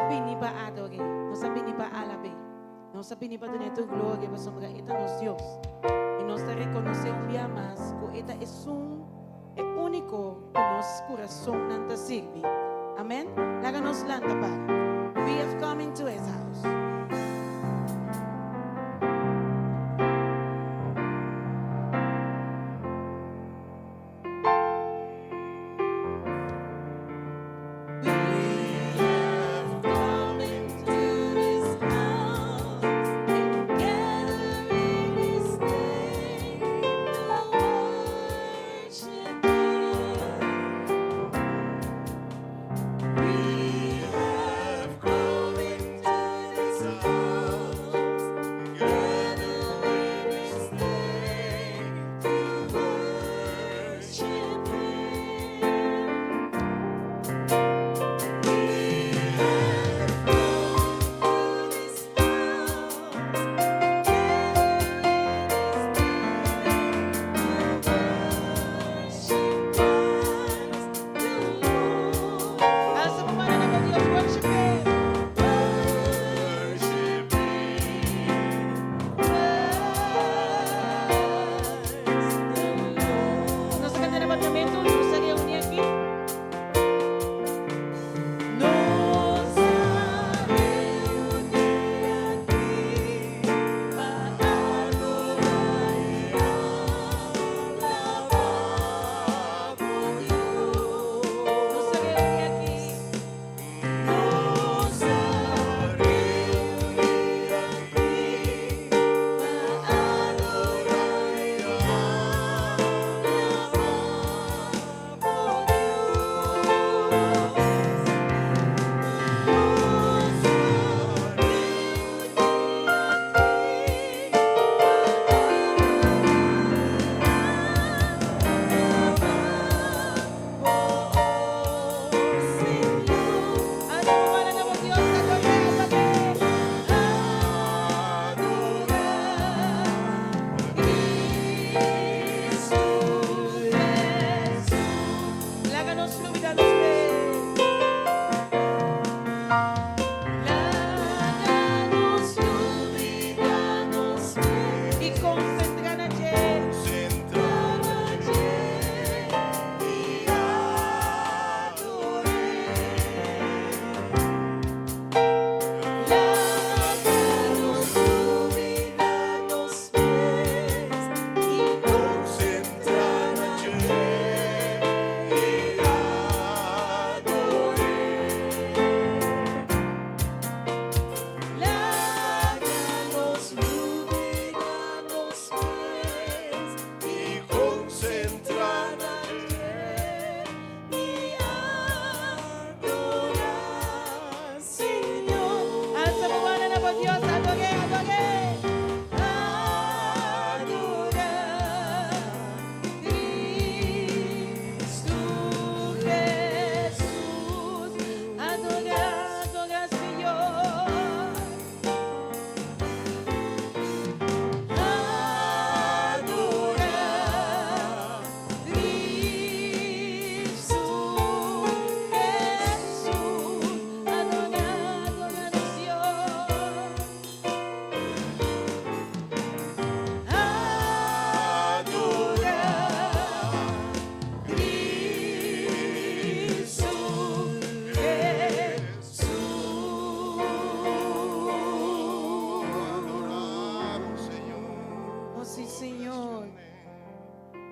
pini para adorar, nossa pini para alabar, nossa pini para dar tu glória, para sombra eta nos Deus. E nós te reconocer um dia mais que eta é único que nosso coração não te serve. Amém? Laga nos landa para. We have come into His house.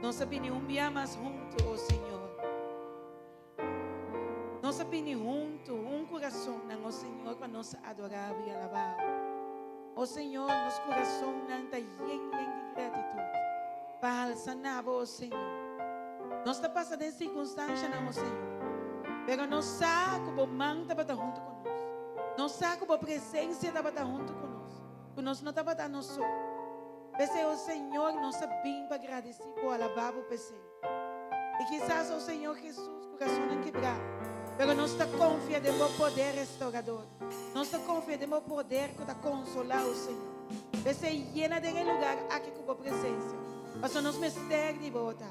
Nossa pini um dia mais junto, oh Senhor. Nossa pini junto, coração, oh Senhor, para nos adorar e alabar. Oh Senhor, nosso coração está lleno de gratidão. Para sanar, oh Senhor. Nós está passando em circunstâncias, oh Senhor. Mas nós sabemos que o mão está junto conosco. Nós sabemos que a presença está junto conosco. Que nós não estamos a nós só. Pese o Senhor, nós sabemos para agradecer por alabar o PC. E quizás o Senhor Jesus, coração não quebrar. Mas nós estamos confiando no poder restaurador. Nós estamos confiando no poder que está consolar o Senhor. Pese llena de lugar aqui com a presença. Mas nós mistérios de volta.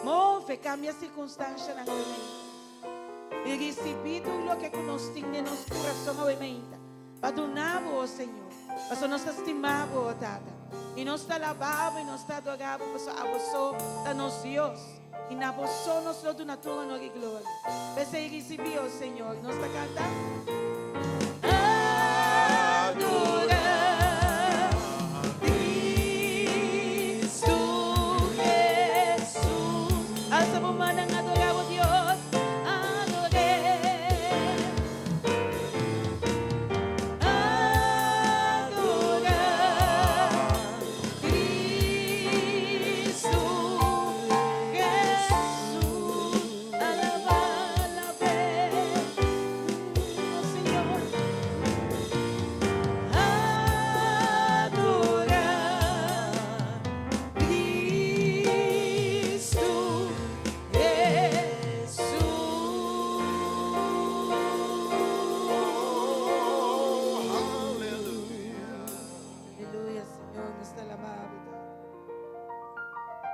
Move, cambia a circunstância na noite. e recebi tudo que nós temos no nosso coração, obviamente. Perdonamos, oh Senhor, para nós estimamos, oh Tata. E nós te alabamos e nós te adoramos, para a você, a nosso Deus. E na você, nós te damos a honra e glória. Para ser recebido, oh Senhor, nós te cantamos.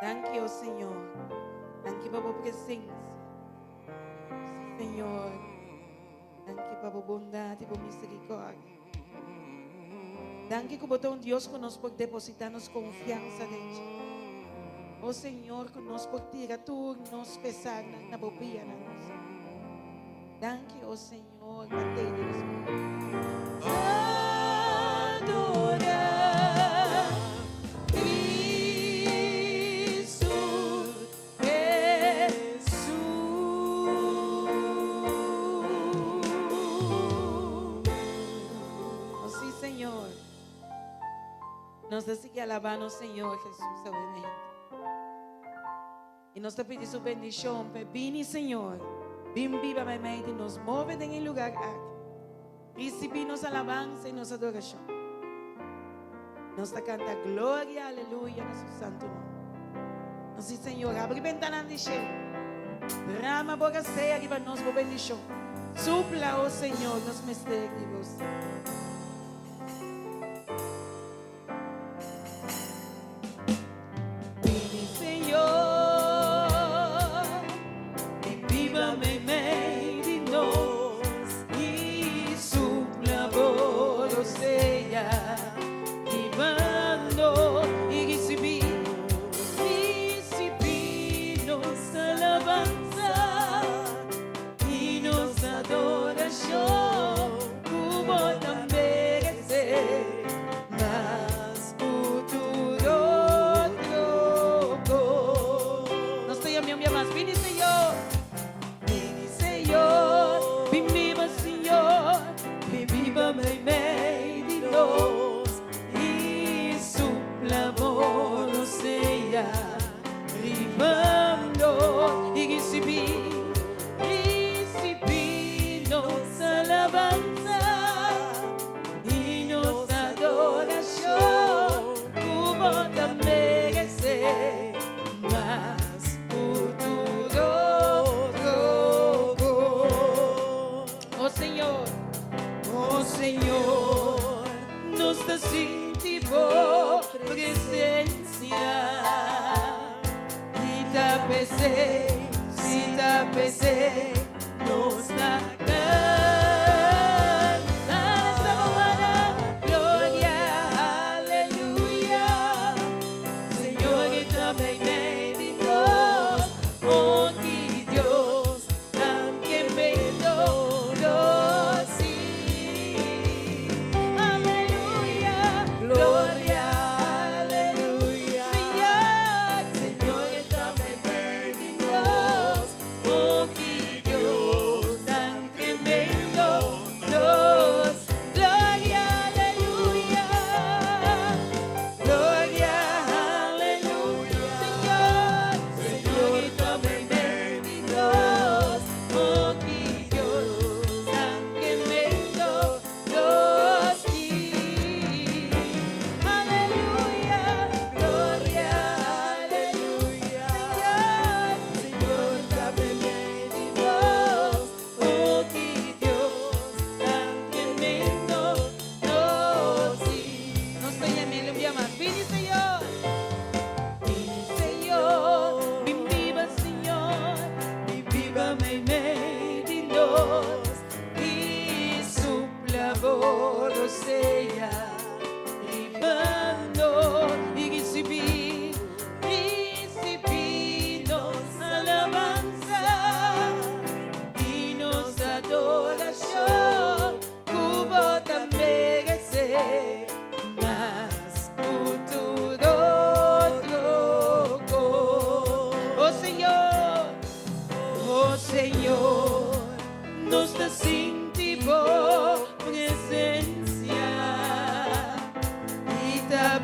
Thank you, Senhor. Thank you por a presença. Senhor. Thank you por a bondade e por a misericórdia. Thank you que botou Deus conosco por depositar-nos confiança nele. O Senhor conosco por tirar tudo nos pesar na bobia na nossa. Thank you, o Senhor, mantém-nos. Nós temos que alabar o Senhor Jesus, obviamente. E nós te pedimos sua bendição, vem, Senhor, vem viva, obviamente, e nos move em lugar aqui. Recibe nossa alabança e nossa adoração. Nós te canta glória, aleluia, no seu santo nome. Nós, Senhor, abre a ventana de céu. Derrama a boca cheia para nós, por bendição. Supla, oh Senhor, nos mistérios.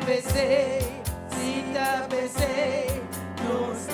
besé, si te besé, nos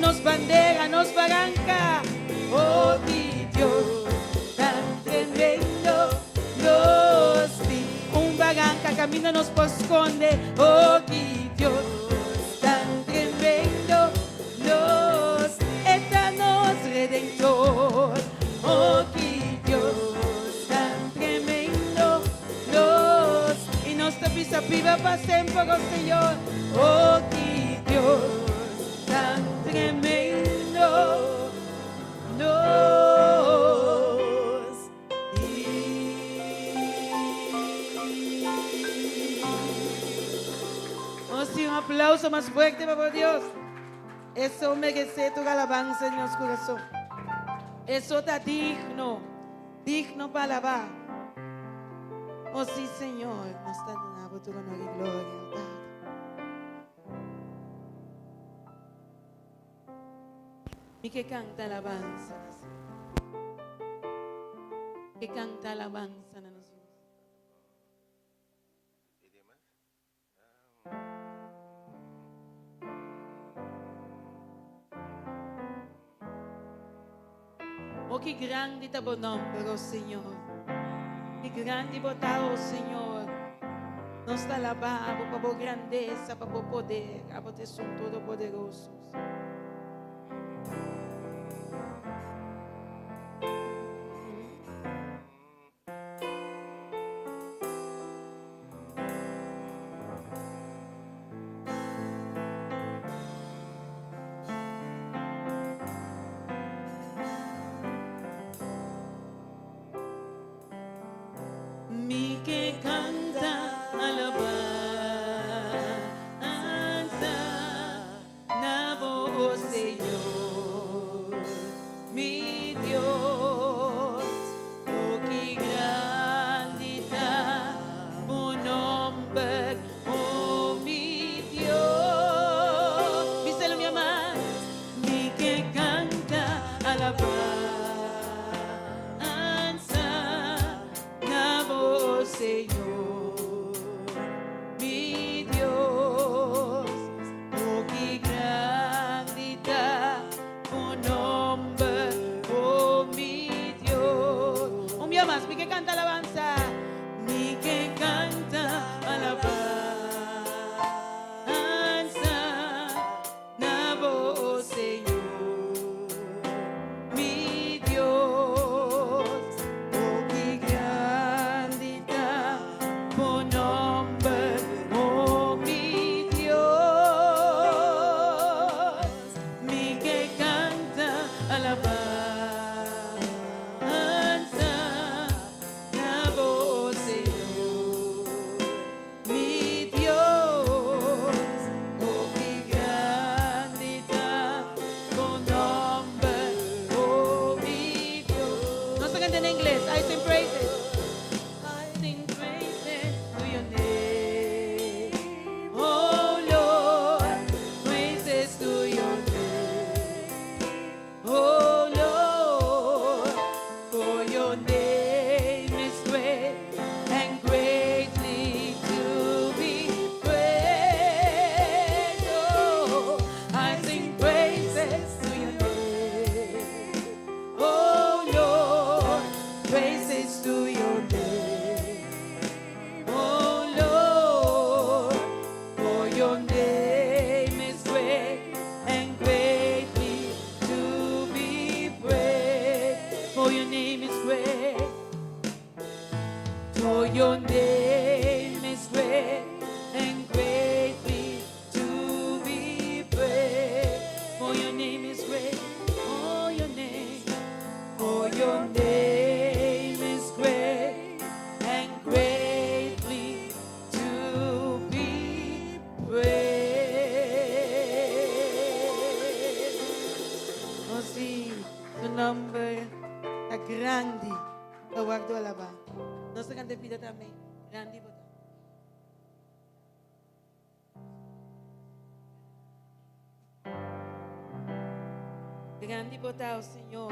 nos bandera, nos barranca. Oh, mi Dios, tan tremendo nos vi. Un barranca camina nos posconde. Oh, mi Dios, tan tremendo nos eternos redentor. Oh, mi Dios, tan tremendo nos y nos pisa viva para siempre, oh Señor. Oh, mi Dios, tan tremendo nos oh, sí, un aplauso más fuerte para Dios. Eso merece tu alabanza en nuestro corazón. Eso está digno, digno para alabar. Oh sí, Señor, nos está dando tu honor y gloria. Y que canta alabanza, que canta alabanza a nosotros. Oh, que grande está tu nombre, oh Señor. Que grande botado, oh Señor. Nos alabamos para tu grandeza, para tu poder, para tu son todopoderosos. Mi que canta alabanza, na voz, Señor, mi Dios, oh que grande está tu nombre, oh mi Dios. Díselo, mi amada, mi que canta alabanza. Senhor. nombre é grande. Eu guardo alabar. Nós cantamos vida também. Grande botar. Grande botar o Senhor.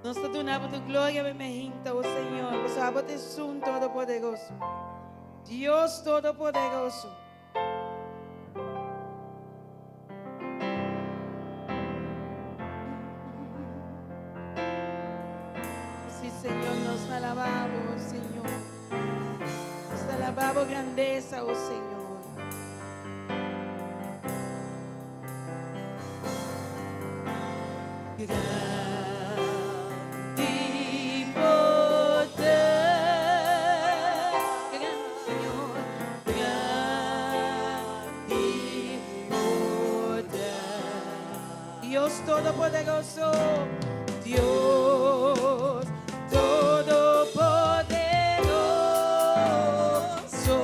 Nós te donamos tu glória bendita, o Senhor. O sábado é um todo-poderoso. Deus todo-poderoso. Sim, Senhor, nós te alabamos, Senhor. Nós te alabamos grandeza, o Senhor. Dios Todopoderoso, Dios Todopoderoso,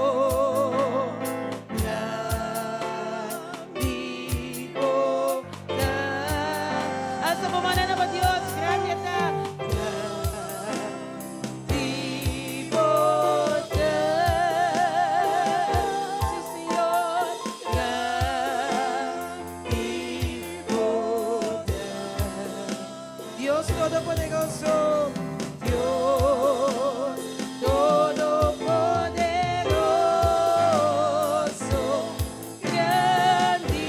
grande poder. Hasta mañana para Dios, gracias. Dios Todopoderoso, Dios Todopoderoso, grande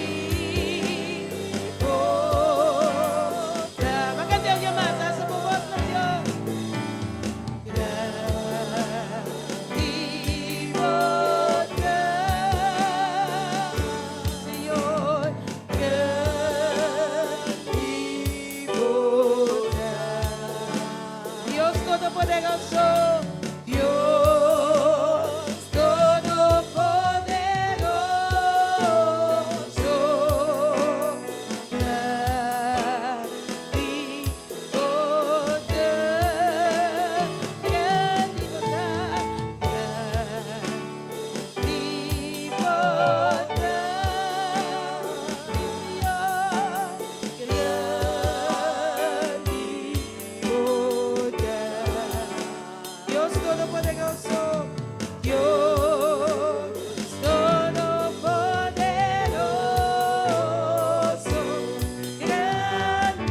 poder. Vai cantar alguém mais, essa por voz não Deus. Grande poder, Senhor, Dios Todopoderoso, Dios Todopoderoso, grande Dios Todopoderoso, Dios Todopoderoso, grande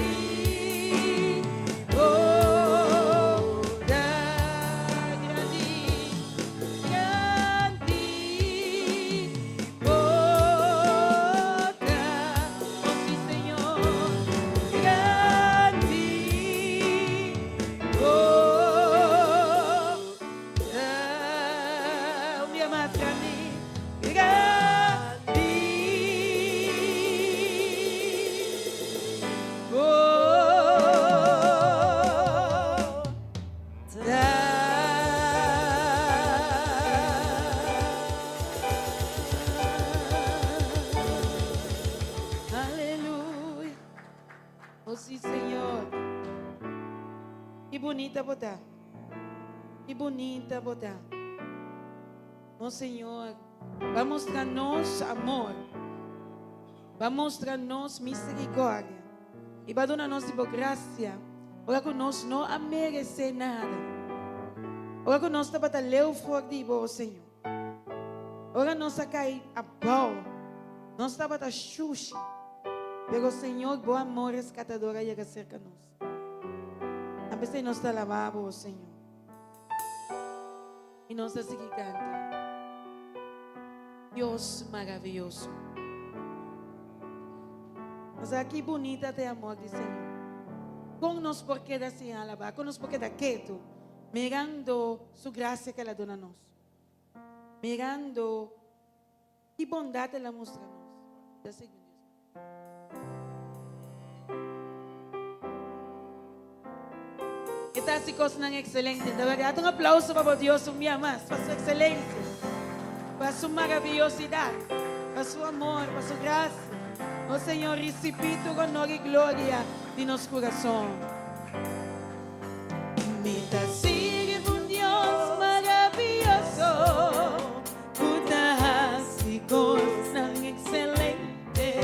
oh sí, Señor, grande un día más grande, aleluya. Oh sí, Señor. Que bonita botar. Que bonita botar. Oh Senhor, vai mostrar-nos amor, vai mostrar-nos misericórdia e vai dar-nos graça. Ora que nós não a merecer nada. Ora que nós estamos a ler fora de vós, Senhor. Ora nós a cair a pau. Nós estamos a xuxi. Pero o Senhor, bom amor rescatador, chega cerca de nós. A pessoa nós está lavando, o Senhor. E nós assim que canta. Deus maravilhoso. Mas aqui bonita tem amor do Senhor. Com nós porque da sem alabar, com nós porque da quieto, mirando sua graça que ela dona a nós. Mirando que bondade ela mostra a nós. Da segunda. Esta si coisa não excelente. De verdade, um aplauso para Deus, minha mais, para sua excelência. Para sua maravilhosidade, para seu amor, para sua graça. Oh Senhor, recibe tu honor e glória de nosso coração. Me dá sigue um Deus maravilhoso, fantásticos, tão excelente,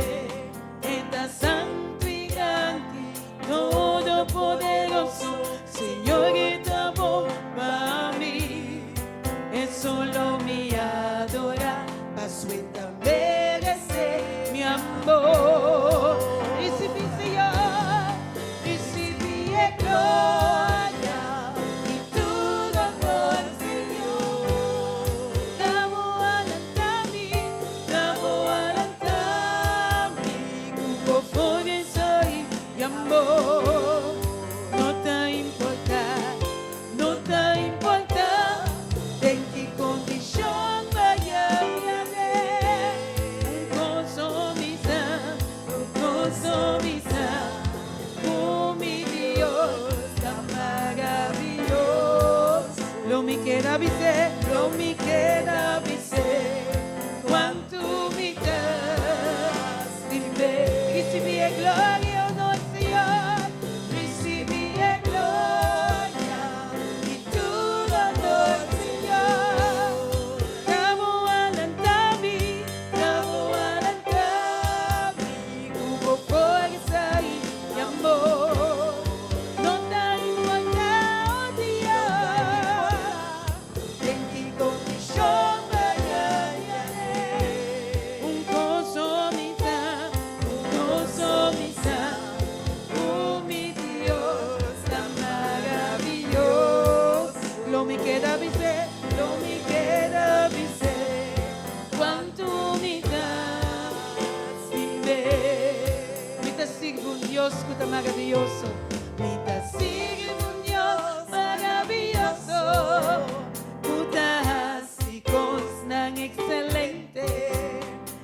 é santo e grande. Dios que está maravilloso. Mita sigue un Dios maravilloso. Mutásicos tan excelente.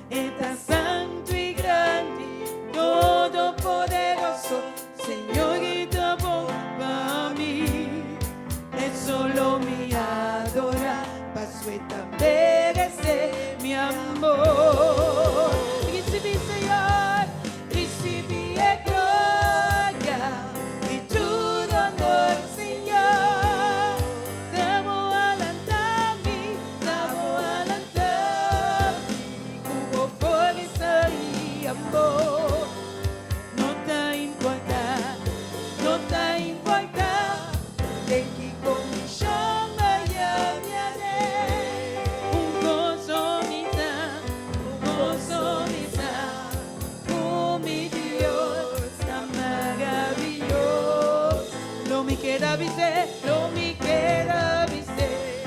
Está santo y grande, todopoderoso. Señor, y todo para mí. Es solo mi adorar. Paso y merece mi amor. Recibí, Señor, recibí gloria y tu honor, Señor. Damo alantami, como fuerza y amor. No te importa, no te importa de qué condición vaya mi haré. Un gozo mi oh mi Dios, tan maravilloso. Lo me queda dizer, lo me queda dizer,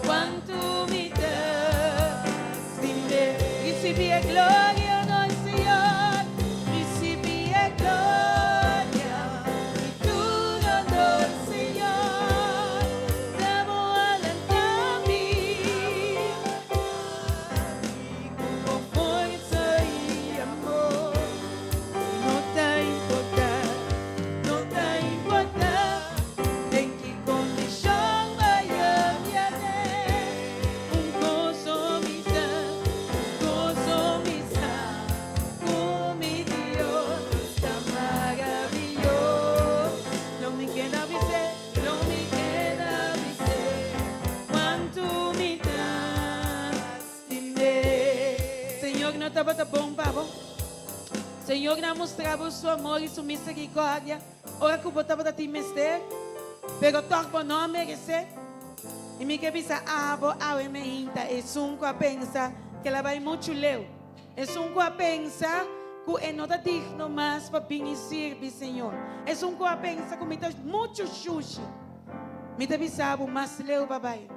cuánto me das sin ver. Recibí gloria, no Señor, recibí gloria y tu honor, Señor. Damos a mí con fuerza y amor. No te importa en qué condición vaya mi haré. Un gozo mi oh mi Dios, tan maravilloso. Lo me queda dizer, cuánto me das de mí. Señor, no te bota bom, pavo. Señor, nos mostrava su amor y su misericordia. Ora que botava da ti mestre, pero torpo no merece. E me que bisa abo awe me hinta. Es un que pensa que ela vai muito leu. Es un que pensa que não está digno mais para vir e servir, Senhor. Es un que pensa que me está muito xuxi. Me te bisabo mais leu, babai.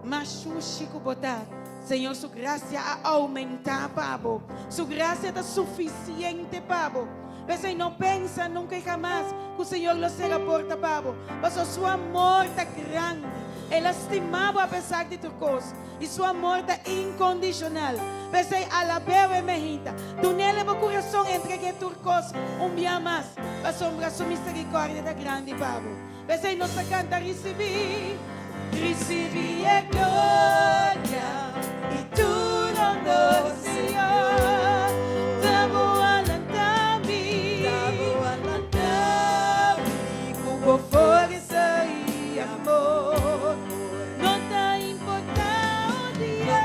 Mais xuxi que botar. Senhor, sua graça a aumentar, Pabo. Sua graça está suficiente, Pabo. Você não pensa nunca e jamais que o Senhor lo será porta, Pabo. Mas o seu amor está grande. Ele estimava apesar de tudo coisa. E seu amor está incondicional. Você alabeu e mejita. Tu nele meu coração entregue tudo coisa. Dia mais. Para sombra sua misericórdia da grande, Pabo. Você não se canta receber. Recebi a glória e tu honor, Senhor. Damo alantami, com força e amor. Não te importa o dia,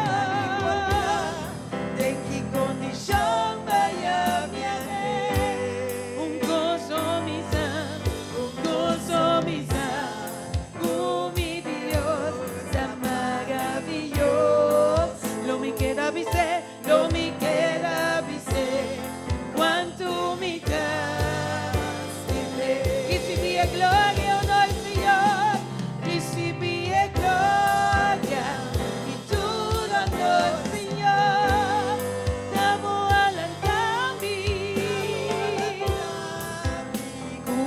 de que condição vaya mi haré. Un gozo mi lo me queda dizer, quanto me das de mí. Recibí gloria, honor, Señor. Recibí gloria y tu honor, Señor. Damos alantami,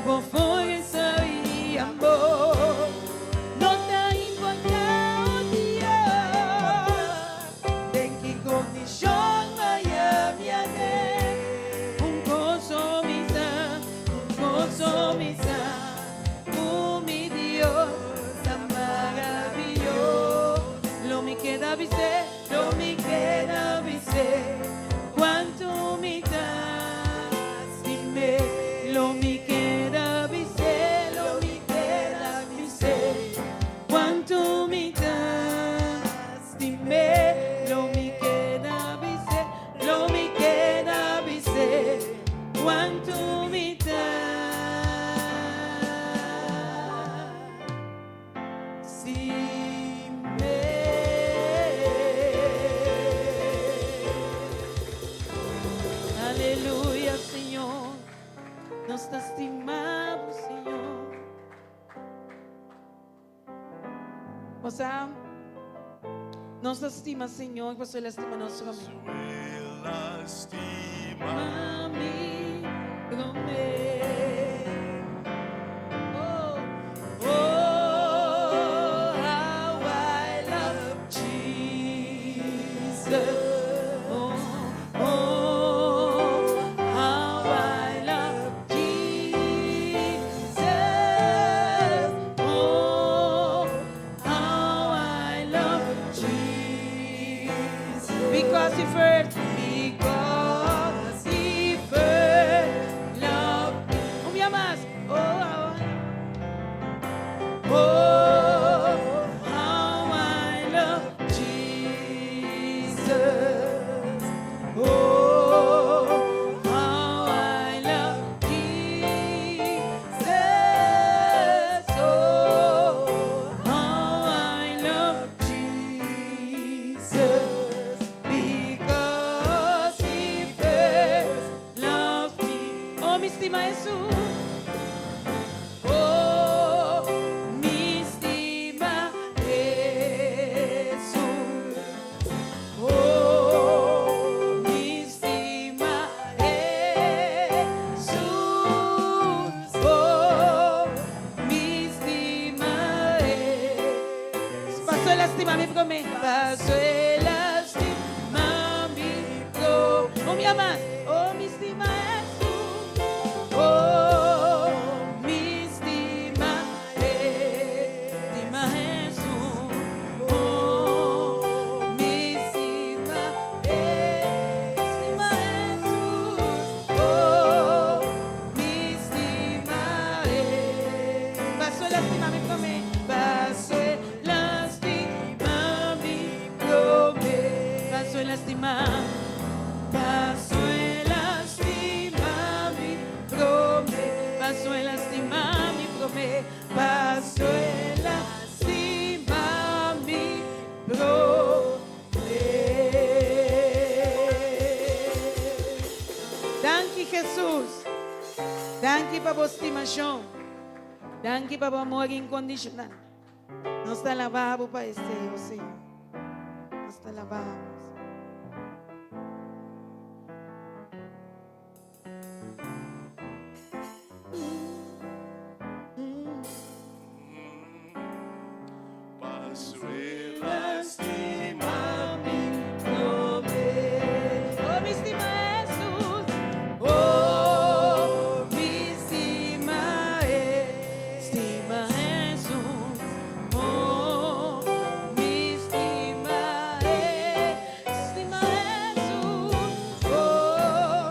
con fuerza y amor. No te importa o día, de qué condición vaya mi haré. Un gozo oh mi Dios, tan maravilloso. Lo me queda dizer, cuánto me das de mí. Lo me queda dizer, cuánto me das de mí. Lo me queda dizer, cuánto me das de mí. Aleluya, Señor. Nos lastimamos, Señor. O sea, nos lastima, Señor, você lastima nosso amigo. Mami, promete. estima Jesús. Oh, mi estima Jesús. Oh, mi estima Jesús. Oh, mi estima Jesús. Pasó el estima mi promesa. Pasó el estima mi promesa. Oh, mi amado. Oh, mi estima Jesús. Oh, mi estima Jesús. Oh, mi estima Jesús. Oh, mi estima pasó el estima mi promesa. Pasó el estima mi promesa. Pasó el estima. Pasó el estima mi promesa. Pasó el estima mi promesa. Pasó el estima mi promesa. Danke Jesús. Danke para tu estimación. Danke para tu amor incondicional. Nos te alabamos para este, oh Señor. Nos te alabamos. Pasó el estima mi Oh, mi estima Jesús. Oh, mi estima Jesús. Oh, mi estima Jesús. Oh,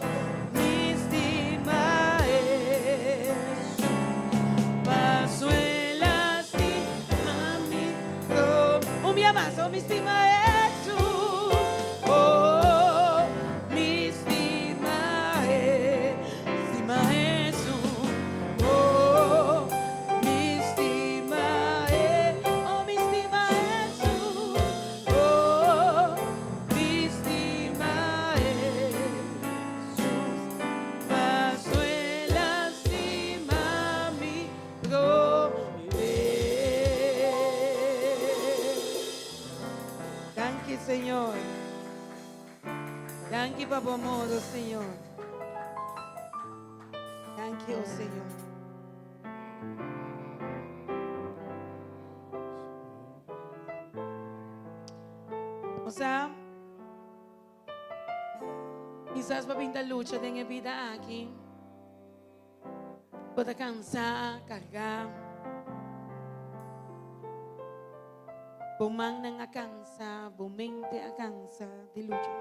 mi estima Jesús. Pasó el estima mi promesa. Un día más, oh, mi estima Jesús. Oh, mi estima Jesús. Oh, mi estima oh, mi estima Jesús. Oh, mi estima Jesús. Pasó el estima mi promesa. Danke, Señor. Danke, Papa Modo, Señor. Danke, oh Señor. O sea, quizás para pintar lucha de mi vida aquí, pueda cansar, cargar. Bumang nang akansa, bumente akansa de lucha.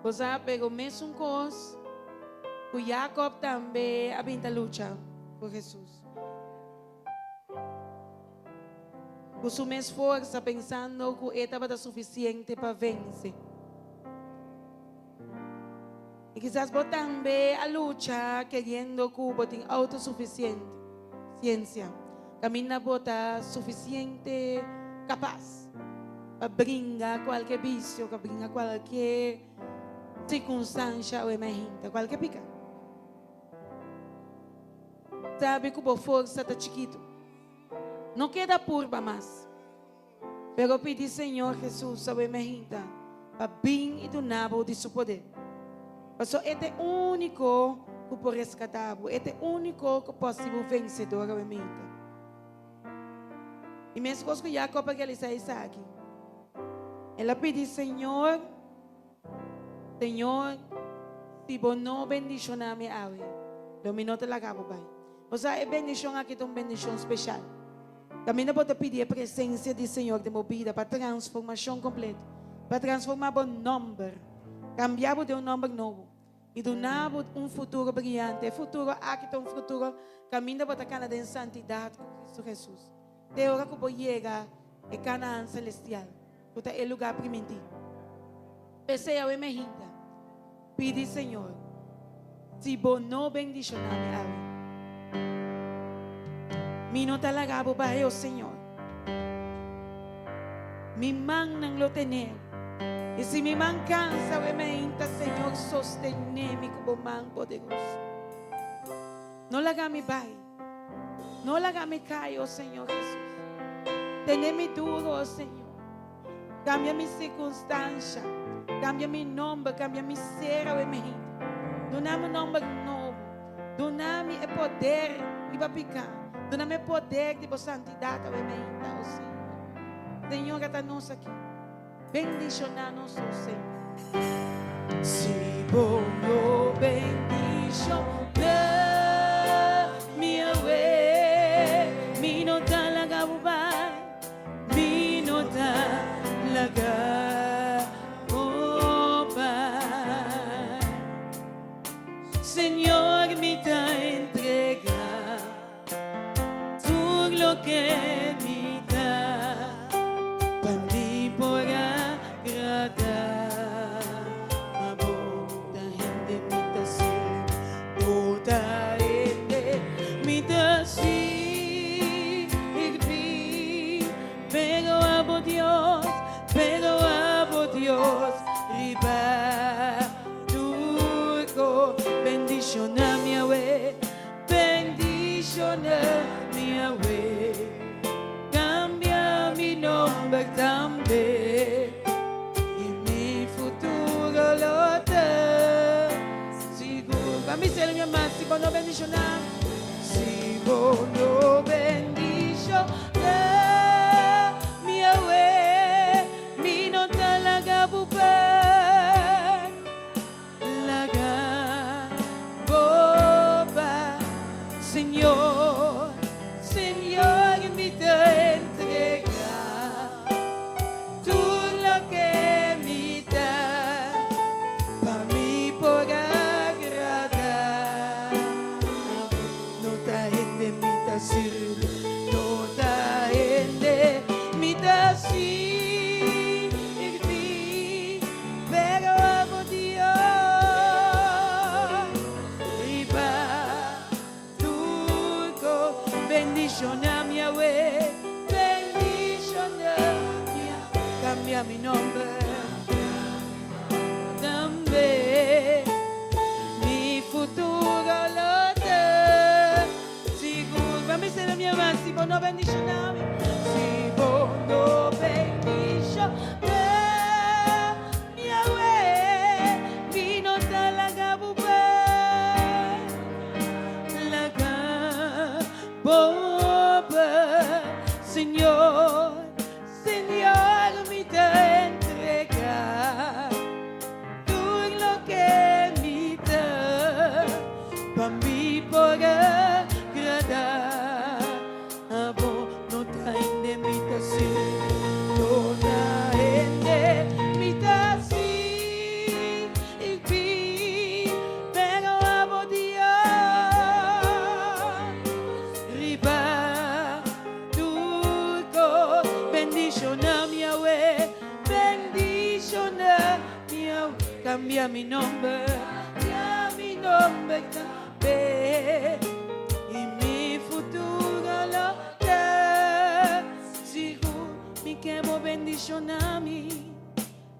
Cosa pero mesmo cos, o Jacob também a pinta lucha por Jesus. Com sua esforça pensando que ele estava suficiente para vencer. E quizás vos também a lucha querendo que vos tenha autossuficiente, ciência. Camina bota suficiente capaz para brincar qualquer vício, para brincar qualquer circunstância ou emergente, qualquer pica. Sabe que a força está chiquito. Não queda purba mais. Pero pedi Senhor Jesus, sabe emergente, para bem e do nabo de seu poder. Mas este é o único que pode resgatar, este é o único que pode ser vencedor ao emergente. E mesmo coisa que Jacob realizou Isaac. Ela pediu, Senhor, se você não bendicionar me ave, lo minuto la acabo pai. O sea, é bendição aqui é uma bendição especial. Também não pode pedir a presença do Senhor de minha vida para transformação completa, para transformar o nome, cambiar de nome novo e donar futuro brilhante. O futuro aqui é futuro caminho para a em santidade com Cristo Jesus. De hora que você chega a Canaã celestial, que é o lugar primitivo. Esse é o emergente. Pede, Senhor, se você não bendicionar me ave. Mi no talagabo para o Senhor. Mi man nang lo tener. E se me mancança, aumenta, Senhor, sosteneme como mão poderoso. Não larga-me vai. Não larga-me cair, ó Senhor Jesus. Tenha-me duro, ó Senhor. Cambia minha circunstância. Cambia meu nome, cambia minha ser, ó Emehi. Dona-me um nome novo. Dona-me o poder de papicar. Dona-me o poder de santidade, ó Emehi, ó Senhor. Senhor, está nós aqui. Bendicionar-nos, ó Senhor. Si vos no bendicionar, mi awe, mi no talaga bubay, mi no talaga bubay. Señor, mi te entrega todo lo que me da, para mí por agradar. Dios, riba, turco, bendiciona mi Yahweh, bendiciona mi Yahweh, cambia mi nombre también, y mi futuro lo te seguro. Va a mi ser mi amado, si vos no bendicionar, si vos no bendicionar, mi Yahweh. Señor, Señor, me te entrega todo lo que me da, para mí por agradar. No te ende mi tasir, no te ende mi tasir. Bendiciona mi Yahweh, bendiciona mi Yahweh, cambia mi nombre también, mi futuro lo te seguro. Va a ser mi amado, si vos no bendicioname, si vos no bendicioname, mi Yahweh, mi no te la gabupe. Señor, Señor, me te entrega todo lo que me da, para mí por agradar. A vos no te indemnitación, no te indemnitación, y vi, pero a vos Dios, riba. Bendiciona mi Yahweh, bendiciona mi Yahweh, cambia mi nombre también, y mi futuro lo te seguro. Mi quemo bendiciona mi,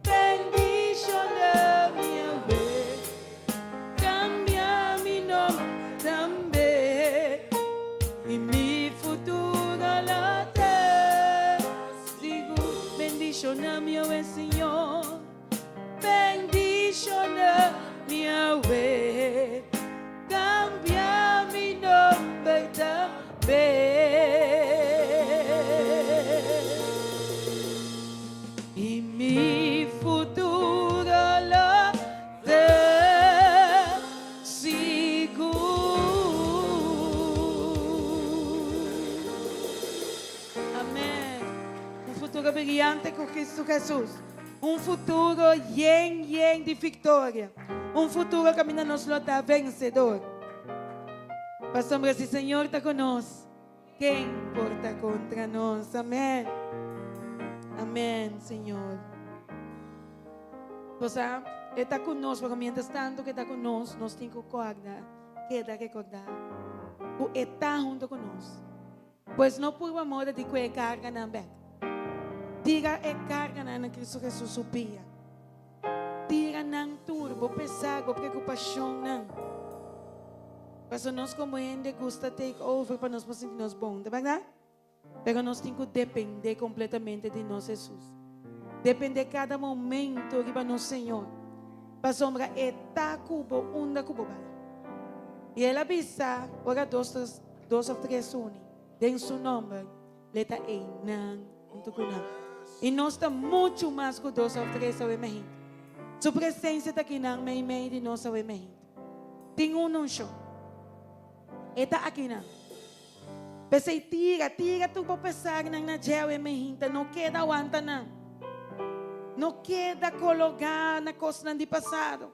bendiciona mi Yahweh, cambia mi nombre también, y mi futuro lo te. Bendiciona mi Yahweh, Señor, bendiciona mi Yahweh, cambia mi nombre también, y mi futuro lo te seguro. Amén. Un futuro brillante con Cristo Jesús. Un futuro lleno de victoria. Un futuro caminando nos lo da vencedor. Pastor, si el Señor está con nosotros, ¿quién importa contra nosotros? Amén. Amén, Señor. O sea, Él está con nosotros, pero mientras tanto que está con nosotros, nos tiene que recordar. Él está junto con nosotros. Pues no por amor de que carga na back. Diga e carga na Cristo Jesus supia. pesar, vou preocupação, não. Mas nós como ainda gusta take over para nós sentirmos bom, tá verdade? Pero nós temos que depender completamente de nós, Jesus. Depender cada momento que para nós, Senhor. Para sombra eta cubo, unda cubo vai. E ela avisa, ora dois ou três uni. Em seu nome, leta ei, não, e nós estamos muito mais que dois ou três ao emergir. Sua presença está aqui na meio de nós ao emergir. Tem um show. Está aqui na. Pensei, tira tu para pensar na gel emergir. Não queda aguanta não. Não queda colocar na coisa do passado.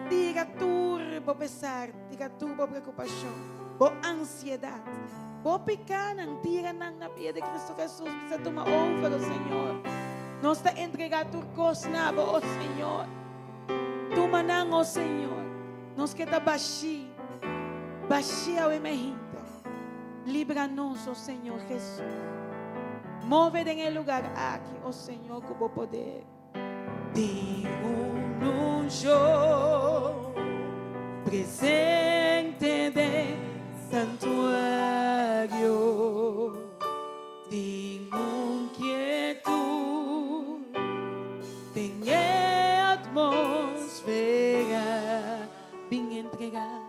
Tira tu para pensar, tira tu para preocupação, para ansiedade. Para picar, tira na pia de Cristo Jesus, precisa tomar over, oh Senhor. Nós está entregar tu coisa, oh Senhor. Toma não, oh Senhor. Nós queda baixi ao emergente. Livra-nos, oh Senhor Jesus. Move en el lugar aqui, oh Senhor, com o poder. Tenho yo presente de santuário. Tenho quietud, tenho atmosfera. Vim entregar.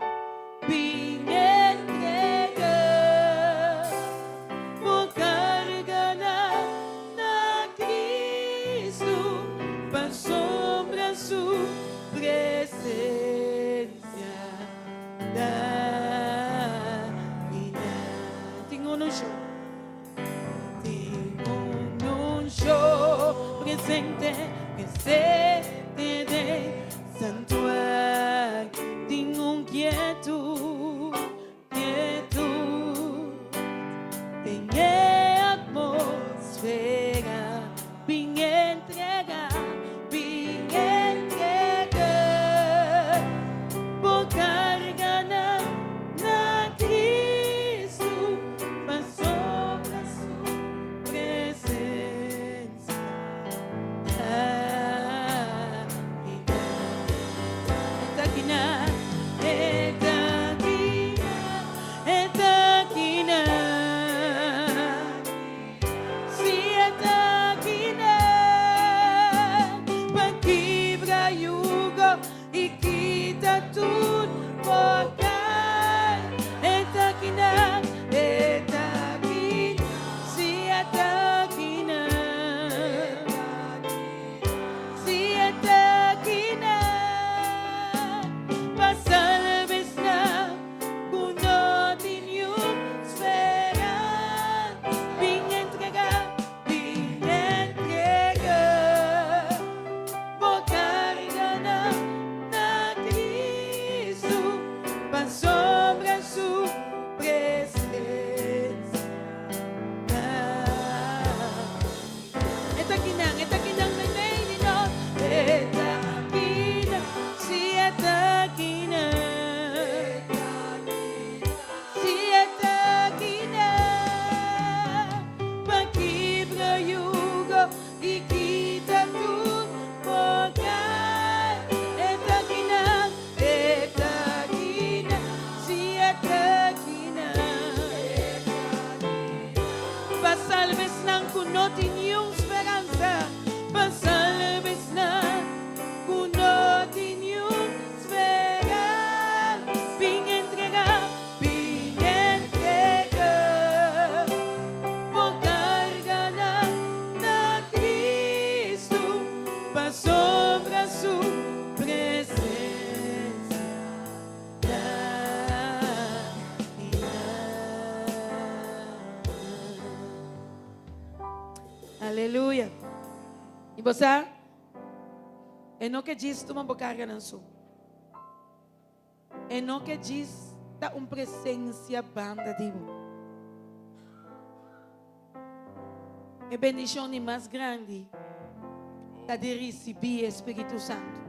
Presente de santuário, tenho quietud, tenho atmosfera, vim entregar, vou carregar na Cristo, mas sobre a sua presença. Aleluia. E você? É não que diz tu uma bocarga não sou. É não que diz da presença banda de Deus. É bendição mais grande da de receber o Espírito Santo.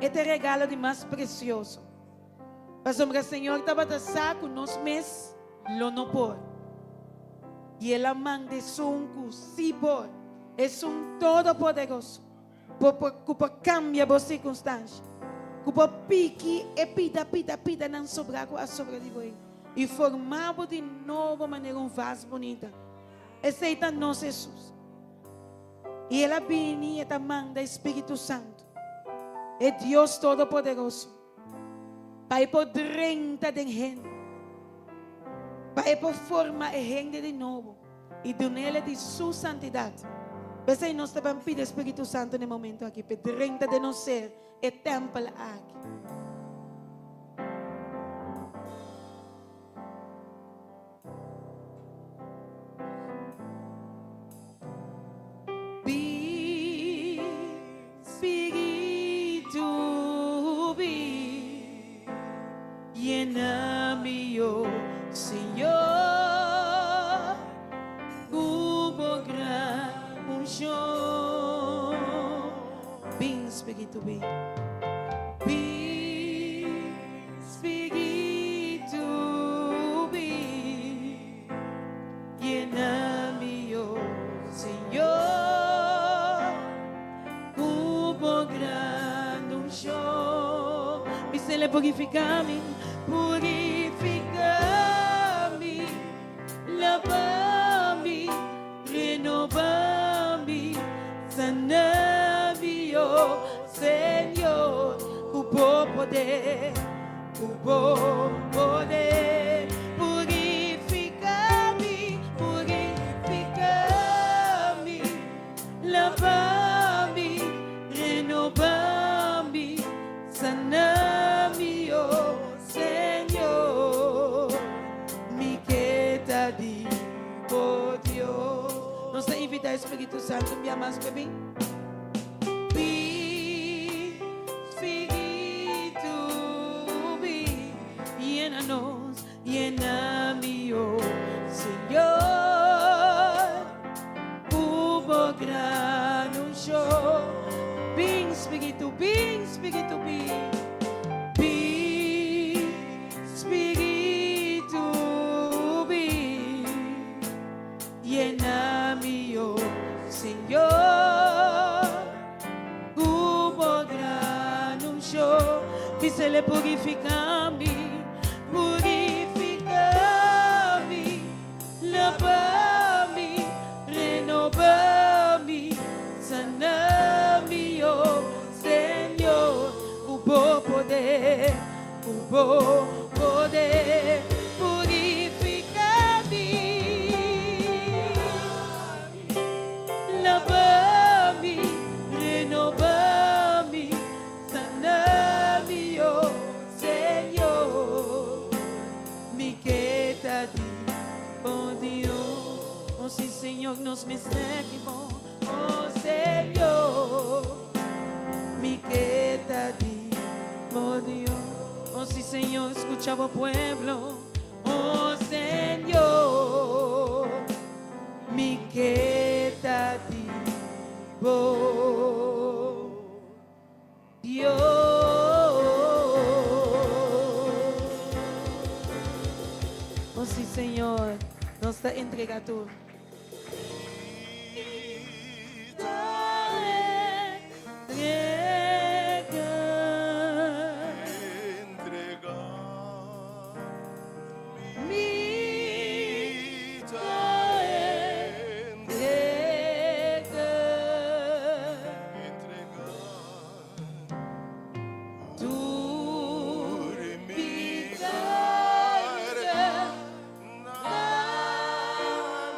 É te regalo de mais precioso. Mas o Senhor estava a saco nos meses lo não por. E ela manda um por, é todo poderoso. Cupo cambia a circunstância. Cupo pique e pida não sobrar com a sobre de voi. E formava de novo maneira vaso bonita. Aceita nós Jesus. E ela vem e manda Espírito Santo. É Deus Todo-Poderoso. Para por 30 de gente. Para por formar a gente de novo. E do nele de sua santidade. Mas aí nós também pedimos Espírito Santo no momento aqui. Para 30 de nós ser o templo aqui. Llena-me, oh Senhor, como gran unção. Bem, Espírito, bem. Vem, Espírito, vem. Llena-me, oh Senhor, como gran unção. Me se le purifica-me. Purifica-me, lava-me, renova-me, sana-me, oh Senhor, o bom poder, purifica-me, purifica-me, lava-me, renova-me, sana-me, oh Senhor, me queda de por Deus. Nós te invitar Espírito Santo, me amas, bebê. Espírito, vem, llena-nos, llena-me, oh Senhor, como gran unção. Vem, Espírito, vem, Espírito, vem. Espírito, vem, llena-me, oh Senhor, como gran unção. Se le purifica-me. Purifica-me, lava-me, renova-me, sana-me, oh Senhor, o bom poder, purifica-me, lava-me, renova-me, sana-me, oh Senhor, me queda de bom Deus. Oh, sim, Senhor, nos misericórdia. Oh Senhor, me queda de bom Deus. Oh, sim, Senhor, escuchava o pueblo. Oh Senhor, me queda de bom Deus. Oh, sim, Senhor, nós te entrega tudo.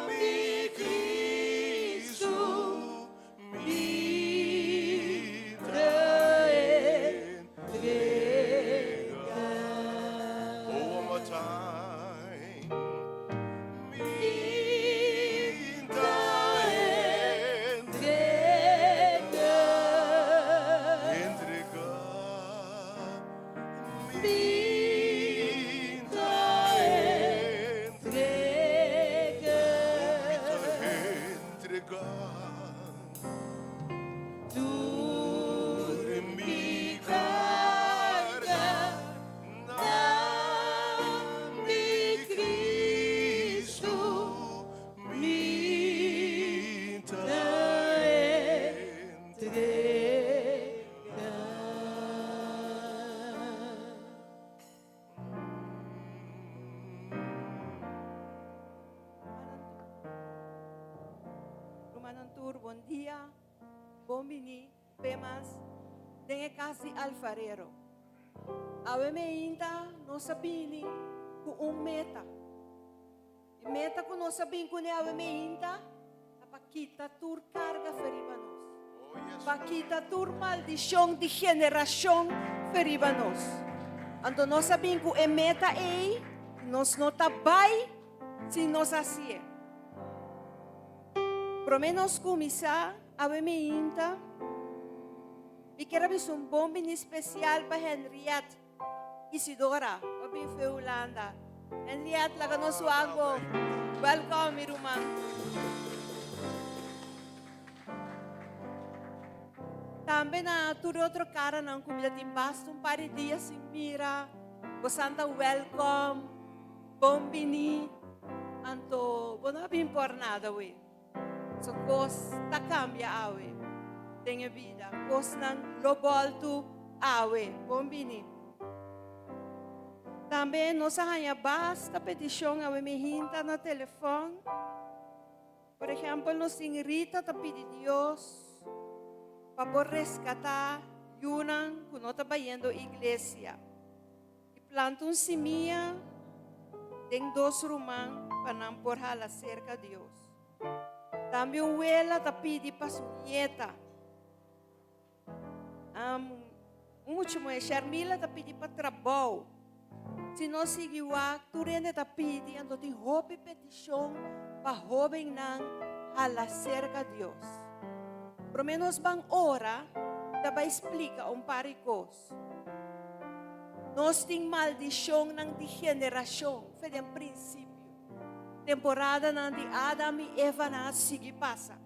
Purificar-me, Manantur, bom dia, bom mini, pemas, tenha casi alfarero. Awe me inta, no sabini, ku meta. E meta ku no sabin ku ne awe me inta, tapakita tur carga feribanos. Pakita tur maldición de generación feribanos. Ando no sabin ku e meta nos no tabay, si nos así. Pro menos kumisa, awe me inta, e quero um bom bem especial para Henriette Isidora, para Feulanda. Henriette, laga no suago. Welcome, irmã. Também na tudo outro cara na comida de basta par de dias sem mira. Gostando welcome, bom bini. Anto, não bem por nada, we. So costa cambia, awe. Tenha vida, coisa não lobolto awe, bombini. Também nós arranha basta petição awe me hinta no telefone. Por exemplo, nós Rita te pede Deus para resgatar Yunan que não está bayendo igreja. E planta semilla, tem 2 rumang para não porrar cerca de Deus. Também o ela te pede para sua nieta. Último é Charmila tá pedindo para trabalho. Se não seguir o acto, rende tá pedindo, tem roupa e petição para jovem não a cerca de Deus. Pelo menos bang hora, vai explicar par de coisas. Nós temos maldição de geração, foi de princípio. Temporada de Adam e Eva não sigue passa.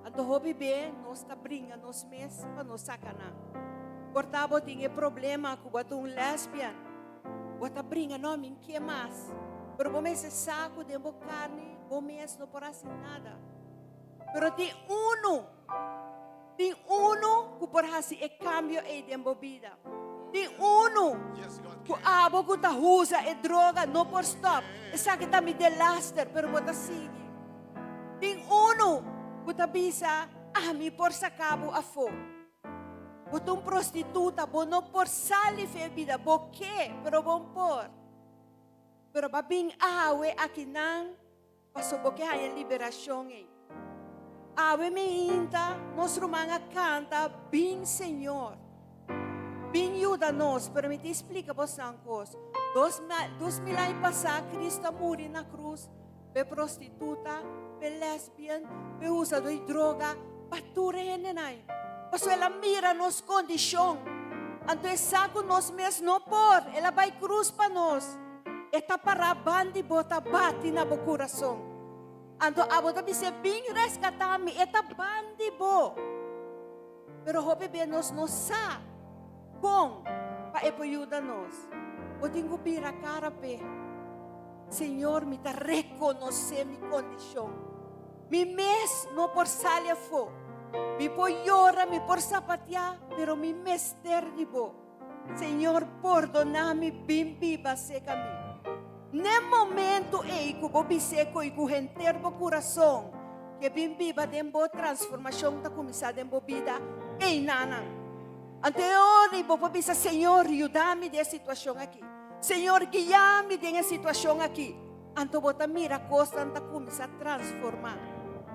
Ando hobby bem, nós está brinca nos mês para nos sacanar. Portava tinha problema com um lesbian. Bota brinca não me que mais. Pero bom esse saco de carne, bom mês não por assim nada. Pero tem que por assim é cambio e de vida. Tem que abo que tá usa é droga não por stop. Essa que tá me de laster, pero bota sigue. Tem Buta bisa, mi por sacabo a fo. Buta prostituta, bo no por sali fe vida, bo que, pero bom por. Pero babing awe akinang, paso bo que haya liberación eh. Awe me inta, nos rumanga canta, bing Senhor. Bing ayuda-nos, pero me te explica vos sancos. 2000 anos passar, Cristo morreu na cruz, pe prostituta, pe lesbian, pe usa de droga, paturene nai. Paso ela mira nos condição. Anto é saco nos mes no por, ela vai cruz para nós. Eta para bandi bota bate na bo coração. Anto abo tabi se bing rescatami, eta bandi bo. Pero hope be nos sa. Bom, pa epoyuda nos. O tingo pira cara pe. Senhor, me ta reconocer mi condição. Mi mes no por salia fo. Mi por llora, mi por zapatear, pero mi mes terdibo. Senhor, perdona-me bem viva seca mi. Nem momento ei que vou biseco e que renter bo coração, que bem viva dembo transformação ta começar dembo vida. Ei nana. Anteori vou bisa Senhor, ajuda-me dessa situação aqui. Senhor, guia-me dessa situação aqui. Anto bota mira coisa ta começar a transformar.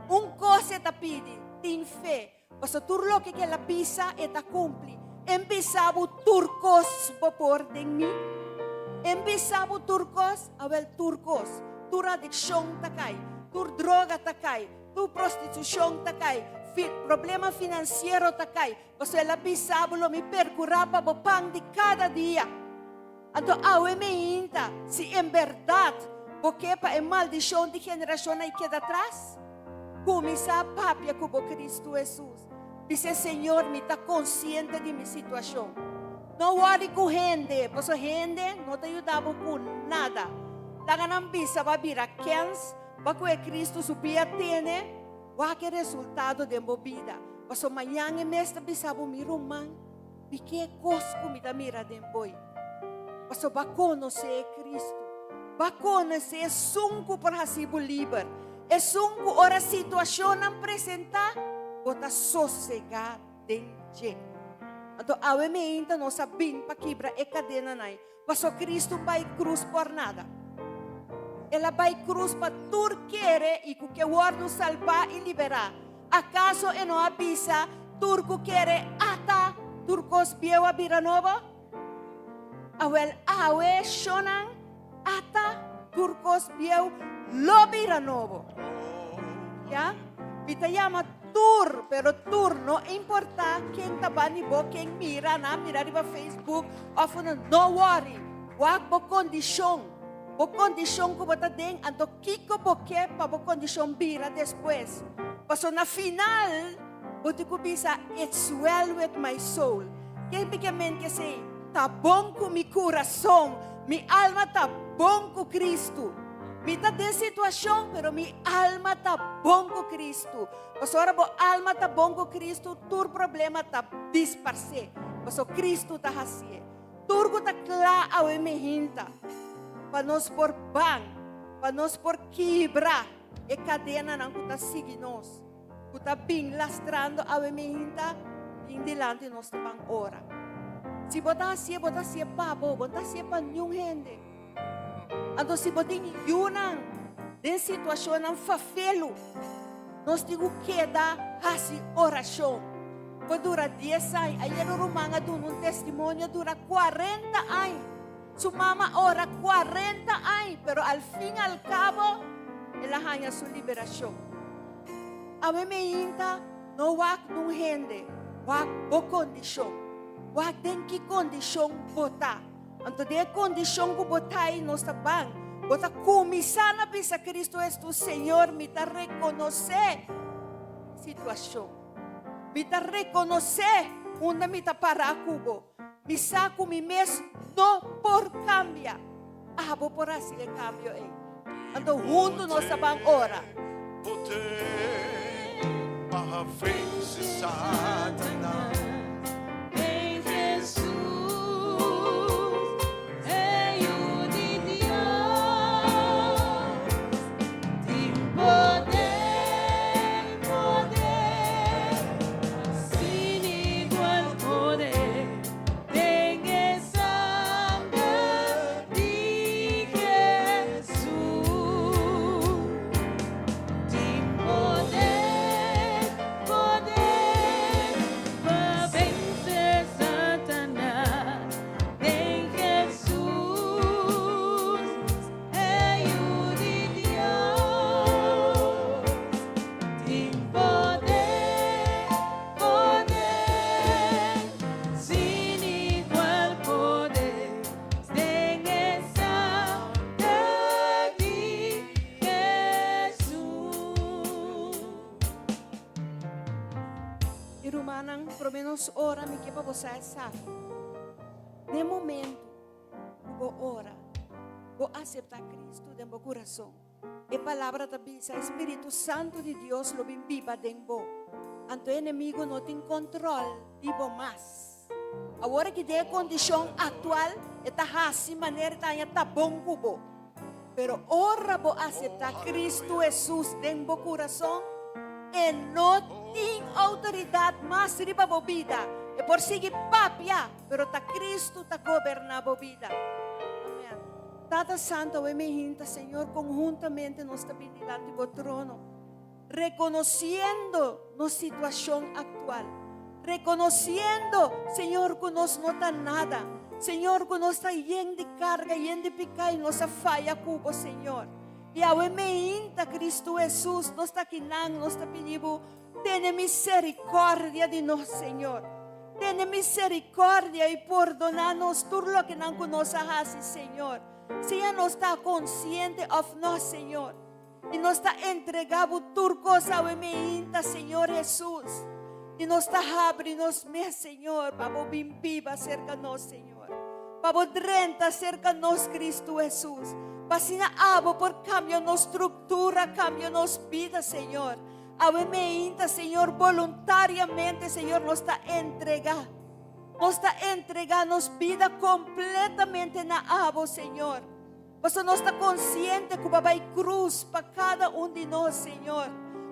Coisa ta pede, tem fé. Basta turlo que ela pisa e ta cumpre. Empezavo turcos por de mim. Empezavo turcos, awel turcos. Tur addiction takay, tur droga takay, tur prostituição takay, problema financeiro takay. Basta ela pisavo lo mi percuraba bo pang de cada dia. Anto awe me inta, se em verdade, porque pa é maldição de geração aí queda atrás. Começa a papia com o Cristo Jesus. Dice, Senhor, me está consciente de minha situação. Não worry com gente, porque gente não te ajudava com nada. Laga nang bisa vai vir a quens, bago é Cristo subia tiene, que resultado de minha vida. Mas amanhã é mestre bisabo mi rumang, porque cosco me da mira de boi. Mas vai conhecer Cristo, vai conhecer sunco por hasibo liber. Es ora situación ang presenta, bota sossegar denje. Então, awe me inta no sabing pakibra e cadena nai. Paso Cristo vai cruz por nada. Ela vai cruz para tur quere e que guardo salvar e liberar. Acaso e não avisa turco quere ata turcos bieu a Viranova? Awel awe shonan ata turcos bieu lo Viranovo. Ya? Vita llama tour, pero tour no importa quien tabani bo, quien mira na riba Facebook, often no worry. Wag bo kondisyon. Bo kondisyon ko bata ding, anto kiko bo ke pa bo kondisyon bira después. Paso na final, buti ko bisa, it's well with my soul. Kaya bigyamen kasi, tabong ko mi corazón, mi alma tabong ko Cristo. Mita de situación, pero mi alma tabong ko Cristo. Paso ora bo alma tabong ko Cristo, tur problema tab disparse. Paso Cristo ta hasie. Turgo ta kla awe mehinta. Panos por bang, panos por quibra, e cadena ng kuta siginos. Kuta bing lastrando awe mehinta, bing dilante nos pang ora. Si bota siya pabo, bota siya pa nyung hende. Ando si boting yunang, den sitwasyon ng fafelo, nos digo queda hasi orasyon. Dura 10 años, ayer rumanga dun un testimonio, dura 40 años. Su mama ora 40 años, pero al fin al cabo, elahanya su liberación. Ame me inta, no wak nung hende, wak bo kondisyon. Wak den ki kondisyon bota. Anto de kondisyon ko botay no sa bang. Bota kumisana bisa Cristo es tu Señor, mita reconoce situación. Mita reconoce una mita para akubo. Misa ko mi mes no por cambia. Abo por así el cambio eh. Anto junto no sa bang ora. Para vencer Satanás. Em Jesus, em o de Deus, tem poder, sem igual poder, tem essa de Jesus, tem poder para vencer Satanás. Tem Jesus, é o de Deus, tem poder, sem igual poder, tem essa de Jesus. Irumanang por menos ora mi kepa bosa esa. De momento, bo ora, bo aceptar Cristo de bo coração. E palavra da bisa, Espírito Santo de Deus lo bimbiba den bo. Anto enemigo no tem control de bo mais. Agora que de condição atual, eta hasi maneira tanya tá bom kubo. Pero ora bo aceptar Cristo Jesus den bo coração. E não tem autoridade mais riba bo vida. E por seguir papia, pero ta Cristo ta governa bo vida. Amén. Tata Santo, me hinta, Señor, conjuntamente nos está delante do trono, reconociendo nuestra situación actual, reconociendo, Señor, que nos no está nada, Señor, que nos está lleno de carga, lleno de pecado y nos falla cubo, Señor. Y ahora me hinta, Cristo Jesús, nos está quinando, nos está pidiendo, ten misericordia de nos, Señor. Ten misericordia y perdónanos todo lo que no nos hace, Señor. Si ya no está consciente de nós, Señor, y nos está entregado tu cosa, me inta, Señor Jesús, y nos está abriendo, Señor, para viva cerca de nos, Señor, para drenta cerca de nos, Cristo Jesús, para sin abo por cambio nos estructura, cambio nos vida, Señor. Ave me inta, Señor, voluntariamente, Señor, nos está entregando. Nos está entregando vida completamente na abo, Señor. Paso nós está consciente que babay cruz para cada um de nós, Senhor.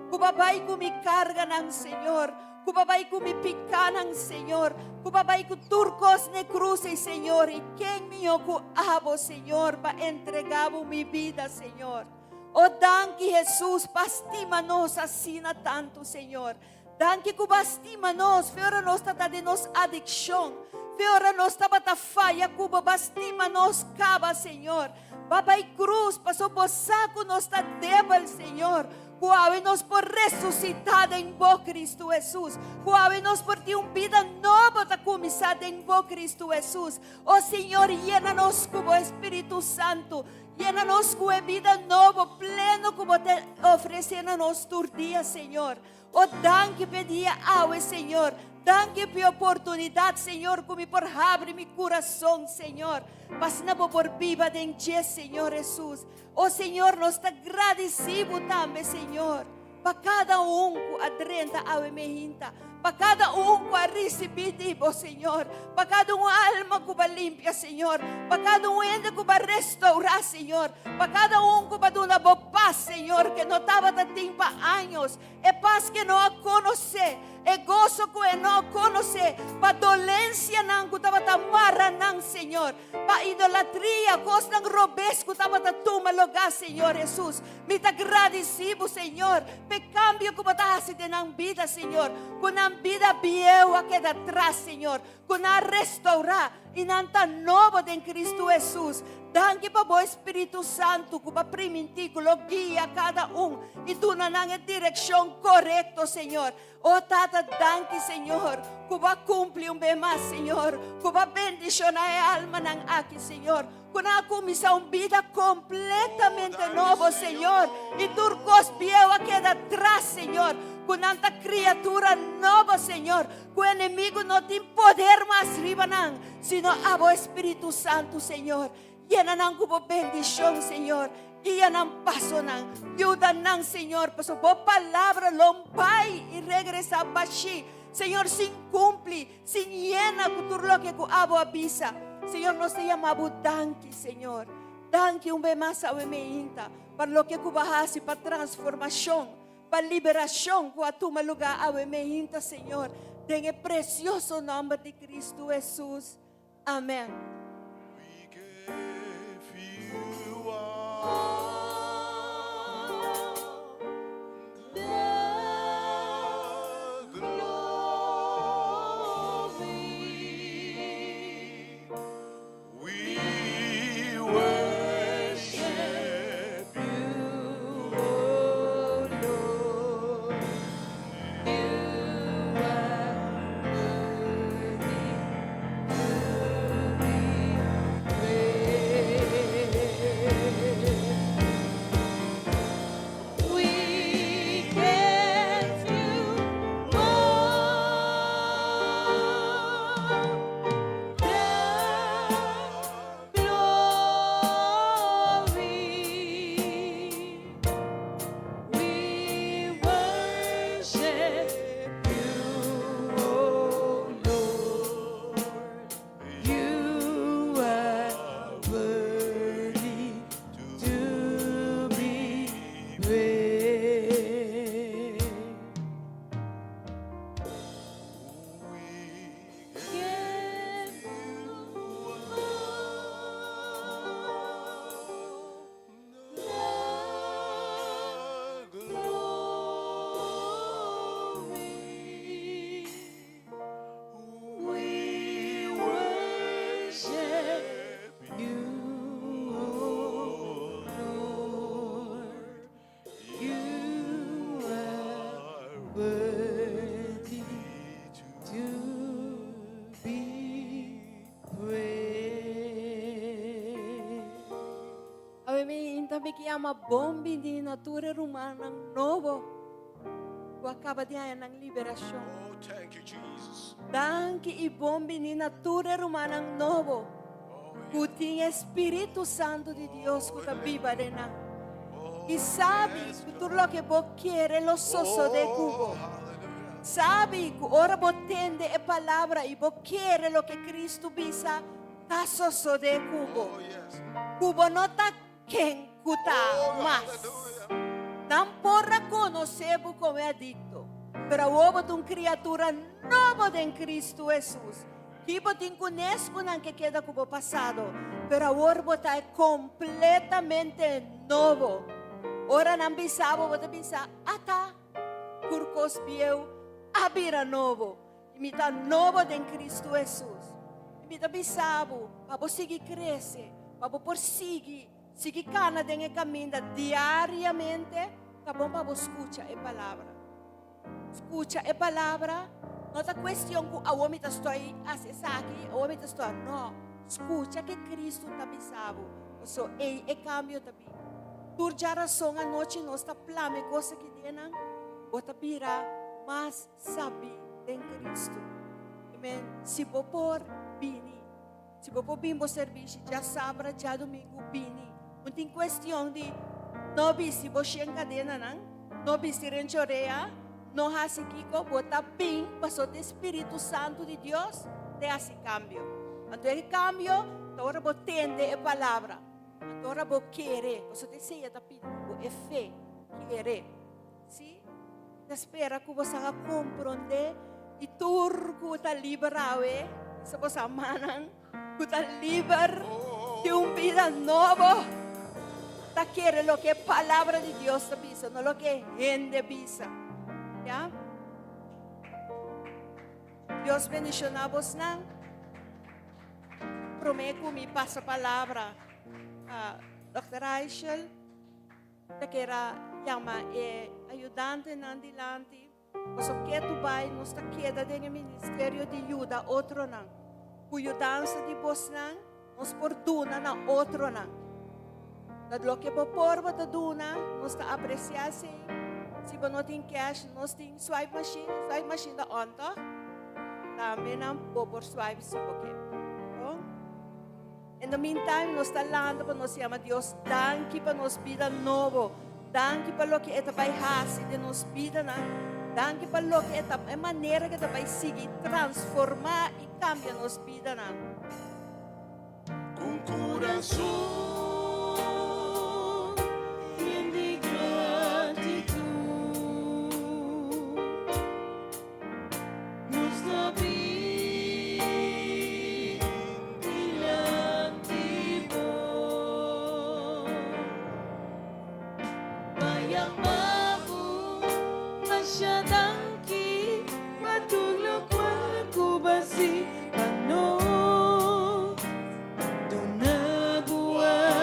Que babay ko mi carga ng Senhor. Que babay ko mi pica ng Senhor. Que babay ko turcos ne cruz, Senhor. E quem meu ko abo, Senhor, para entregar mi vida, Senhor. O danke, Jesus, pastima nos assina tanto, Senhor. Danke que bastima nos, fora nos tata de nos adicção. Fora nos tabata falha, que bastima nos caba, Senhor. Babay cruz, paso bosaco nos ta debal, Senhor. Cuávenos por ressuscitada em vós, Cristo Jesus. Cuávenos por ti vida nova ta começada em vós, Cristo Jesus. Oh Senhor, llena-nos com o Espírito Santo. Llena-nos com a vida nova, pleno, como te oferecendo-nos por dia, Senhor. Oh, danke pedia ao Senhor. Danke por oportunidade, Senhor, como por abre meu coração, Senhor. Passando por viva de ti, Senhor Jesus. Oh, Senhor, nós te agradecemos também, Senhor. Para cada que adrenta a mehinta. Para cada que a receber, oh Senhor. Para cada alma que vai limpia, Senhor. Para cada ente que vai restaurar, Senhor. Para cada que vai dar uma paz, Senhor, que não estava tempo anos. É paz que não a conhecer. É gozo que não conhece, para dolência não que estava tamarra não, Senhor, para idolatria, coisa não robês que estava toma lugar, Senhor Jesus. Me te agradecemos, Senhor, pe cambio que você hace de na vida, Senhor, com a vida vieja que da atrás, Senhor, com a restaurar e nanta novo de Cristo Jesus. Danke para o Espírito Santo que vai permitir que lo guia cada e tu na direção correta, Senhor. Oh, Tata, danke, Senhor, que vai cumprir bem mais, Senhor, que vai bendicionar a alma ng aqui, Senhor, que na comissão vida completamente nova, Senhor, e turcos vieja queda atrás, Senhor, que nanta criatura nova, Senhor, que o inimigo não tem poder mais riba não, sino a o Espírito Santo, Senhor. Llena ng kubo bendición, Señor. Guía ng paso ng ayuda ng Señor. Paso po palabra lompay y regresa bashi. Señor, sin cumpli, sin llena kuturlo que ku abo abisa. Señor, nos te llamamos danki, Señor. Danki un be más a meinta. Para lo que ku bahasi, para transformación, para liberación, ku atuma lugar a meinta, Señor. En el precioso nombre de Cristo Jesús. Amén. Também que é uma bomba de natureza humana novo. Que acaba de ganhar liberação. Oh, thank you, Jesus. Danke e bomba de natureza humana novo. Que tem Espírito Santo de Deus que está viva de nós. E sabe que tudo o que você quer, lo sosso de cubo. Sabe que ora você entende a palavra e você quer o que Cristo visa, está sosso de cubo. Cubo não está quem kuta mas. Não porra conocebo como é adicto, pero ovo de uma criatura nova em Cristo Jesus. Que botin conhece não que queda como passado, pero agora bota é completamente novo. Ora não pensava, bota pensar, ata, curcos bieu, abira novo. Imita novo em Cristo Jesus. Imita pensava, para seguir crescer, para prosseguir, seguir cana em caminho diariamente, tá bom para escutar a palavra. Escuta a palavra. Não é questão que a homem está aqui, a homem está não. Escuta que Cristo está pensando. So, é cambio também. Por razão a noite nós está plame coisa que tenham, bota vira mais sabe em Cristo. Amém. Se por bini, se por bimbo serviço já sábado, já domingo bini. Não tem questão de não se você encadena não se renchoreia. No hace kiko bota bem pasó do Espírito Santo de Deus te hace cambio. Então el cambio agora vou tende a palavra. Agora vou querer, você te seja da pedindo é fé, querer. Sim? Espera que você vai compreender e turco tá liberado, se você amanan, que tá liber de uma vida nova. Tá querer lo que a palavra de Deus te pisa, não lo que gente pisa. Ya? Deus bendicionar vos não. Prometo me passa a palavra a Dr. Rachel, que era chama ajudante não dilante. Mas o que tu vai nos está queda no ministério de ajuda outro não. Cuya dança de vos não, nos perdona na outro não. Lo que por vos duna, nos está apreciando. Se você não tem cash, nós temos swipe machine da onta. Também não por swipe se você. In the meantime, nós está lando para nós chamar Deus, danke para nós vida novo, danke para o que é vai fazer de nós vida, danke para o que é maneira que vai seguir transformar e cambiar nós vida, Com coração. Ano, doon na buwan.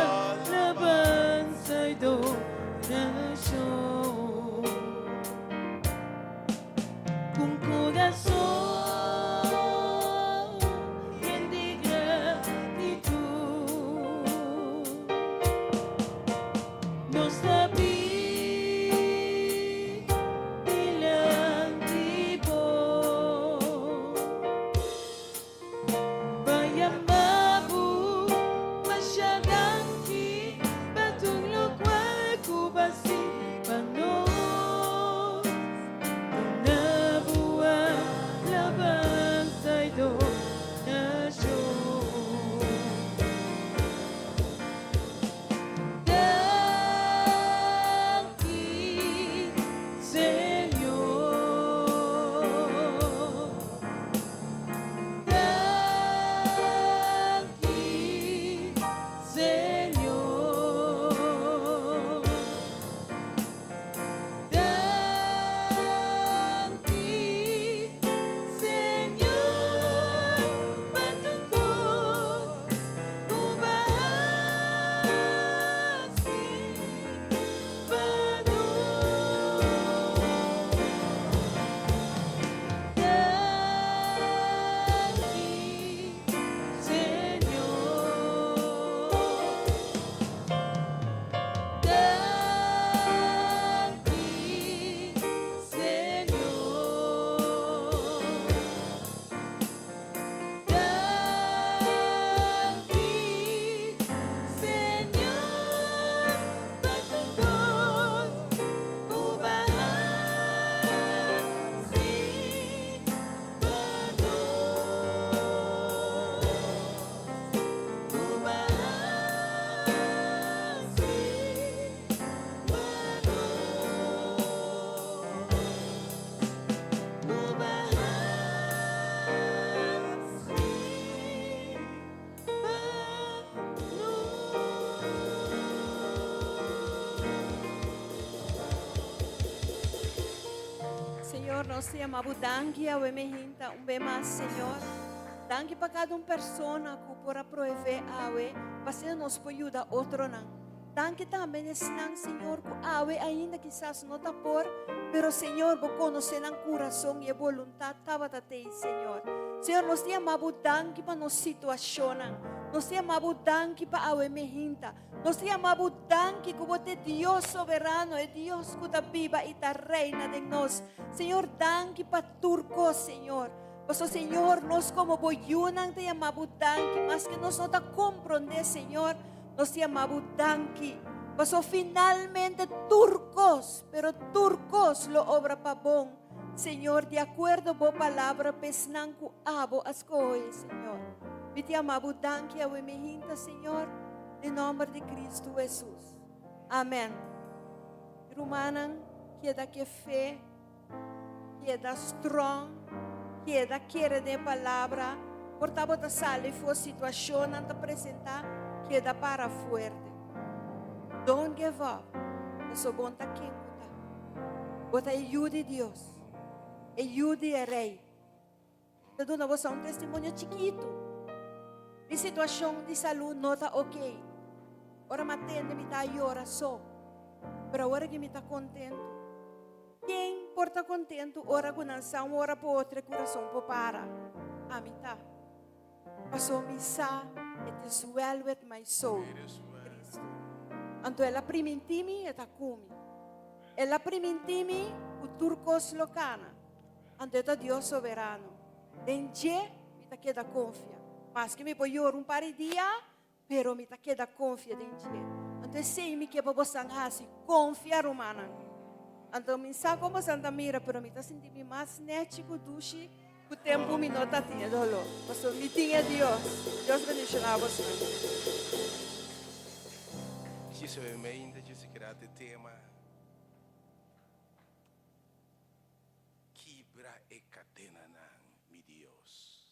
nos amamos, danke a mehinta um bem mais, Senhor. Danke para cada persona que por prover awe, para nos ayuda outro não. Danke também nang Senhor, que awe ainda quizás não tá por, pero Senhor, vos conhecer ang coração e voluntad tabatatei, Senhor. Senhor, nos amamos, danke para nos situação, nos amamos, danke para awe mehinta, nos amamos, danke que você é Deus soberano, é Deus que está viva e está reina de nós. Senhor, danke para turco, Senhor. Paso, Senhor, nós como boyunan te amamos, danke, mas que nós não tá compreender, Senhor. Nos llamamos danke. Paso finalmente turcos, pero turcos lo obra pa bom. Señor, de acuerdo a tu palabra, pesnan ku abo askoy, Señor. Me te amamos danke a mehinta, Señor, en nombre de Cristo Jesús. Amén. Rumanan, queda que fe, queda strong, queda quiere de palabra. Portavo ta sale fue situación anta presentar. Queda para fuerte. Don't give up. Eso bonta quem puta. Bota ajude Deus. Ajude a rei. Te dou você testemunho chiquito. De situação de saúde não está ok. Ora matende me tá llora só. Pero agora que me tá contento. Quem porta contento, ora com nação, ora por outra, coração por para. A mim tá. Passou missa. It is well with my soul. Cristo. Anto ela primintimi et akumi. Ela primintimi o turcos locana. Anto eta Dios soberano. Denje mi ta queda confia. Mas que me poyor un par de dia, pero mi ta queda confia denje. Anto sei mi que bobo sanghasi confia romana. Anto min sa como Santa Mira, pero mi ta senti mi mas netico dushi. O tempo me nota tinha dolor. Pastor, me tinha Deus. Deus bendicionar você. Isso é ainda de se criar de tema. Quebra e cadena nan, mi Deus.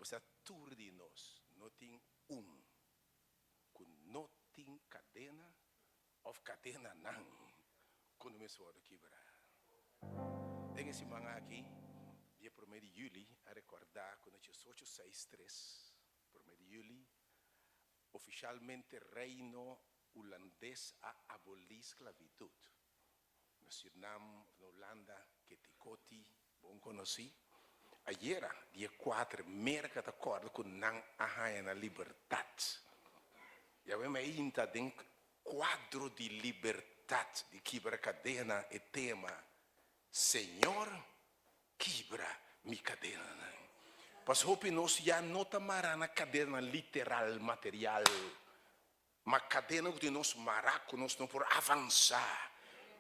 Você atur de nós, não tem com não tem cadena, of cadena nan, quando me soa quebrar. Tem esse manga aqui. Dia 1 de julho, a recordar quando a 1863, 1 de julho, oficialmente reino holandês a abolir esclavitud. No Suriname, na Holanda, que Tikoti, bom conheci. Ayer, dia 4, merca de acordo com não a na liberdade. E eu me ainda tem quadro de liberdade, de quebra cadena e tema, Senhor, quebra mi cadena. Pas hopi nós já não tamará na cadena literal, material. Mas cadena que nós maraco, nós não por avançar.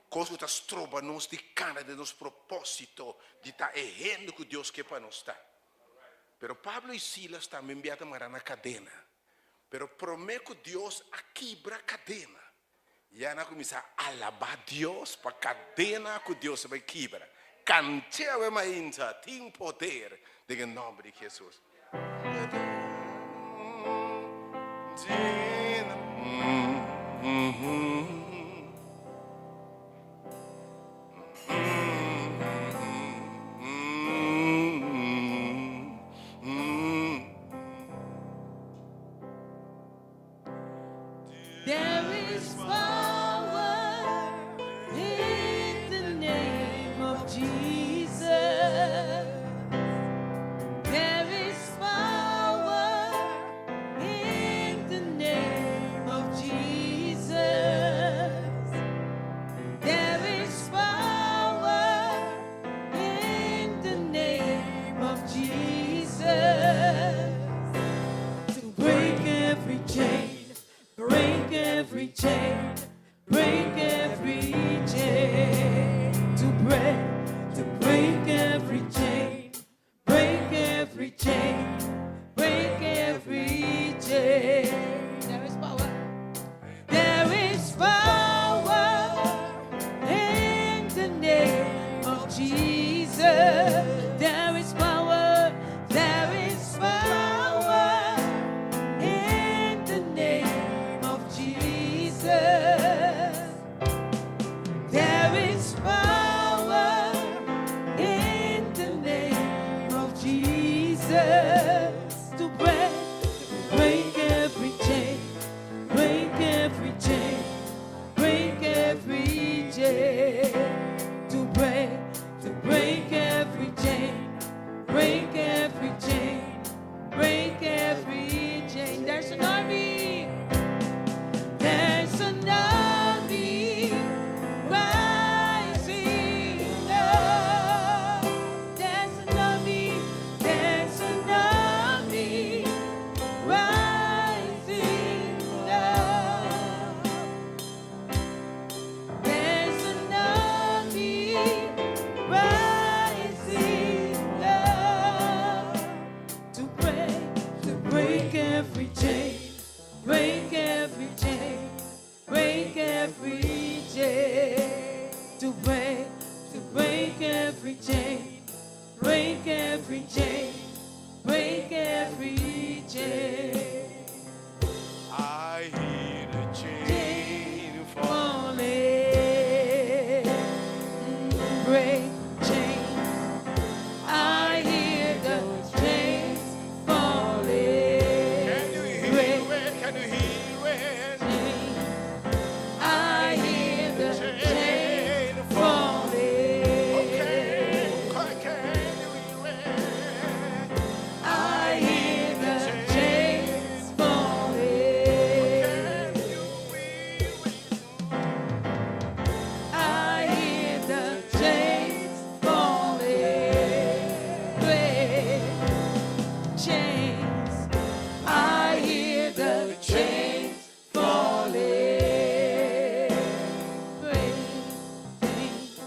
Coisa que nós troba nós de cara de nosso propósito, de estar errando que Deus quer para nós estar. Pero Pablo e Silas também enviaram tamará na cadena. Pero prometo que Deus a quebra cadena. Já não começa a alabar Deus para cadena que Deus vai quebrar. Canteava mais tem poder em nome de Jesus. There is power in the name of Jesus. There is power in the name of Jesus. There is power in the name of Jesus to break every chain. Break every chain, break every chain, to break every chain, break every chain, break every chain. There is power. There is power in the name of Jesus. There is power. There is power in the name of Jesus. There is power Jesus, to break every chain, break every chain, break every chain, to break every chain, break every chain, break every chain. There's an army. There's an army rising up. There's an army. There's an army rising up. There's an army rising up to break every chain, break every chain, break every chain, to break every chain, break every chain, break every chain. I hear the chain fall. Falling, break chains. I hear the chains falling. Can you hear Break it? Can you hear it? chains. I hear the chains falling. Can you hear it? I hear the chains falling. Can you hear it? I hear the chains falling. Break chains. I hear the chains falling. Break chains.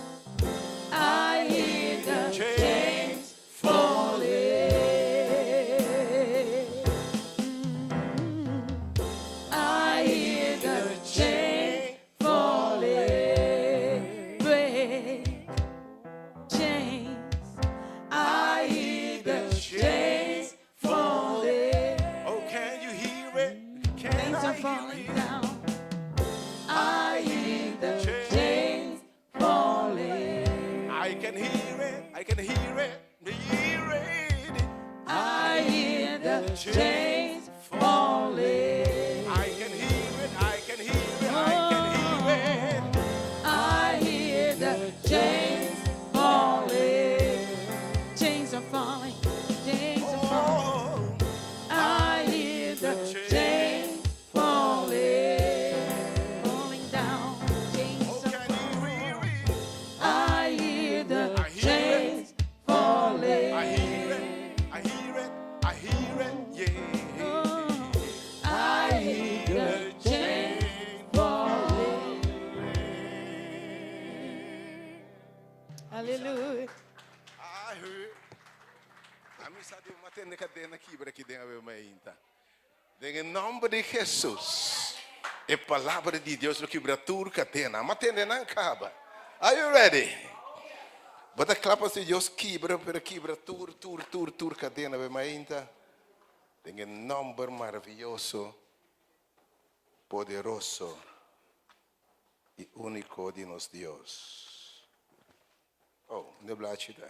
I hear the chains falling. I hear the chains falling. Break chains. I hear the chains falling. Oh, can you hear it? Can Chains I are hear falling it? down. I hear the chains falling. I can hear it. I can hear it. Hear it. I hear the chains falling. I can hear it. I can hear it. I can hear it. I hear the chains falling. Chains are falling. Chains are falling. Oh, I hear the chains falling. Falling down. Chains oh, are can you falling. hear it? I hear the I hear chains falling. I hear it. I hear it. I hear it. Yeah. I hear the chains falling. Hallelujah. I heard. Amizade matende cadena quebra que tem a ver mainta. Em nome de Jesus. A palavra de Deus no quebra tur cadena. Matende não acaba. Are you ready? Bota clapa se Deus quebra para quebra tur cadena ver mainta. Em nome maravilhoso, poderoso e único de nosso Deus. Oh, ne blaci da.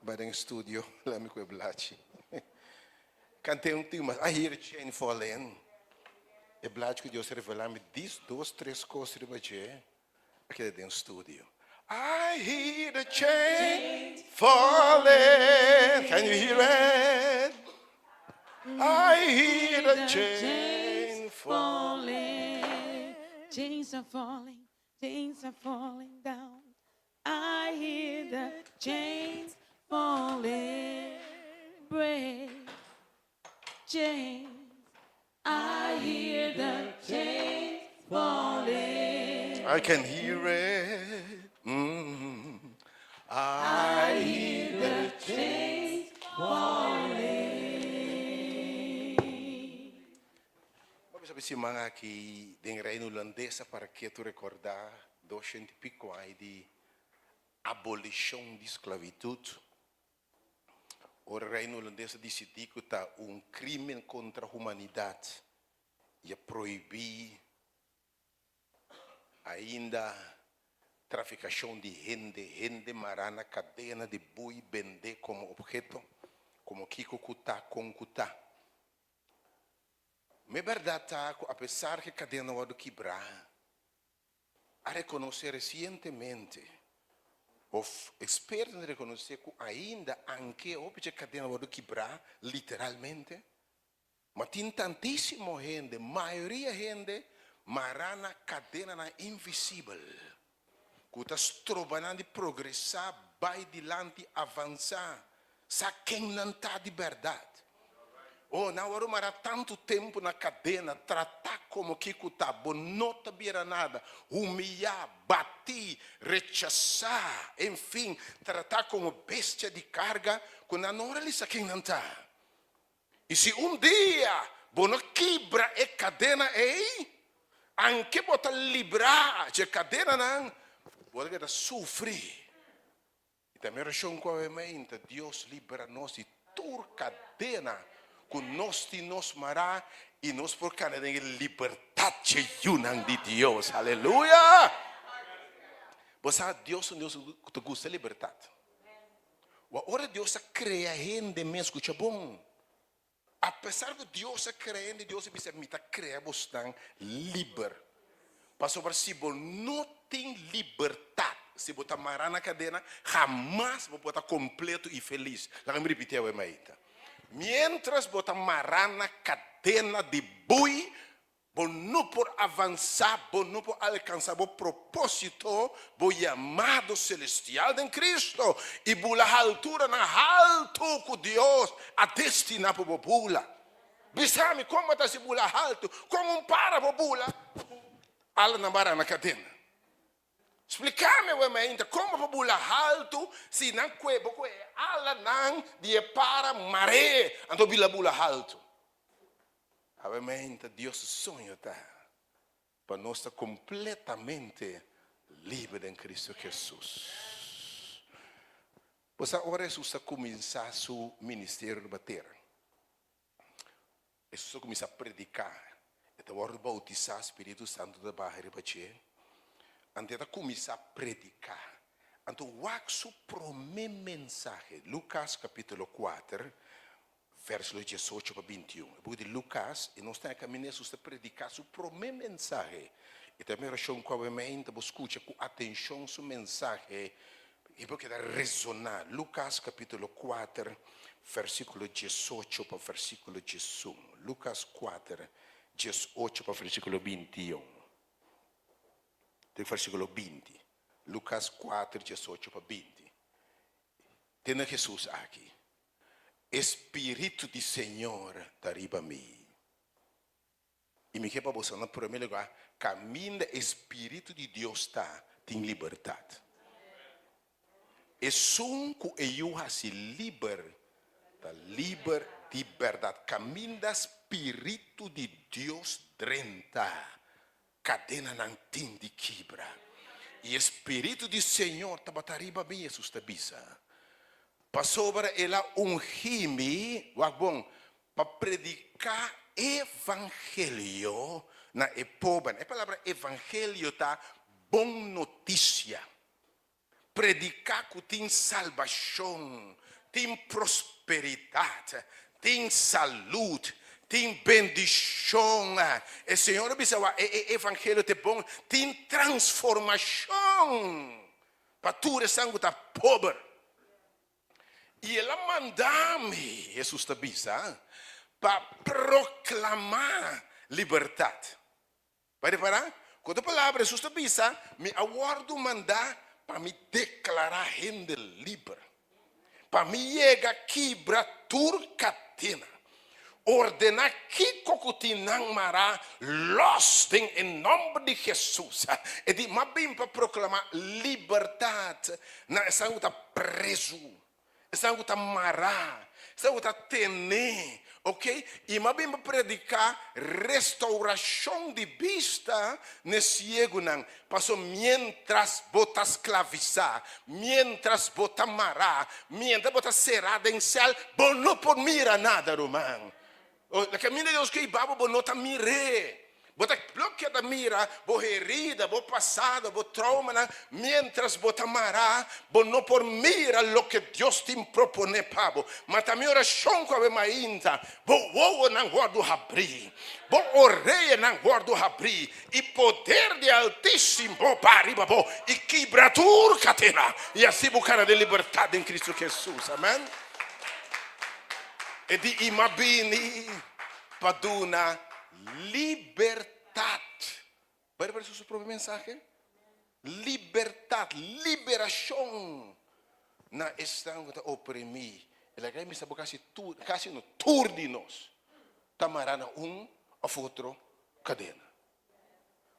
But in studio, let me go blaci. Cantei tema, I hear chain falling. E blaci que Deus revelar me diz duas, três coisas de baixo. Aqui dentro do studio. I hear the chain falling. Can you hear it? I hear the chain falling. falling. Chains are falling. Chains are falling down. I hear the chains falling. Break chains. I hear the chains falling. I can hear it. I hear the Chains falling. Vamos saber se mga aqui den reino holandesa para que tu recordar 200 e pico aí de abolição de esclavitud. O reino holandês decidiu que está crime contra a humanidade e proibir ainda traficação de gente marana, cadena de boi, vender como objeto. concutar. Me verdade tá, apesar que a cadena vai quebrar, a reconhecer recentemente, ou esperto em reconhecer que ainda, anche a cadena vai quebrar, literalmente, mas tem tantíssima gente, maioria gente, marana cadena na invisível, que está trovando de progressar, vai dilante, avançar, sa quem não está de verdade. Oh, não hora mara tanto tempo na cadena, tratar como que está, bom, não sabia nada, humilhar, bater, rechaçar, enfim, tratar como bestia de carga, quando não hora lhe quem não está. E se dia, bom, quebra a cadena aí, anche bota librar a cadena não, pode sofrer. E também a razão com a mente, Deus libera nós de toda cadena, que nos mará e nos por causa da liberdade de Deus. Aleluia! Você sabe, Deus é um Deus que te gosta de liberdade. Agora Deus cria gente mesmo que é bom. Apesar de Deus cria gente, Deus me cria você livre. Passou por si, não tem liberdade. Se você mará na cadena, jamais você pode estar completo e feliz. Lá me repetir o emaita. Mientras você mará na cadena de boi, você não pode avançar, você não pode alcançar o propósito, o chamado celestial de Cristo. E bula altura na alto que Deus a destinar para o bula. Bisame, como está se bula alto? Como para o bula? Ala na mará na cadena. Explicar-me, ainda como bula alto, se não é ala não de para maré, então bila bula alto. Obviamente, Deus sonha para nós estar completamente livre em Cristo Jesus. Você agora está começar seu ministério de bater. Você começa a predicar. Então, agora bautizar o Espírito Santo da barra de bater. Antes de começar a predicar, então o primeiro mensagem, Lucas capítulo 4, versículo 18 para 21. Porque de Lucas, e nós temos que caminhar para predicar o primeiro mensagem. E também a razão com a mente, você escuta com atenção o mensagem, e porque dá ressonar. Lucas capítulo 4, versículo 18 para versículo 21. Lucas 4, 18 para versículo 21. Tem versículo 20. Lucas 4, 18 para 20. Tem Jesus aqui. Espírito do Senhor está arriba a mim. E me quer para você, no primeiro lugar, caminho do Espírito de Deus está, tem liberdade. É só que eu se livre de verdade. Caminho do Espírito de Deus drenta. Cadena não tem de quebra. E o Espírito do Senhor está arriba bem, Jesus está bisa. Passou para ela ungir-me, para predicar evangelho na epoba. A palavra evangelho está bom notícia. Predicar que tem salvação, tem prosperidade, tem saúde, tem bendição. O Senhor disse, o evangelho é bom, tem transformação. Para tudo essa que está pobre. E ela manda-me, Jesus está disse, para proclamar liberdade. Vai reparar? Quando a palavra Jesus está disse, me aguardo mandar para me declarar gente livre. Para me chegar aqui, bratur catena. Ordenar que cocutinang mará los em nome de Jesus. E de mas bem para proclamar liberdade na essa que está preso, essa que está mará, essa que está tener, ok? E mas bem para predicar restauração de vista nesse cego não. Passou mientras bota esclavizar, mientras bota mará, mientras bota cerrada em céu, não por mira nada, romano. O caminho de Deus que babo não está mire. Bota bloqueia da mira, bo herida, bo passado, bo trauma, mientras bota mará, bo não por mira lo que Deus te propone, pabo. Mas também oração com a mainta, bo o não guardo abrir, bo oreia não guardo abrir, e poder de Altíssimo, bo pariba, bo, e quebratura catena, e assim buscar de liberdade em Cristo Jesus, amém? E di imabini paduna libertad. ¿Puede ver su propio mensaje? Libertad, liberación. Na estão que oprimir. Ela quer me saber casi no turdinos. Tamarana of outro cadena.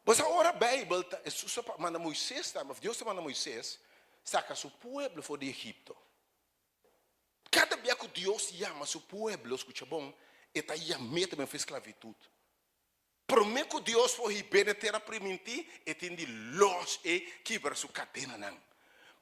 Mas agora a Bíblia, manda Moisés, Deus manda Moisés, saca seu povo fora de Egipto. Cada dia que Deus chama seu povo, escuta bom, está chamando também para esclavitud. Promete que Deus foi bem ter a permitir e tem de los e quebrar sua cadena não.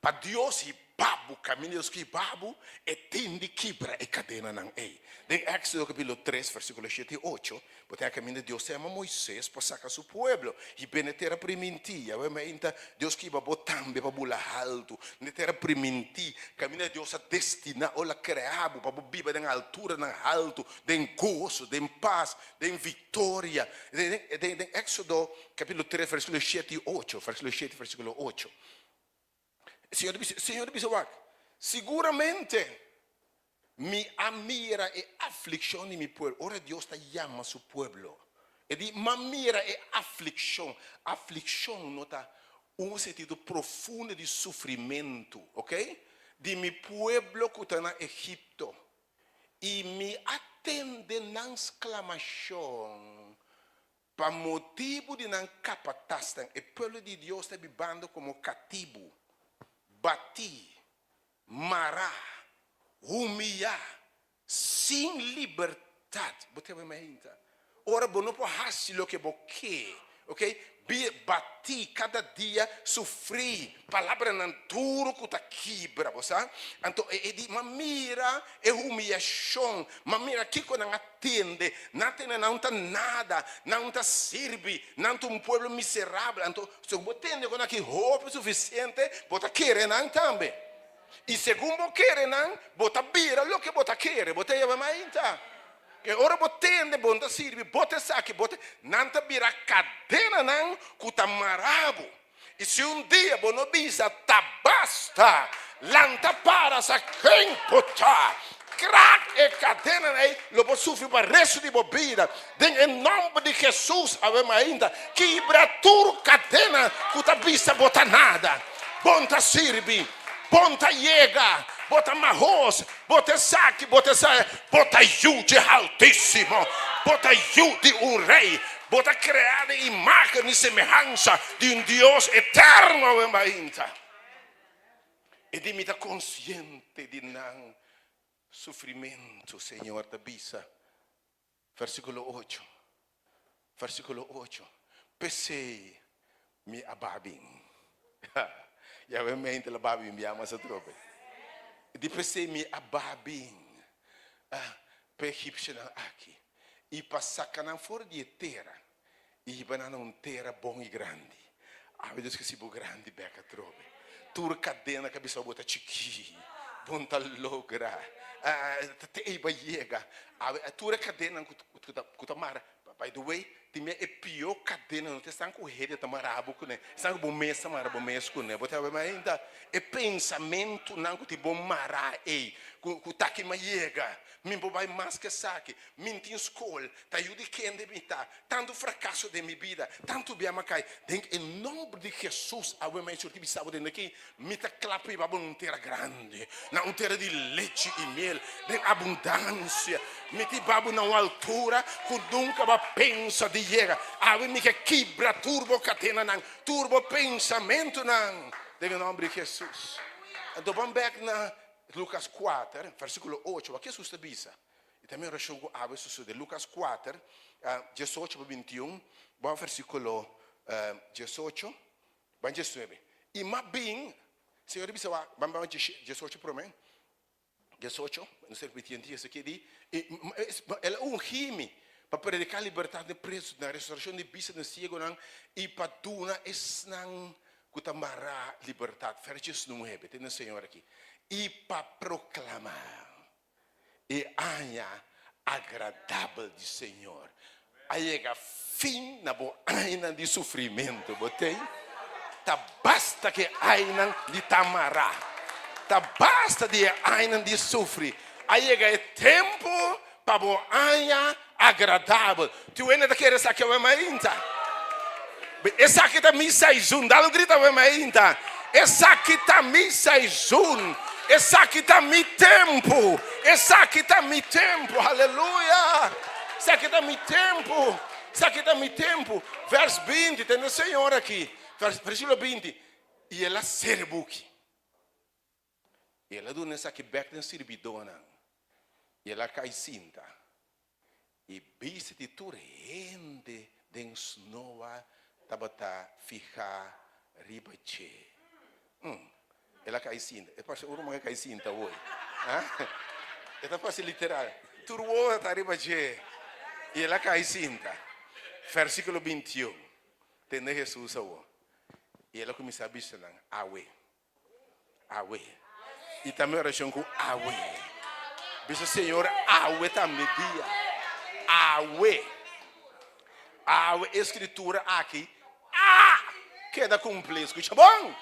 Para Deus e babu caminhos que babu e tem de quebrar a cadena não é. Em Éxodo capítulo 3 versículo 7 e 8, porque a caminho de Deus chama Moisés para sacar seu povo e bem ter a permitir. Então Deus que babu também para bular alto, de ter a permitir. Caminho de Deus a destinar ou a criar para viver na altura, na alto, em gozo, em paz, em vitória. Em Éxodo capítulo 3 versículo 7 e 8, versículo 7 versículo 8. Senhor Biswak, seguramente mi amira e aflicção de mi pueblo. Ora Deus está chama seu pueblo. E di mamira e aflicção. Aflicção nota sentido profundo de sofrimento, ok? De mi pueblo que está na Egipto. E me atende na exclamação. Para motivo de não capacitar. O pueblo de Deus está vivendo como cativo. Batir, marar, humilhar, sem liberdade. Você vai me entender. Ora, você não pode fazer o que você quer, ok? Batir cada dia, sofrer, palavra não duro que está quebra, você? Então, mas mira, é humilhação, mas mira aqui quando não atende, não tem nada, não serve, não tem povo miserável. Então, se você tem quando aqui roupa suficiente, você quer não também. E segundo você quer não, você vira o que você quer, você vai entender. Que ora botende bonta sirvi bote saque bote nanta bira cadena não kuta marabo e se dia bono bisa tabasta lanta para sa quem pota crack e cadena aí lo sofre para resto de bobida em nome de Jesus avemos ainda quebratura cadena kuta bisa bota nada bonta sirvi bonta llega bota arroz, bota saque, bota ajude altíssimo, bota ajude rei, bota criar imagem e semelhança de Deus eterno ainda. E de me dar consciente de não sofrimento, Senhor da bisa. Versículo 8. Pensei me ababim. E a mente la babim me ama essa tropa. Depois se me ababim para egípcio aqui e passar canal fora de terra e banana terra bom e grande. Deus que se bo grande beca trobe. Tur cadena cabeça bota chiqui, bom tá logra. Te iba chega. Tur cadena que mara. By the way, time é pior cadena não tem sangue correr de marabo com né sangue bom mês marabo mês com né botar bem ainda é pensamento não que bom mará ei que tá que chega mim vai mais que saque mim tem escola tá eu de quem de tá tanto fracasso de minha vida tanto bem macai em nome de Jesus a eu mais surtir sábado daqui me tá clapo e babon terra grande não terra de leite e mel de abundância me te babo na altura que nunca vai pensa de chega a eu me que quebra turbo catena não turbo pensamento não em nome de Jesus então vamos back na Lucas 4, versículo 8, aqui é susta bisa. E também eu acho que isso de Lucas 4, 18 a 21, bom versículo 18, bom 19. E mais bem, Senhor bisa, vamos 18 para mim. 18, não sei repetir isso aqui, ela é rime para predicar liberdade de preso, na restauração de bisa no ciego, e para tuna es nang kutamara liberdade. Versos 9, tem o Senhor aqui. E para proclamar e anha agradável do Senhor. Aí chega fim na boa aina de sofrimento, botei. Tá basta que aina de tamará. Tá basta de aina de sofrer. Aí chega tempo para boa aina agradável. Tu ainda tá querendo saber o mainta? Essa aqui tá missa jun. Dá um grito o mainta. Essa aqui tá missa jun. Essa aqui tá mi tempo. Essa aqui tá mi tempo. Aleluia. Essa aqui tá mi tempo. Essa aqui tá mi tempo. Verso 20, tem o Senhor aqui. Versículo 20. E ela serbuque. E ela dona essa aqui back na servidona. E ela cai cinta. E bisa de turende den snowa tabata fica ribache. Ela cai cinta. É para ser uma cai cinta hoje. É para ser literal. Turwo tá ribache. E ela cai cinta. Versículo 21. Tem Jesus ao. E ela começa a bichar awe. E também oração com awe. Bicho Senhor, awe também dia. Awe, escritura aqui. Queda cumprir. Escuta bom?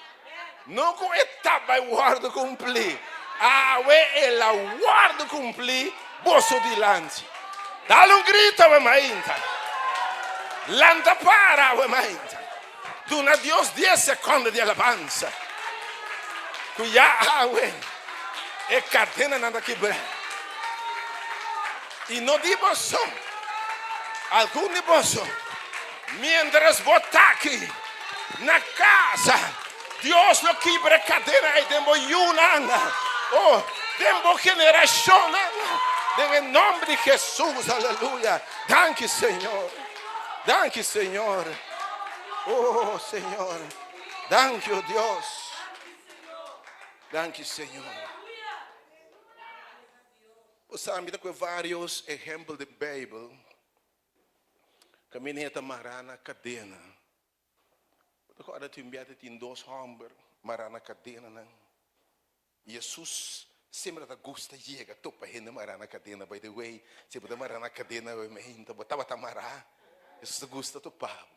Não com etapa o guarda cumprir. Awe, ela guarda cumprir. Bosso de lance. Dá um grito, mainta. Landa para, mainta. Dona Deus 10 segundos de alabanza. Cuidado, é cadena nada quebrar. E não digo só. Algum de vosotros, mientras botar aqui na casa, Deus lo quebra cadena e tempo yunana. Oh, tempo generação. Em nome de Jesus, aleluia. Danke, Senhor. Danke, Senhor. Oh, Senhor. Danke, oh Deus. Danke, Senhor. Você sabe que vários exemplos da Bíblia. Caminheta marana cadena. Agora tu enviaste em 2 homens marana cadena. Jesus sempre da gosta chega topa renda marana cadena. By the way, sempre da marana cadena eu me hinta botava tamará. Jesus gosta topar.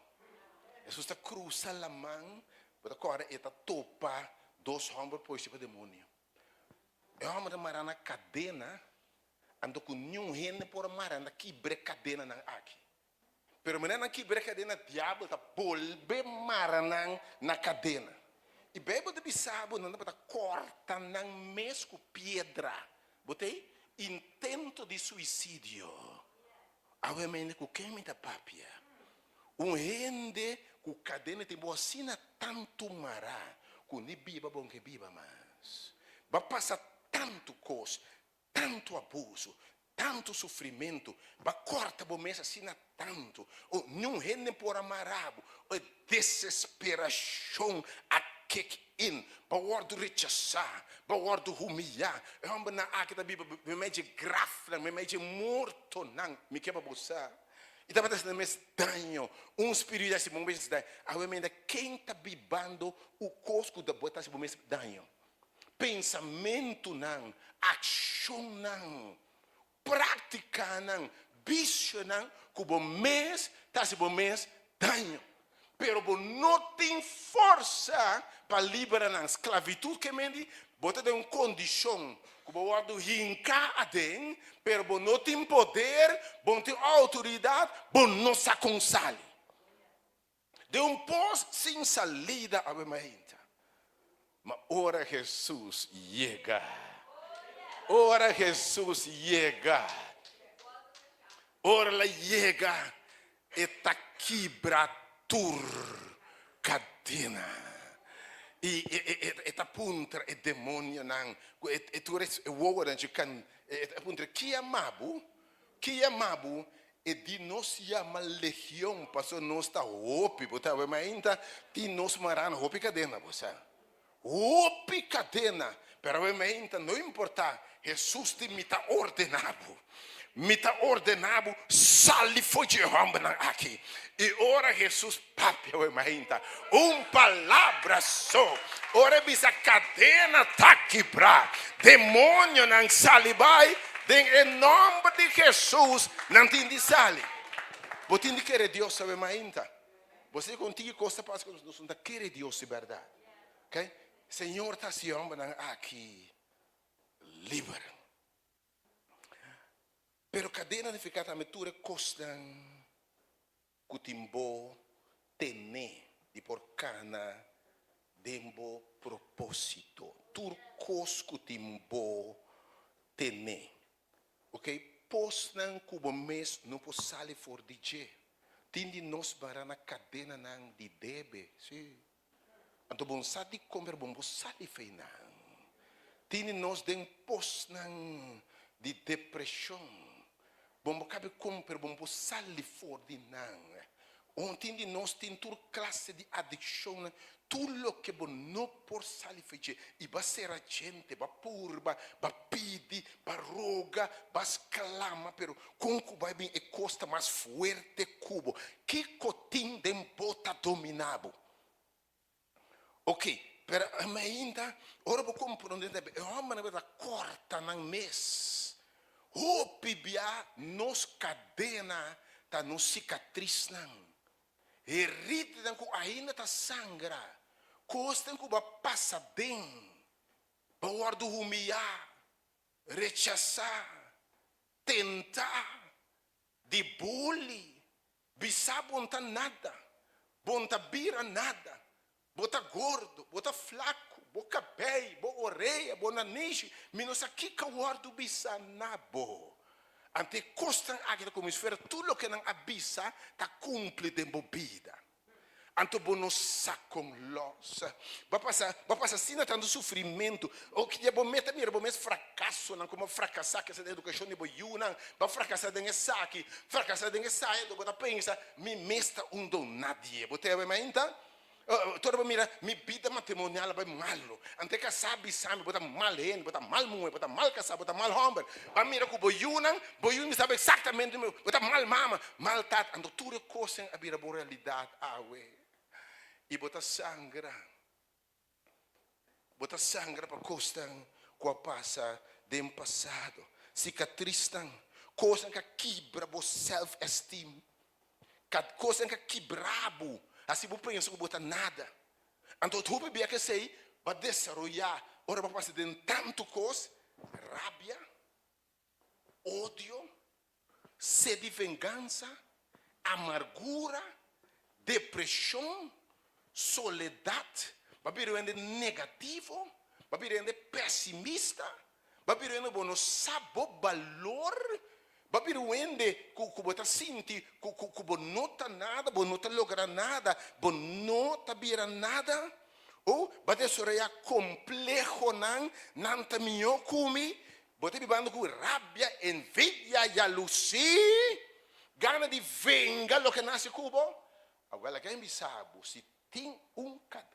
Jesus está cruza a mão. Agora ele topa 2 homens por esse demônio. É homem da marana cadena. Ando com nenhum rende por marana quebra cadena na aqui. Pero menina quebra cadena diabo tá volve marana na cadena. E bebo de bisabo não dá para corta na mesco pedra. Botei intento de suicídio. Obviamente com quem me dá papia. Rende com cadena de bocina tanto mará. Com ni biba bom que biba mas. Vai passar tanto coisa. Tanto abuso, tanto sofrimento, vai corta a mesa assim tanto, ou não rende por amarabo, ou desesperação a kick in, para o ordem rechazar, para o ordem humilhar, é uma na aqui da Bíblia, me mede grafna, me mede morto, não, me quebra bolsa, e estava fazendo mais dano, espírito desse momento, a quem está bibando o cosco da boa, está se momento dano. Pensamento não, ação não, prática não, bicho não, que o mês está se bom mês danho. Pero não tem força para liberar a esclavitud que me diz, bota de uma condição que o guardo rinca a den, pero não tem poder, não tem autoridade, não se aconsale. De pós sem salida a bem. Mas ora Jesus chega. Ora Jesus chega. Ora ela chega. E tá quebra tur cadena. E tá puntra e demônio não. E tu res e woga de can e puntra que amabu e de nós chama legião passou nós tá hope, botar mas ainda de nós marana hope cadena você. Hope cadena, pero obviamente não importa, Jesus te me está ordenado. mita ordenado sali foi de romba aqui. E ora Jesus papel mainta. Palavra só. Ora bisa cadena tá quebrar. Demônio não salibai. Em nome de Jesus não tem de sali. Você tem de querer Deus sabe mainta. Você contigo costa para as coisas não querer Deus de verdade. Ok? Senhor tá se romba aqui. Livre. Pero cadena de ficar a metura costan cutimbo tene de porcana dembo propósito. Turcos cutimbo tene. Ok? Postan cubo mes não possale for DJ. Tindi nos barana cadena nang di debe. Si. Anto bon sadi comer bon sali feinang. Tindi nos den post nang di depressão. Bom cabe comprar bom sali for di nang. Ontem de nós tem toda classe de adicção, tudo que bom não por sali fece. E vai ser a gente, vai purba, vai pedir, vai roga, vai exclama, pero com que vai bem e costa mais forte cubo. Que cotim dem bota dominado. Ok, pero ainda ora vou compreender, homem vai corta nang mês. O pibia nos cadena ta nos cicatriz nang. Herida dan ku ainda ta sangra. Costan ku ba passa bem. Ba wardo humilhar, rechazar, tentar, de bully. Bisa bonta nada. Bonta bira nada. Bota gordo, bota flaco. Boca bem, boa orelha, boa naniche, menos aqui que o ordo bisa nabo. Ante costan aqui como esfera, tudo que não abisa, tá cumpre de bobida. Ante bono sacom los. Vai passar assim tanto sofrimento, o que é bom meta mira, bom mes fracasso, não como fracassar que essa educação de boiú, não, vai fracassar de aqui, fracassar de essa, do bota pensa, me mesta do nadie. Botei bem então? Toda mira, mi vida matrimonial vai malo. Ante que sabe, bota mal hen, bota mal mulher, bota mal casar, bota mal homem. Vai mira com boiúnan sabe exatamente, bota mal mama, mal tat. Ando tudo coisa a vira boa realidade, e bota sangra para costa com a passa dem passado. Cicatrizam, coisa que quebra o self-esteem, coisa que quebrabo. Assim você pensa que bota nada. Então tu bebia que sei, vai desarrollar, ora vai passar de tanto coisa, rabia, ódio, sede de vingança, amargura, depressão, soledade, vai vir negativo, vai vir pessimista, vai vir não sabe valor. Babir wende ku bota sinti ku bonota nada, bonota logra nada, bonota bira nada. O bate soreia complexo nan tamio kumi, bote bibando ku rabia, envidia, jalusi, gana de venga lo que nasce cubo. Agora quem me sabe se tem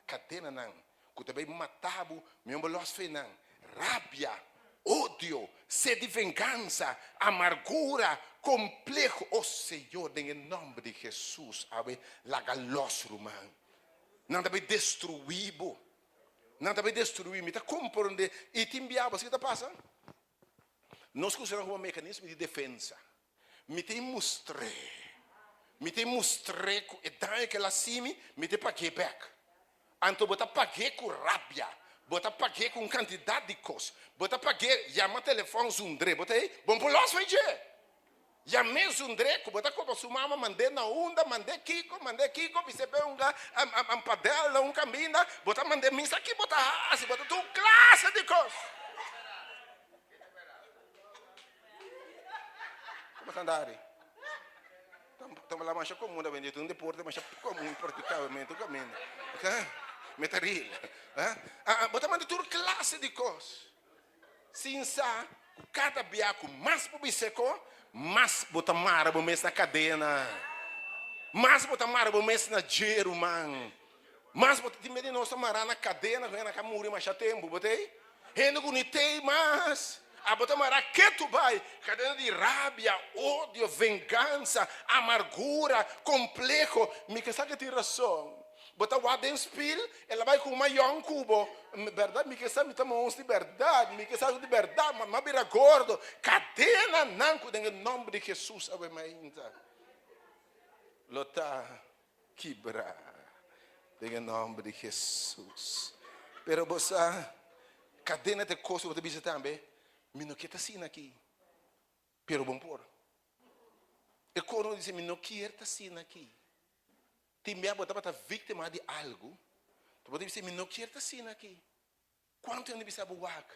cadena nan, ku também matabo, meu bolos fenan, rabia. Ódio, sede de vingança, amargura, complexo. Oh Senhor, em nome de Jesus, abre la galos romano. Não deve destruir, não deve destruir. Me está compreendendo? E te enviava, o que está passando? Nós usamos um mecanismo de defesa. Me te mostrei que daí que ela cime, me te paguei back. Então, eu paguei com rabia. Bota paguei com quantidade de coisas. Bota paguei, chama telefone zundre. Bota aí, bom por nós vai dizer. Chamei zundre, bota como sua mama mandei na onda, mandei Kiko, recebeu um padela, caminho, bota mandei missa aqui, bota assim, bota tu classe de coisas. Como está andando? Estamos lá mais comum, da vendida, um deporte mais comum, praticamente, o caminho. Metaril. Bota mandar tudo classe de coisas. Sinsa, cada biaco mais publiceco, mais bota mara bo mês na cadena. Mais bota mara bo mês na gero, man. Mais bota timide nossa mara na cadena, vem na camuri mais tempo, botei. Rendo gunitei mais. A botar mara que tu vai, cadena de rabia, ódio, vingança, amargura, complexo. Me que sabe que tem razão. Botar o adem spil, ela vai com uma young cubo. Verdade, me que sabe que estamos de verdade, me que sabe de verdade, mas vira gordo. Cadena nanco, em nome de Jesus, ave ainda. Lota quebrar, em nome de Jesus. Pero você, cadena de coisa você visita também. Me não quer assim aqui. Pero bom por. E quando diz me não quer assim aqui. Também você está vítima de algo. Você pode dizer me não quer assim aqui. Quanto eu precisa buak?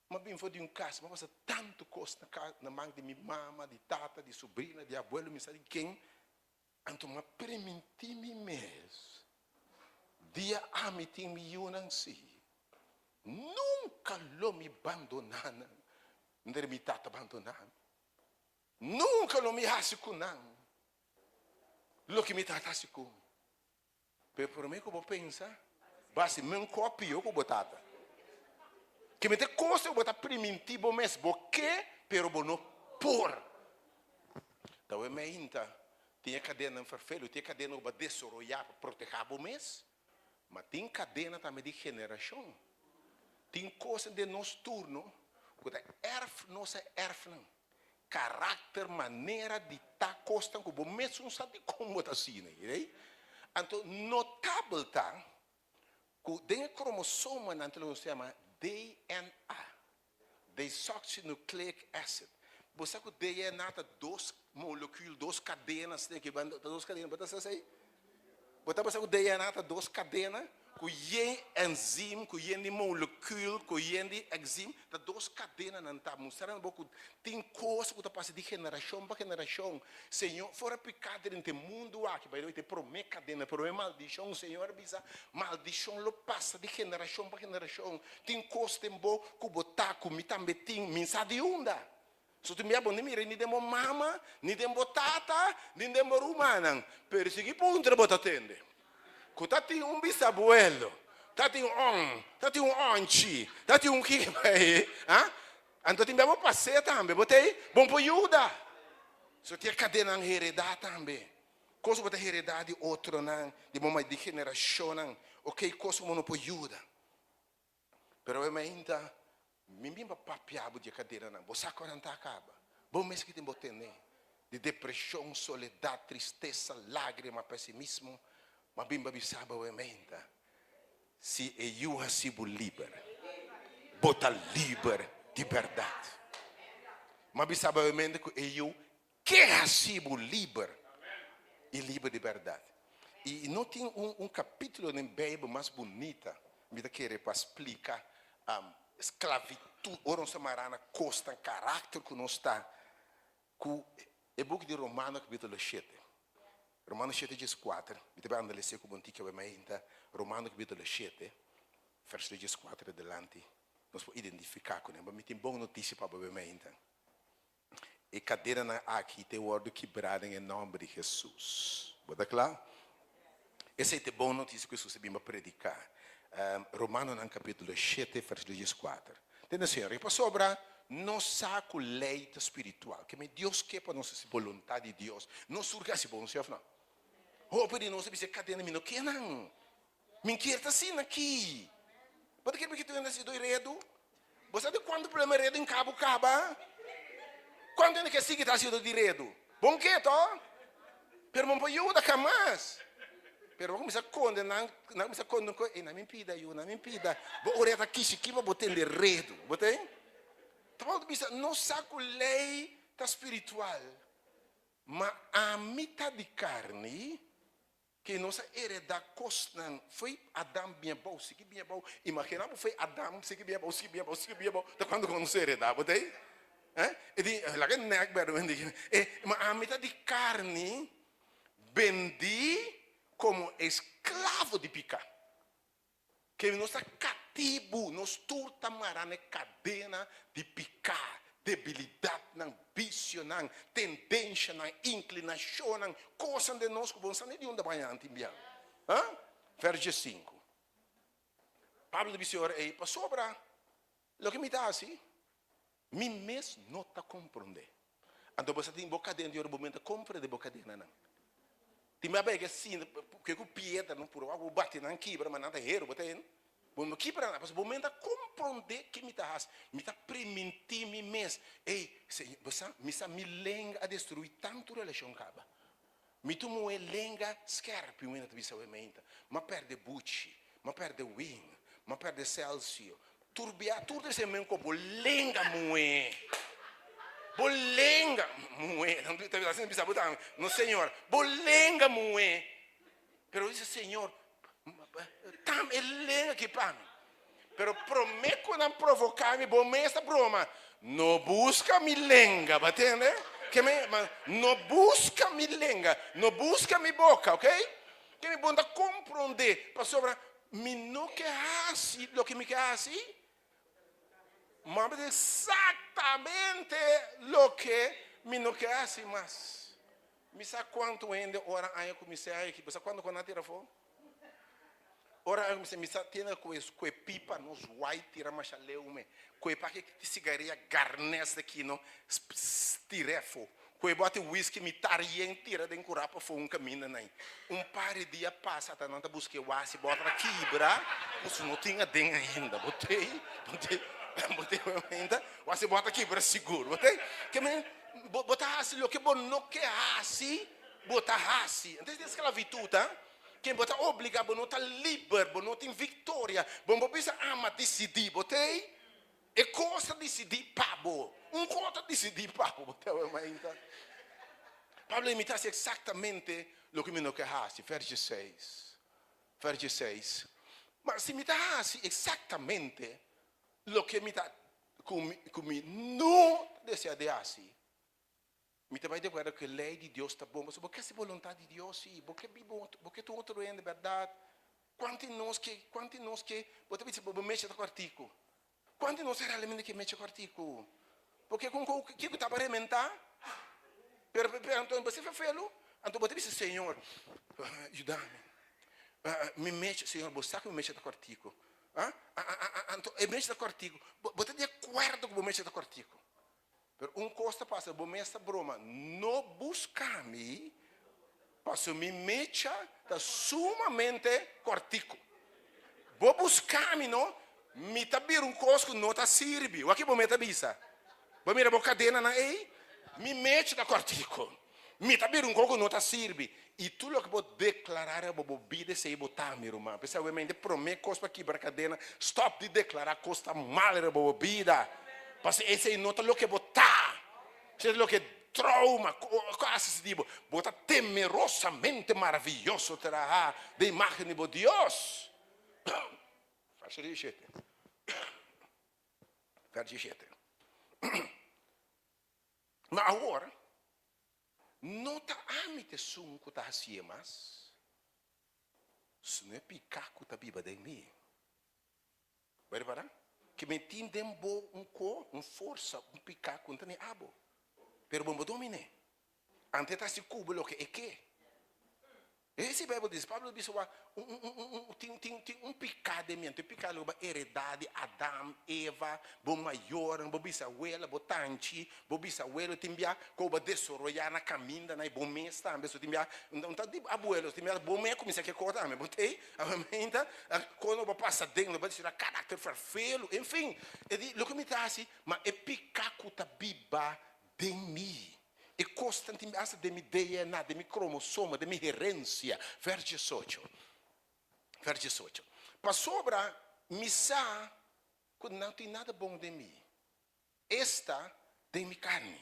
Mas bem foi de caso, mas passa tanto coisa na mão de minha mama, de tata, de sobrinha, de abuelo, me sabe quem. Então, mas permiti-me mesmo. Dia a me tem me unansi. Nunca lo me abandonaram. Não me tata abandonaram. Nunca lo me hasikunam. Lo que me tata hasikum. Pero por mim que eu vou pensar, basta me copio que eu vou tata. Que me te coisa eu vou estar primitivo mesmo, porque pero vou não por. Então eu me ainda tinha cadena vervelho, tinha cadena para desarrollar, para proteger o mês, mas tem cadena também de geração. Tem coisa de nosso turno, que é nossa erfening, caráter, maneira de estar costa, que o mês não sabe como está assim, né? Então, notável está, que tem cromossoma, não se chama DNA, desoxynucleic acid. Você sabe que o DNA tem duas moléculas, duas cadenas, que vão duas cadenas, você sabe? Você sabe que o DNA tem duas cadenas? Que é enzima, que é molécula, que é enzima, tem duas cadenas não está mostrando porque tem coisas que passa de geração para geração. Senhor, fora pecado nesse mundo aqui, vai ter promessa cadena, promessa maldição, Senhor, bisa maldição lo passa de geração para geração. Tem coisas tem bom que botar comigo também tem mensagem onda. Se tu me abonne mira ni demo mama, ni demo tata, ni demo rumana, per sigi punto bota tende. Tati bisabuelo, tati onchi, tati que vai, ah? Então abbiamo passeio também, botei, bom para ajuda. Se tem cadena heredada também, coisa bota heredada de outro não, de uma de geração não, ok, coisa não para ajuda. Pero eu ainda, me bimba papiabo de cadeira não, você agora não acaba, bom mês que tem botene, de depressão, soledade, tristeza, lágrima, pessimismo. Mas bimba bisaba o emenda. Se eu ha sido livre, bota livre de verdade. Mas bisaba o emenda que eu que ha sido livre e livre de verdade. E não tem capítulo na Bíblia mais bonita, me querer para explicar esclavitud, ora não marana costa, caráter que não está. É o book de Romanos capítulo 7. Romanos 7, 4, mi deve andare a come antico ovviamente, Romanos capitolo 7, verso 4 adelante, non si può identificare con ma mi tem boa notícia para ovviamente. E cadeira aqui tem word quebrada em nome de Jesus. Bota claro? Essa é a boa notícia que Jesus vem predicar. Romanos capitolo 7, verso 4. Entende, Senhor? E para sobra, não saco leite espiritual, que Deus quer para nossa vontade de Deus. Não surge assim, bom, Senhor, não. Oh, pero não se dice cadena, me não quer não. Me quer tá assim aqui. Pode querer que tu ainda se doi redo? Você sabe quanto problema redo em cabo caba? Quanto ainda que siga tá sendo de redo? Bom que to? Pero não pode ajuda camas. Pero vamos a condenar, não me condenar, e não me impida, eu não me impida. Vou orar aqui se que vou botar de redo, botei? Então, não saco lei tá espiritual. Mas a mitad de carne que nossa hereda costan foi Adão bem bom, se que bem bom. Imaginamos foi Adão, se que bem bom, se que bem bom, se que bem bom. Então quando você hereda, botei? E di, lá que não é verdade. Mas a mitad de carne vendi como escravo de picar. Que nossa cativo, nos turta marana cadena de picar. Debilidade, vício, tendência, inclinação, coisa de nós que vamos de onde vai antes. Verso 5. Pablo disse, para sobra, o que me dá assim? Mi mes não está compreendendo. Então você tem bocadinha de momento compra de bocadinha não. Tem mais bem que assim, que o pieta não por algo bate na quebra, mas nada erro, bota aí. Bom, quebra, mas momento compreender que me tá permitir mi mes. Ei, você me lenga a destruir tanto relação caba. Mi tu mo lenga scherpi uma visa momento. Ma perde bucci, ma perde wing, ma perde Celsius. Turbia tudo esse menco bolenga moe. Bolenga moe. Não tu tá sempre sabotando. No senhor, bolenga moe. Pero esse senhor tam elenga que pam. Pero prometo não provocar-me bom essa broma. Não busca mi lenga, batende? Que me não busca mi lenga, não busca mi boca, ok? Que me bonda compreender para sobre mi não que assim, lo que me quer assim. Mas exatamente lo que me não quer assim, mas me sabe quanto ainda ora aí comissário aqui, você quando a tira fora? Ora aí me sabe tendo com pipa nos white tira machaleu me, com paquete de cigarrilha garnés daqui no stirefo. Quando bota whisky me tarien tira de curapa foi caminho aí. Par de dia passa tá não tá busquei o aço bota na quebra. Isso não tinha den ainda. Botei ainda. O aço bota quebra seguro. Botei. Que me botar assim o que bom não que assim, botar assim. Então é esclavitud, tá? Quem bota obriga bom não tá livre, bom não tem vitória. Bom precisa ama decidir, botei. E costa decidir pabo. Costa decidir pabo, botei ainda. Pablo imitasse exatamente o que me não quehasse, verso 6. Verso 6. Mas se imitasse exatamente o que me não desejasse, me vai dizer que a lei de Deus está bom, mas porque essa vontade de Deus, sim, porque tu outro é de verdade. Quantos nós que, você dizer, mexe com o artigo. Quantos nós realmente que mexe com o artigo? Porque com o que está para alimentar? Pero então você faz felo, então você diz Senhor, ajuda-me, me mexe, Senhor, você sabe que me mexe com o artigo, então mexe com o artigo, você de acordo com o mexe com o artigo, pero costa passa, bom essa broma, não busca-me, passo me mexa, está sumamente com o artigo, vou buscar-me, não, me tá bir costo não tá sirve, o que vou meter bisa, vou mirar a cadena na ei. Mi mete da cortico. Mi tabir coco não tá sirve. E tudo o que vou declarar é bobida se botar meu irmão. Pessoal, eu me prometo coisa aqui para cadena. Stop de declarar coisa mal é bobida. Porque esse não tá o que botar. Se é o que trauma, quase tipo, botar temerosamente maravilhoso terá de imagem de Deus. Faixa de jeito. Faixa de jeito. Mas agora, não está amite sunco tá assim mas, se não é picaco tá biba de mim. Vai reparar? Que me tindem força, picaco, não tem abo. Pero bom domine. Ante tá se cubo o que é que? Esse Bíblia diz, Pablo diz, tem picado em mim, tem picado uma heredade, Adão, Eva, bom maior, bom bisabuela, bom tanti, bom bisabuelo, tem bia, como desarrollar na caminha, na bom mês também, tem bia, não tá de abuelo, tem bia, bom mês como isso aqui corta, me botei, então, quando eu passo dentro, vai tirar carácter farfelo, enfim, o que me tá assim, mas é picaco tá biba de mim. E constantemente de mi DNA, de mi cromossoma, de mi herência. Verso 18. Verso 18. Para sobra, me sa, quando não tem nada bom de mim. Esta de mi carne.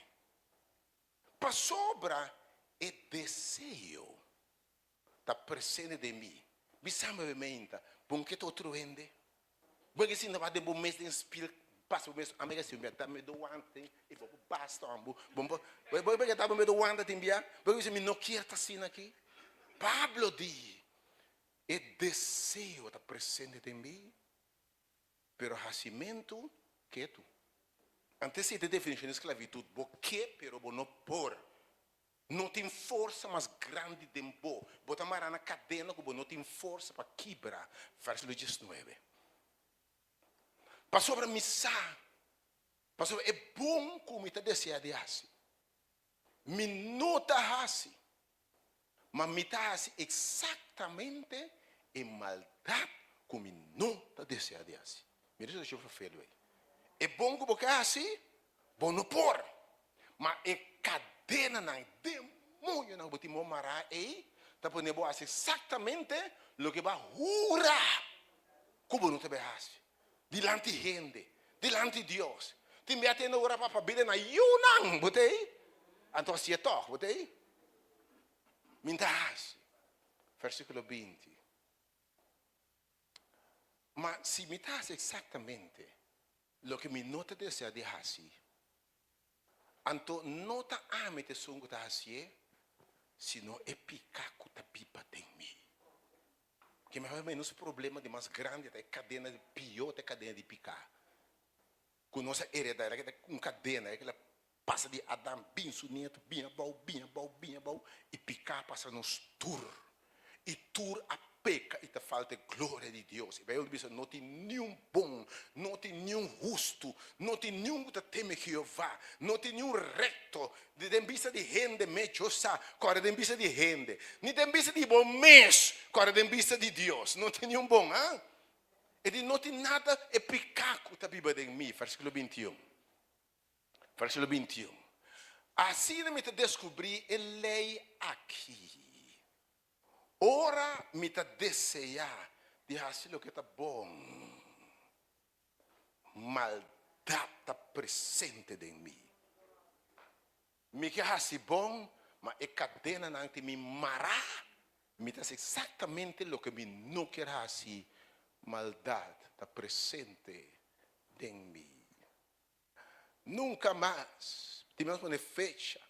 Para sobra, é desejo. Está presente de mim. Me sa me menta. Bom que tu truende. Porque se não vai de bom mês de espírito. Passa o mês, amiga, se me dá medo ontem, e vou basta, bom, vou pegar tá medo ontem, tem bia, porque se me não quer tá assim aqui. Pablo diz, é desejo tá presente em mim, pero nascimento que é tu. Antes de definição de esclavitud, porque pero não por. Não tem força mais grande de bo. Bota mara na cadena que não tem força para quebrar. Versículo 19. Para sobre missa, Pastor, é bom como está desejando assim. Me nota assim. Mas me está assim exatamente em maldade como não está desejando assim. Me diz o que eu falo aí. É bom como é assim, bom não por. Mas é cadena não, demônio não, botar mará aí, tá podendo assim exatamente o que vai jurar. Como não te assim. Dilante de gente, dilante de Deus. Te me atendo agora para pedir na Yunnan, botei? Então assim é toque, botei? Mintas, versículo 20. Mas se me das exatamente o que me nota deseja de assim, então nota a me te songo da assim, senão é picar com a pipa de mim. Que mais ou menos o problema de mais grande é cadena de pior é cadena de picar. Com nossa heredade, é uma cadena, é que ela passa de Adão, bem neto, bem bom, e picar passa nos tur. E tur a peca e te falta glória de Deus. E vai dizer, não tem nenhum bom, não tem nenhum justo, não tem nenhum que teme Jeová, não tem nenhum reto, de vista de gente mechosa, corre de vista de gente, nem de vista de bom mês, corre de vista de Deus, não tem nenhum bom, hein? E não tem nada é picaco da Bíblia em mim, versículo 21. Versículo 21. Assim me te descobri a lei aqui. Ora me te desejar de fazer o que está bom. Maldade está presente em mim. Me quer fazer bom, mas é cadena não te me mará. Me diz exatamente o que me não quer fazer. Maldade está presente em mim. Nunca mais, temos uma fecha,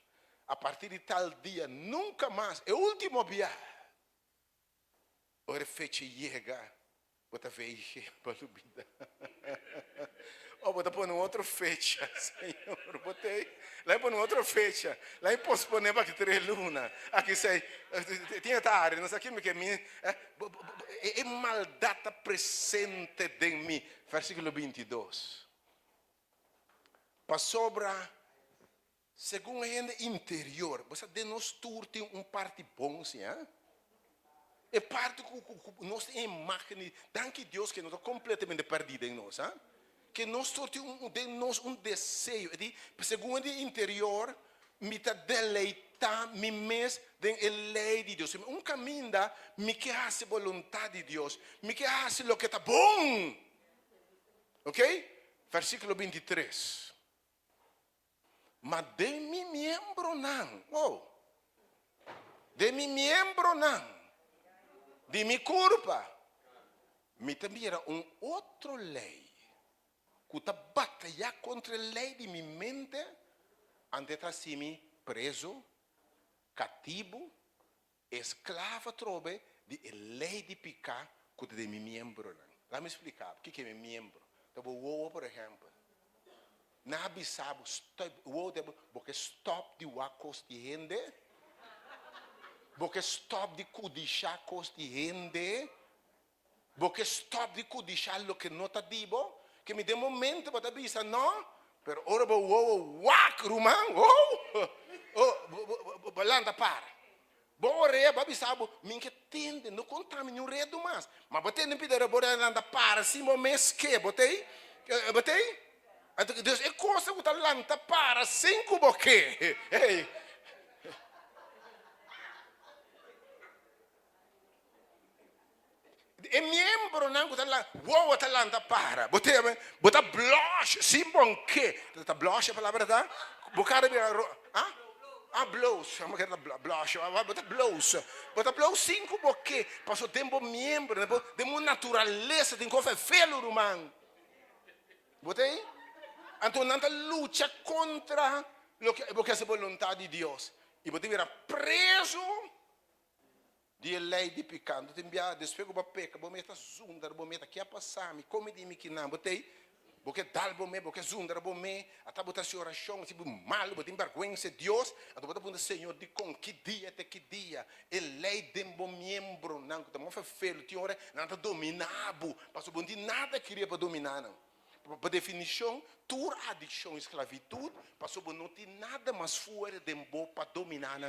a partir de tal dia, nunca mais, é o último dia. Ora fecha chega, bota veja para a vida. Ou bota pôr outra fecha, Senhor, botei. Lá pôr outra fecha, lá posponer para que 3 lunas. Aqui sai, tinha tarde, não sei o que me é maldade presente em mim. Versículo 22. Para sobra, segundo a gente interior, você de nós tem parte bom, sim, hein? É parte que nossa imagem, danke Deus que não está completamente perdida em nós, hein? Que nós temos um desejo, segundo o interior, me está deleitar, me mes da lei de Deus. Um caminho da, me quer fazer a vontade de Deus, me quer fazer o que está bom. Ok? Versículo 23. Mas de mi miembro não. Oh. De mi miembro não. De mi culpa. Me também era outro lei. Que está batalhando contra a lei de minha mente. Ante assim preso, cativo, escravo trobe de lei de picar que de mi miembro não. Lá me explicar. O que é meu membro? Então, por exemplo. Na bisabo porque stop de wakos de gente, porque stop de kudisha kos de gente, porque stop de kudisha lo que não tá dibo, que me de momento para bisa não, pero ora wak rumang, balanda para. Bore babisabo minke tende no contame nenhum redo mais, mas botei nem pedir bore landa para simo mês que botei. Deus é coisa que está lanta para 5 boque. Ei. É membro não que está lá, uau está lanta para. Bota blush, sim bom que. Tá blush a palavra tá? Bocada de blush, vamos querer blush, bota blush 5 boque. Passou tempo membro, de uma natureza tem coisa feio rumang. Botei? Então, não luta contra o que é a vontade de Deus. E você virá preso de lei de pecado. Você envia despego para peca, você está zundar, você está aqui a passar, me come de mim que não. Você dá você zundar, você até botar sua oração, tipo mal, você tem vergonha de Deus. Então, você pergunta, Senhor, de com que dia até que dia? E lei de um membro, não, que está muito feio, tinha hora, não está dominado. Pastor, não tem nada que queria para dominar, não. por definição, tua adicção e esclavitud, passou por não ter nada mais fora de bom para dominar.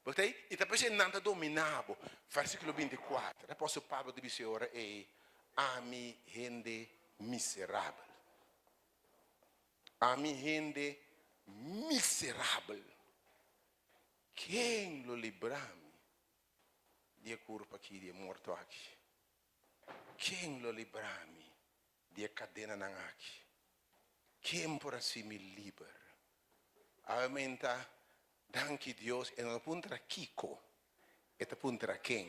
Porque e depois é nada dominado. Versículo 24. O apóstolo Pablo disse ora é a mi gente miserável. A mi gente miserável. Quem lo librami de culpa aqui, de morto aqui? Quem lo librami de cadena nan aqui? Quem por assim me libera? Aumenta, danke Deus, e não puntra Kiko, e te puntra quem?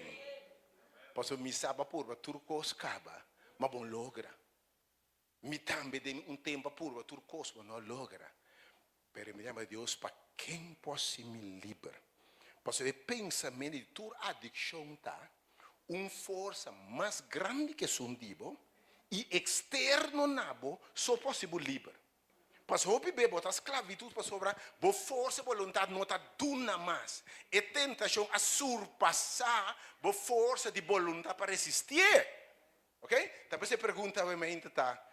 Posso me saber por turcos caba, mas bom logra. Me também de tempo por turcos, mas não logra. Pero me chama Deus para quem possa me liberar. Posso ver pensamento de tua adicção tá força mais grande que sundibo e externo nabo só possível livre. Posso hopi bebo a esclavitud para sobrar, bo força vontade não tá duna mais. E tentação a surpassar bo força de vontade para resistir. Ok? Então você pergunta a mim tá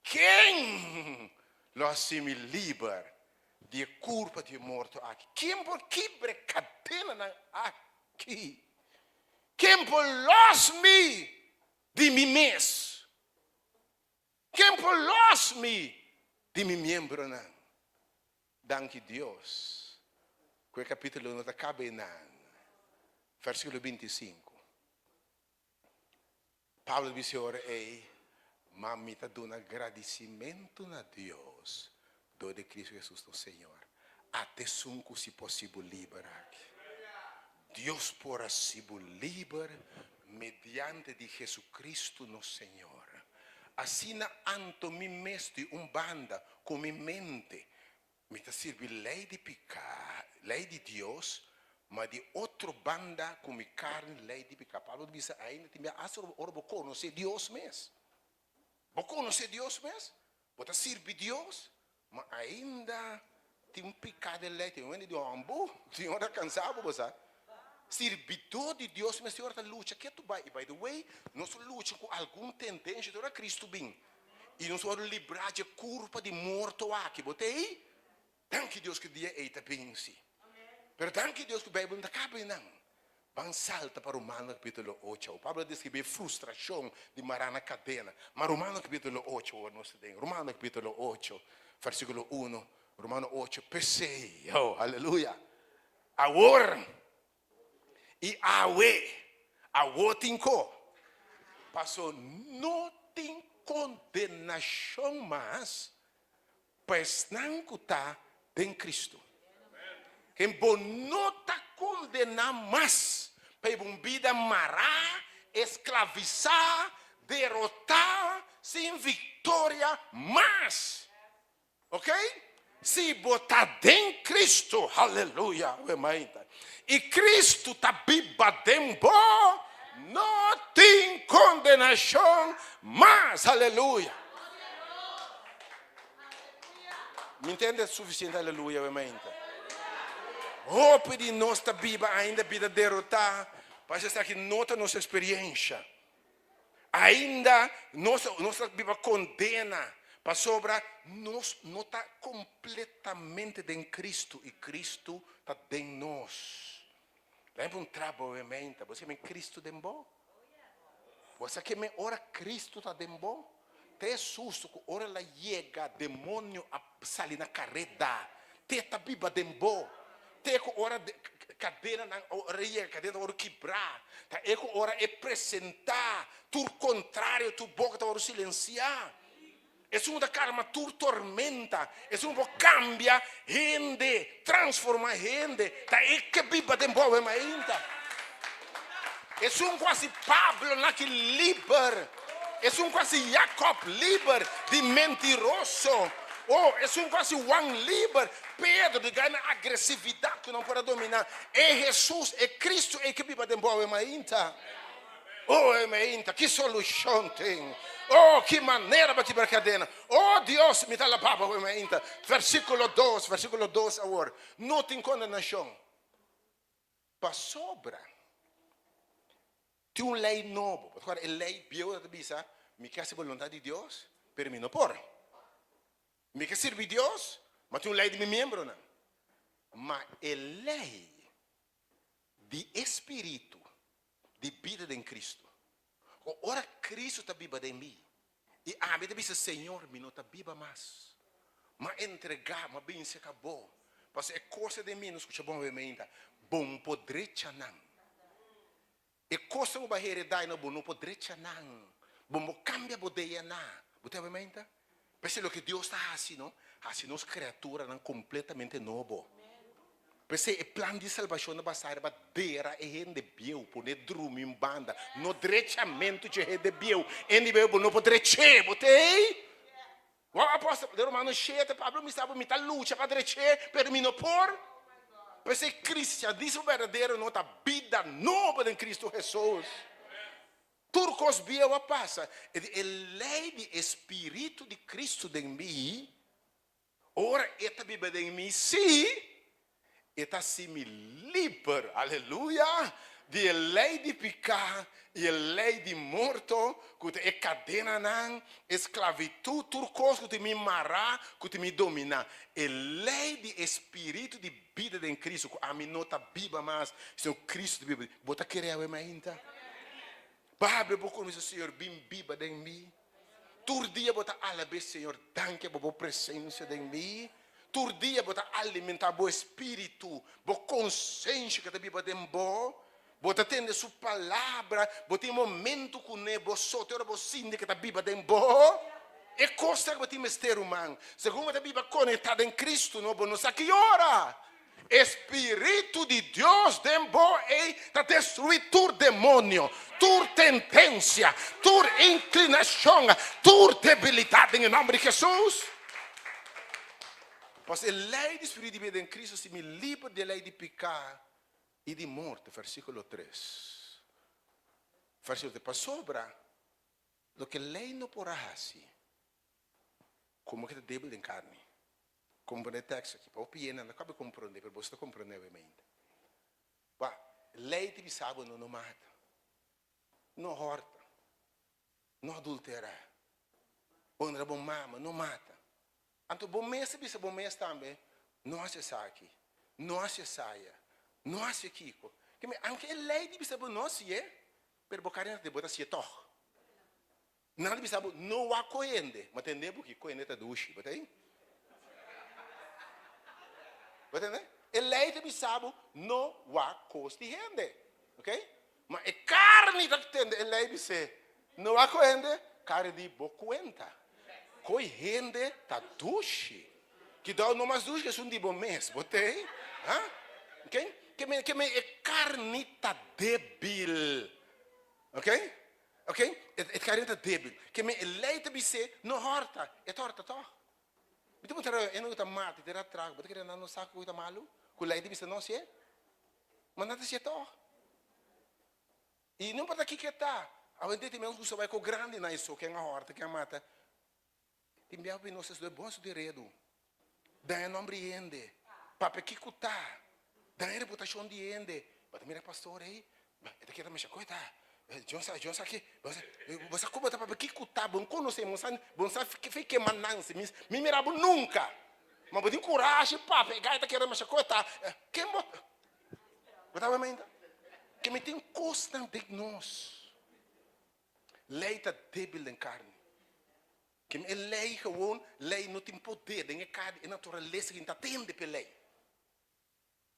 quem lo assim me libera de culpa de morto aqui? Quem por quebre cadena aqui? Quem por los-me de mim mesmo? Quem por los-me de mim membro não? Danke Deus. Que capítulo não acaba não. Versículo 25. Paulo disse ora mas me está dando agradecimento a Deus do de Cristo Jesus nosso Senhor. Até sunco se possível liberar. Deus por assim livre mediante de Jesucristo nosso Senhor. Assim anto mi mestre banda com mi mente me está servindo lei de pecar, lei de Deus, mas de outra banda com mi carne lei de pecar. Paulo diz ainda te me ora vou conhecer Deus mesmo. Vou conhecer Deus mesmo. Vou te servir Deus, mas ainda tem pecado de lei, tem de ambo, tem hora cansado, você. Servidor de Deus, mas Senhor, a luta que tu vai. E by the way, nós luta com algum tendência de Cristo bem. E nós vamos livrar de culpa de morto aqui. Botei? Danke Deus que dia é bem sim. Pero danke Deus que o Bíblia não acaba não. Vamos salta para Romanos capítulo 8. O Pablo diz que vê frustração de marar na cadena. Mas Romanos capítulo 8, nós temos. Romanos capítulo 8, versículo 1. Romanos 8, pensei. Oh, aleluia. Agora. E awe tinko. Passou, não tem condenação mais, pois não está em Cristo. Quem não está condenado mais, para uma vida mará, escravizar, derrotar, sem vitória mais. Ok? Se botar em Cristo, aleluia, e Cristo está viva dentro, não tem condenação mais, aleluia. Me entende suficiente, aleluia, Hope de nossa vida ainda vida derrotar, para estar aqui nota nossa experiência. Ainda nossa vida condena. Para sobrar, nós não está completamente em Cristo e Cristo está em nós. Lembra um trabalho, você me Cristo dentro? Você que me ora Cristo está dentro? Te susto que ora la chega demônio a sair na carreta. Te está viva dentro. Te que ora cadeira na orelha, cadeira ora quebrar. Te que ora apresentar, tu contrário, tu boca está ora silenciar. É uma karma tu tormenta, é uma cambia gente, transforma gente, tá é que biba de boa ainda. É quase Pablo na que liber, é quase Jacob liber de mentiroso, oh, é quase Juan liber, Pedro de ganha agressividade que não pode dominar. É Jesus, é Cristo, é que biba de boa ainda. Oh, ainda, que solução tem? Oh, que maneira para quebrar cadena. Oh, Deus, me dá a palavra ainda. Versículo 2 agora. Não tem condenação. Para sobra. Tem uma lei nova. Agora, a lei bíblica diz, me quer a vontade de Deus. pero mí no por. Me que sirve Dios, mas tem lei de mi miembro, não. Mas a lei de espírito, de vida em Cristo. Ora Cristo está viva em mim. E a mim diz, Senhor, me não está viva mais. Mas entregar, mas bem se acabou. Mas é coisa de mim, não escuta bom ainda. Bom poder não. É coisa que vai heredar, não poder não. Bom cambia bodeia não. Você vai ainda? Mas é o que Deus está fazendo, fazendo as criaturas completamente novo. Mas o plano de salvação não vai ser para dera e gente biu, por ne drum em banda, no diretamente de gente biu, e nível não poder che, botei. O apóstolo de Romanos 7, Pablo me estava me luta para direcer, per mim não por. Mas o cristianismo verdadeiro não está vida nova em Cristo Jesus. Turcos biu a passa, a lei de espírito de Cristo em mim, ora esta viva em mim, sim. Está se me livre, aleluia, de lei de pecar e lei de morto, que é cadena não, esclavitud, turcos que te me mará, que te me domina. A lei de espírito de vida em Cristo, que a mim não está viva mais, se o Cristo vive, bota querer a mim ainda. Babe, pouco me Senhor, bem viva em mim. Tur dia bota alabe, Senhor, danke por a presença em mim. Tur dia bota alimentar bo espírito, bo consciência que está viva dentro bo, bota atender sua palavra, bota em momento com ne bo sote ora bo sinde que está viva dentro bo. É coisa que bota mistério humano. Segundo está viva conectada em Cristo, não bo não sabe que hora. Espírito de Deus dentro bo é para destruir tu demônio, tu tendência, tu inclinação, tu debilidade em nome de Jesus. Pois a lei de espírito de vida em Cristo se me livra da lei de pecado e de morte, versículo 3. Versículo 3, para sobra, lo que a lei não porá assim, como que é débil em carne, como o texto aqui, para o pieno, não cabe compreender, para você compreender obviamente. A lei de sábado não mata, não horta, não adultera, honra bom mama, não mata. Então, bom mês, bisa bom mês também. Não hace aqui, não hace saia, não hace kiko. Que me, anche a lei de bisa bom não se é, per bocarina de botar se toh. Não de bisa bom não há coende, mas tem nebo que coende tá dushi, botei? Botei né? A lei de bisa bom não há coste rende, ok? Mas é carne da tende, a lei de se não há coende, carne de bocuenta. Coi rende tá duche. Que dá não mais duche que são de bom mês, botei? Ok? Que me é carne tá débil. Ok? Ok? É carne tá débil. Que me leite bise não horta, é torta tó. Então botar eu não tá mate, terá trago, botar que não saco que tá malu, com leite bise não se é. Mas nada se é tó. E não importa que tá. A gente tem mesmo que vai com grande na isso, que é uma horta, que é mata. Timbiao pinosos do bons de redo. Daí não empreende. Pape que cuta. Daí reputação de ende. Mas mira pastor aí. Esta aqui também coita. John aqui. Você como tá pape que cuta. Bom conhecemos. Bom sabe que fez que manança. Me mirava nunca. Mas botem coragem pape. Gaita que era mais coita. Quem bota? Botava ainda. Que me tem constante nós. Leita débil em carne. Que a lei gewoon, lei não tem poder, tem a natureza que está tendo pela lei.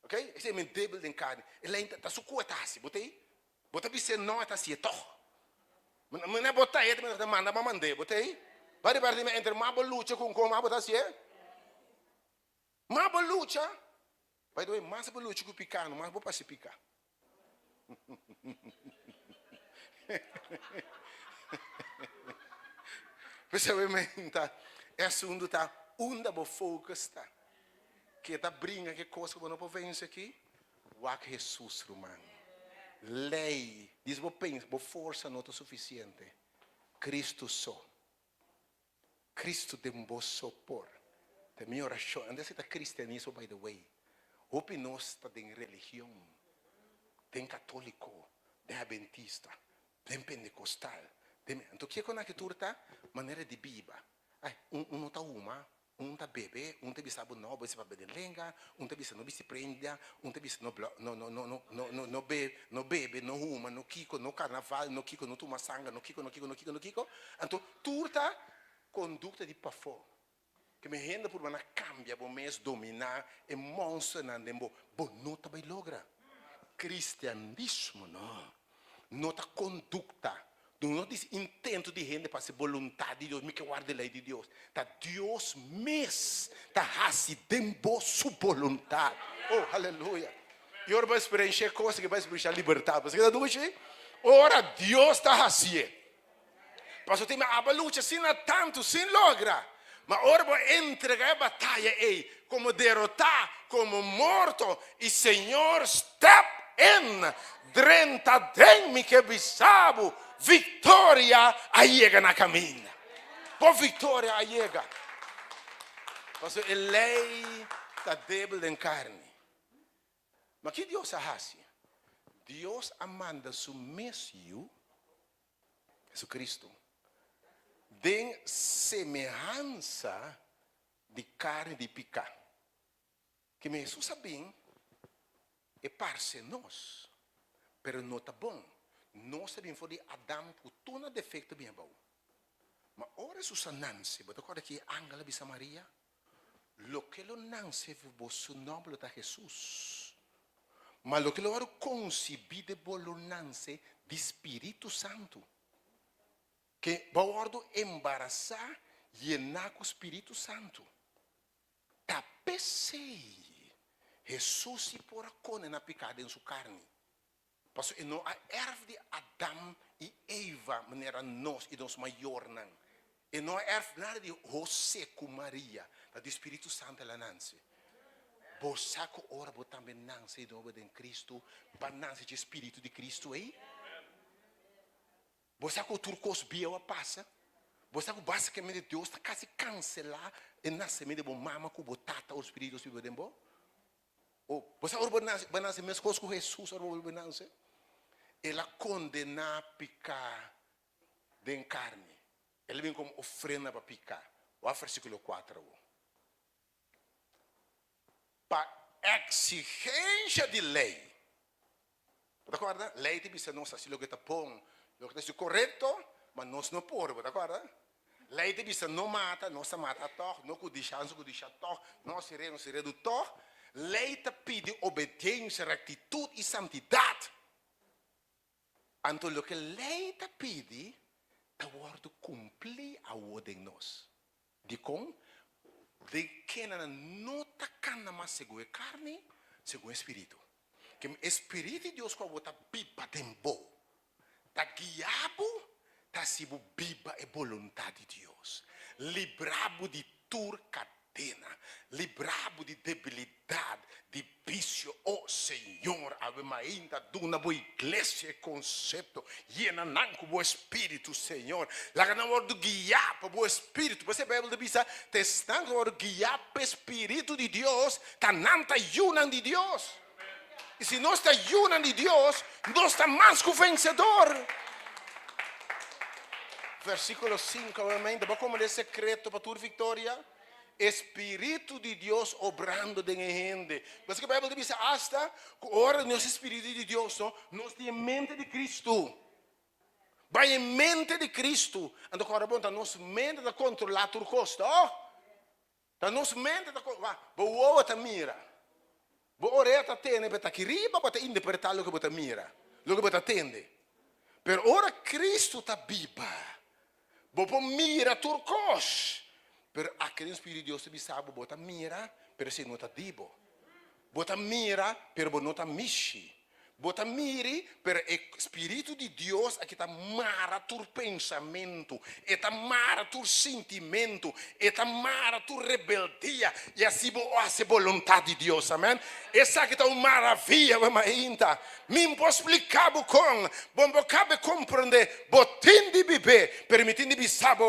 Ok? Esse é o débil em carne. A lei está sucuetasse, botei? Bota você não está se toh. Mas não botar ele, mas manda para mandar, botei? Vai para mim entre uma luta com como botar se é? Uma luta. Vai doer mais luta com picano, mas vou para se picar. Percebimento é assunto tá onde vou focus tá que tá brinca que coisa que não pode vencer aqui o que Jesus romano lei diz vou pensar vou força não é suficiente Cristo só Cristo tem um sopor tem minha oração anda se tá cristianismo by the way opiniões tá tem religião tem católico tem adventista tem pentecostal Então, que é que turta? Maneira de biba. Um tá uma, um tá bebe, um tá bisa não, você vai beber lenga, um tá bisa não se prende, um tá bisa não bebe, não uma, não kiko, no carnaval, não kiko, não toma sangue, não kiko. Então, turta conduta de pafo. Que me renda por uma cambia, bom mês dominar, e monstro não dembo, bom não tá bem logra. Cristianismo não tá conduta. Não diz intento de gente para ser vontade de Deus, me que guarde a lei de Deus. Tá Deus mesmo, tá haciendo sua vontade. Oh, aleluia. E ora vai experimentar coisas que vai experimentar liberdade. Você está dizendo? Ora Deus está fazendo. Pastor, tem a luta sem tanto, sem logra. Mas ora vai entregar a batalha aí, como derrotar, como morto. E Senhor, step in. Drenta dem que bisabo. Vitória chega na caminha. Por vitória chega. Pastor, a lei está débil em carne. Mas que Deus faz? Deus manda seu Messias, Jesus Cristo, de semelhança de carne de picar. Que Jesus sabia, é parce nós, pero não está bom. Nós sabemos que Adão putou na defeito bem bom. Mas ora Susa Nancy, você acorda que Angela bisa Maria? Lo que lo Nancy viu su nome da Jesus. Mas lo que lo ora concebido bolo Nancy de Espírito Santo. Que va ordo embaraçar llenar com o Espírito Santo. Tapecei. Jesus se porá cone na picada em sua carne. Pastor, não a erf de Adão e Eva, maneira nós e nós maior não. E não a erf nada de José com Maria, da do Espírito Santo ela nasce. Você que ora também nasce em nome de Cristo, para nascer de Espírito de Cristo aí. Você que o turcos bio passa, você que basicamente Deus está quase cancelar o nascimento de mama com botata o Espírito Santo de bom. Ou você ora vai nascer mesmo coisa com Jesus, ora vai nascer. Ela condena picar de carne. Ele vem como ofrenda para picar. O versículo 4. Para exigência de lei. Está acorda? Lei te diz não se lo que está bom, lo que está correto, mas nós não podemos, está acorda? Lei te diz não mata, não se mata toh, não cudicha toh, não se do toh. Lei te pede obediência, rectitude e santidade. Então, o que a lei te pede, te guarda cumprir a ordem nós. De como? De que não te cana mais segundo a carne, segundo o Espírito. Que o Espírito de Deus, quando está biba tempo, está guiado, está sibo biba a vontade de Deus. Librado de tur cadena, librado de debilidade, de vício. Oh Senhor, abemos ainda uma boa igreja conceito, llena com o Espírito, Senhor. Lá que não hora de guiar para o Espírito. Você vai ver bisa, testando hora de guiar para o Espírito de Deus, tá não está junando de Deus. E se nós está junando de Deus, nós está mais que vencedor. Versículo 5, obviamente, vamos como é secreto para tua vitória. Espírito de Deus obrando de gente. Mas que a Bíblia diz hasta ora nosso Espírito de Deus, nós temos mente de Cristo. Vai em mente de Cristo. Então agora bom, nossa mente da controlar tudo costa. Tá nossa mente da controlar. Boa tá mira. Boa oreta tene para aqui riba para interpretar o que você mira, o que você atende. Pero ora Cristo tá biba. Boa mira turcos. Pero aquele Espírito de Deus te sabe, bota mira, pero se não está dibo. Bota mira, pero não está mishi. Bota miri, pero o Espírito de Deus aqui está mara tu pensamento, está mara tu sentimento, está mara tu rebeldia, e assim você vontade de Deus, amém? Essa aqui está uma maravilha, ainda. Me posso explicar com, bom cabe compreender, botem de viver, permitindo de saber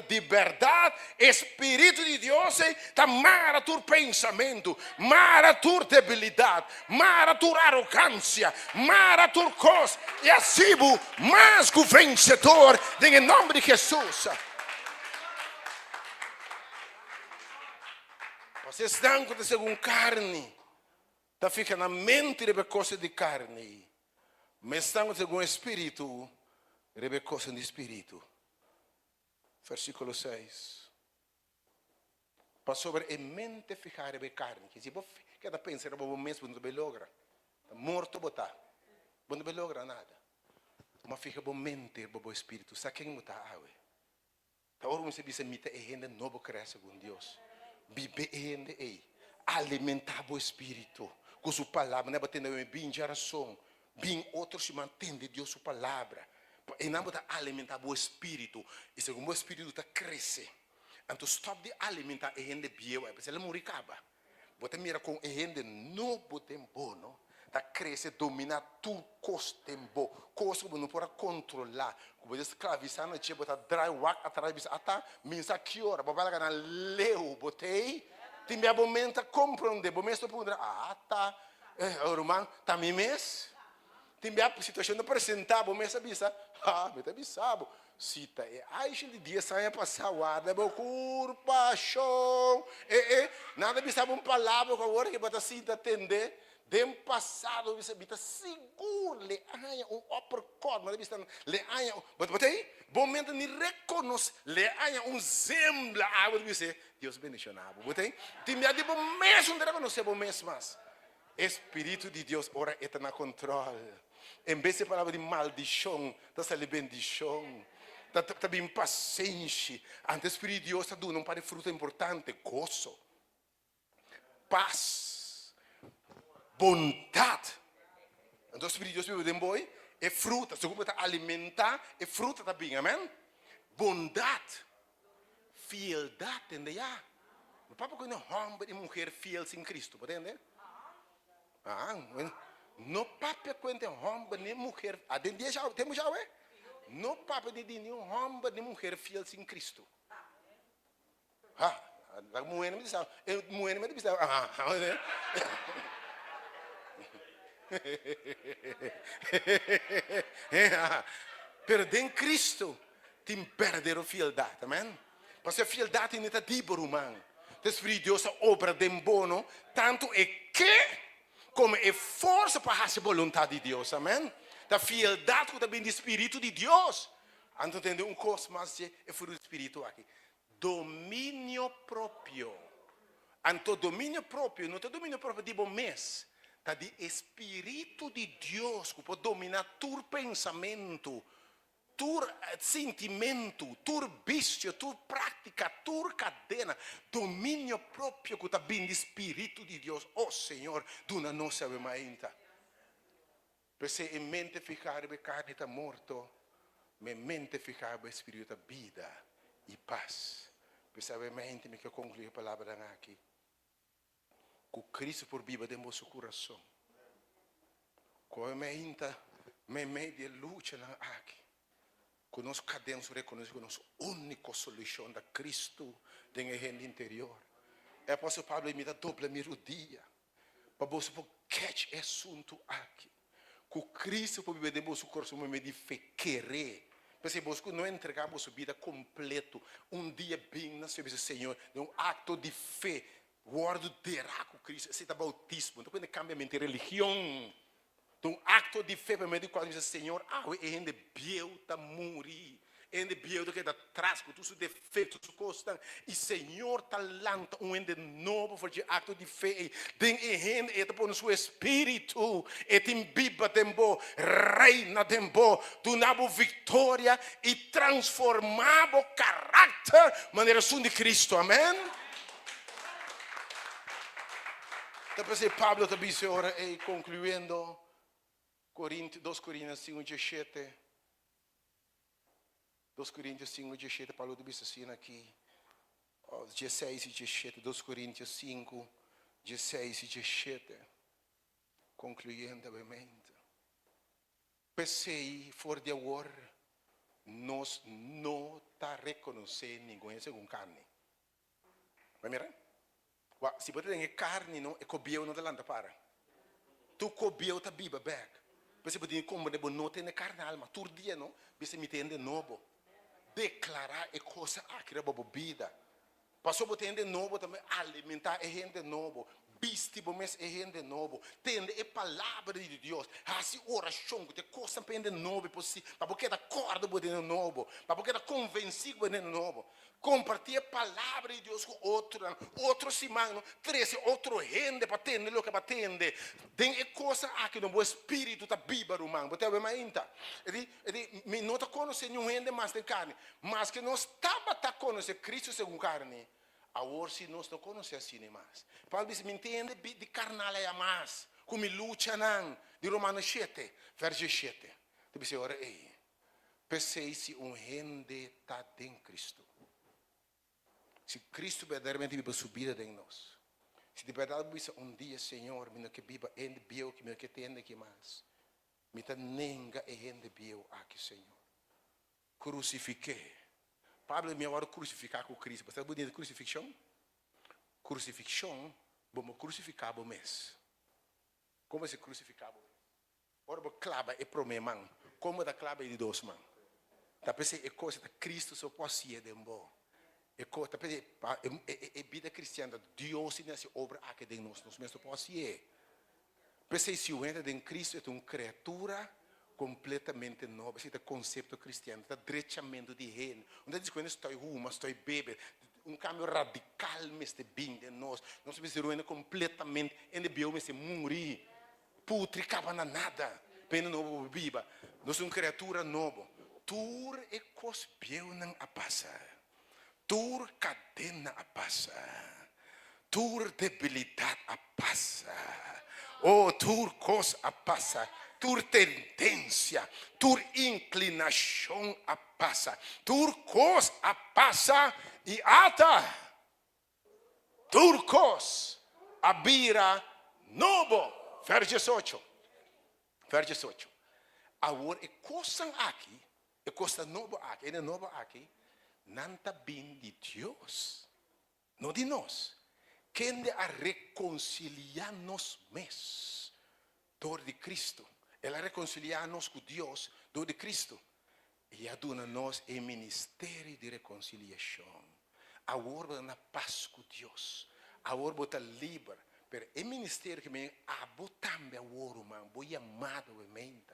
de verdade, Espírito de Deus está mara tu pensamento, mara tu debilidade, mara tu arrogância. vitória, mara turcos, e assim, mais que o vencedor, em nome de Jesus. Vocês estão com segundo carne, tá fica na mente de coisa de carne, mas estão segundo espírito, de coisa de espírito. Versículo 6. Para sobre a mente ficar de carne, que se você quer pensar que você mesmo não vai lograr, está morto botar, não vai lograr nada. Mas fica bom mente, bom espírito, sabe quem está água? Tá hora você diz mita é gente novo cresce com Deus. Vive gente aí, alimentar o espírito com sua palavra, não é batendo bem geração, bem outros se mantém de Deus sua palavra. E não é alimentar o espírito, e segundo o espírito está cresce. Então stop de alimentar a gente bio, porque ele morre acaba. Você mira com a gente não botem bom, não? Tá cresce domina tudo costembo, coisa que não pode controlar. Como você escravizar no dia, botar dry work atrás até minsa que hora, babá lá na leu, botei. Tem minha momento compreender, bom mesmo para tá, irmão, tá me mês. Tem minha situação de apresentar, bom mesmo avisa, me tá avisado. Cita é ai de dia sai a passar o ar da curpa show nada bisaba palavra com agora que bota cita atender dem passado você bita seguro le aia uppercut mas bista le aia bota aí momento ni reconhece le aia zembla a você Deus bendicionado bota aí tem me de bom mesmo de reconhecer bom mesmo mas Espírito de Deus ora está na controle em vez de palavra de maldição tá sendo bendição. Está bem paciente. Ante o Espírito de Deus está dando para fruto importante, gozo, paz, bondade. Então o Espírito de Deus vive em boi, é fruta. Se você alimentar, é fruta também, amém? Bondade, fieldade, entende já? O Papa quando é homem e mulher fiel sem Cristo, entende? No Papa quando é homem e mulher, temos já, ué? No papa de nenhum homem nem mulher fiel sem Cristo. A mulher me disse, Pero em Cristo tem verdadeira fieldade, amém? Porque a fieldade não está de humano. O Espírito de Deus obra de bono, tanto é que como é força para fazer a vontade de Deus, amém? Da fieldade também do Espírito de Deus. Então, entende um coisa mais é fruto do Espírito aqui. Domínio próprio. Então, domínio próprio, não é domínio próprio de bom mês. Está de Espírito de Deus que pode dominar tu pensamento, tu sentimento, tu vício, tu prática, tu cadena. Domínio próprio que está bem do Espírito de Deus. Oh Senhor, tu não sabe mais. Se em mente ficar a carne está morto, mas mente ficar o espírito da vida e paz. Porque a mente me que concluir a palavra aqui. Que Cristo por viva de nosso coração. Com a mente, me meio luta aqui. Que nós cademos reconhecer que nossa única solução da Cristo tem a gente interior. O apóstolo Pablo me dá dupla melodia. Para você catch esse assunto aqui. Que Cristo por viver dentro do seu coração me diz querer. Porque você não entregar a sua vida completo. Dia bem na sua vida, Senhor. Um ato de fé. Guardará com Cristo. Esse é bautismo. Então, quando cambia a religião. Um ato de fé para me dizer, Senhor, é ainda biel tá morir. Ainda biel que está atrás, com todos os defeitos, tudo costa. E Senhor talanta ende novo para o ato de fé. Tem ainda é para o seu espírito. E tem biba tempo, reina tempo. Tu nabo vitória e transformava o caráter, maneira de Cristo. Amém? Depois Pablo também disse, ora, e concluindo, 2 Coríntios 5, 17. 2 Coríntios 5, 17, Paulo disse assim aqui, 16 e 17, 2 Coríntios 5, 16 e 17, concluindo obviamente. Pensei, for de agora, nós não está reconhecendo ninguém segundo carne. Vai mirar? Se você tem carne, não é cobiel não te landa para. Tu cobiel está biba back. Você pode como de não ter carnal, mas todo dia não, você me tem de novo. Declarar é coisa aqui na bebida. Passou por ter de novo também alimentar é gente novo. Vestir mas é gente novo. Tende a palavra de Deus. Assim oração que te coisa para de novo possível. Para porque da corda por de novo. Para porque da convencido por de novo. Compartilhar a palavra de Deus com outro semana, três outro gente para atender o que para atender. Tem é coisa aqui no meu espírito tá bíbaro, mano. Você vê mais ainda. Me não tá conhecendo nenhum gente mais de carne, mas que nós estava tá conhecendo Cristo segundo carne. Agora se nós não conhecemos assim mais. Paulo diz, me entende de carnal é mais. Como luta não. De Romanos 7, verso 7. Tu diz, ora, ei. Pensei se gente está em Cristo. Se Cristo verdadeiramente vive subida em nós. Se de verdade vive dia, Senhor, me que viva em bio que me que tende que mais. Me tá nenga e em bio aqui, Senhor. Crucifiquei. Pablo me agora crucificar com Cristo. Você sabe de crucifixião? Crucifixião, vamos crucificar o mês. Como se crucificava? Ora, vou clava e pro meu mão. Como da clava de dois mãos. Tá pensando é coisa que Cristo só pode ser de bom. É vida cristiana, Deus nessa obra aqui de nós mesmos pode ser. Pensei se o entra em Cristo é uma criatura completamente nova, esse é o conceito cristiano, é diretamente de reino. Não diz que eu estou ruim, estou bebê, cambio radical neste bem de nós. Nós precisamos completamente, em Deus se morrer, putricava na nada, pena novo viva. Nós somos uma criatura nova. Tur é cospeu não a passar. Tur cadena a passar. Tur debilidade a passar. Oh, tur cos a passar. Tur tendência, tur inclinação a passar. Tur cos a passar e ata. Tur cos a bira novo. Verso 18. Verso 18. Agora, é coisa aqui, é coisa nova aqui, é nova aqui. Não está bem de Deus, não de nós. Quem a reconciliar-nos mesmos, dor de Cristo. Ela reconciliar-nos com Deus, dor de Cristo. E a dona-nos o ministério de reconciliação. Agora na paz com Deus. Agora botar livre. Pero o ministério que me também agora, man, vou amado mente.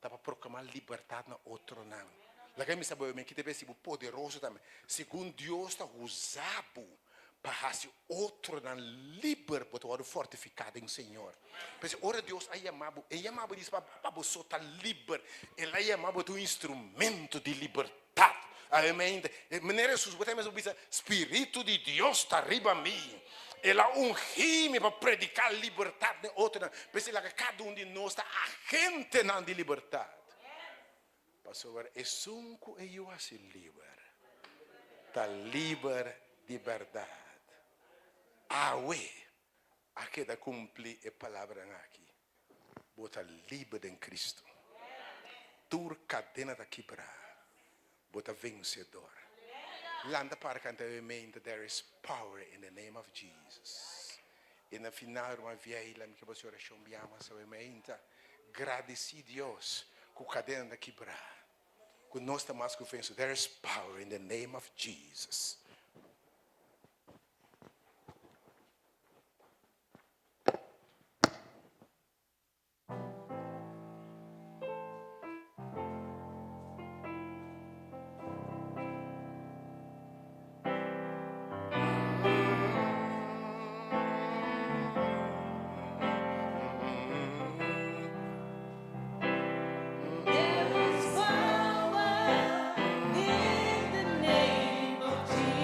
Tá para proclamar liberdade na outro não. Lá que me sabe que deve ser poderoso também. Segundo Deus está usado para fazer outro não livre para fortificado em Senhor. Porque ora Deus é amado diz para você estar livre. Ele é amado do instrumento de liberdade. Amém. Maneira Jesus, você mesmo diz, Espírito de Deus está arriba a mim. Ela ungiu-me para predicar liberdade na outra. Porque cada um de nós está agente de liberdade. Pastor, é sunco e eu assim livre. Está livre de verdade. Aqui da cumprir a palavra aqui. Bota livre em Cristo. Tur cadena da quebrar. Bota vencedor. Landa para cantar a mente, there is power in the name of Jesus. E na final, uma vieira, que você oração biama, sua mente, agradeci Deus, com cadena da quebrar. Com nós estamos com vencedor, there is power in the name of Jesus. There is power in the name of Jesus.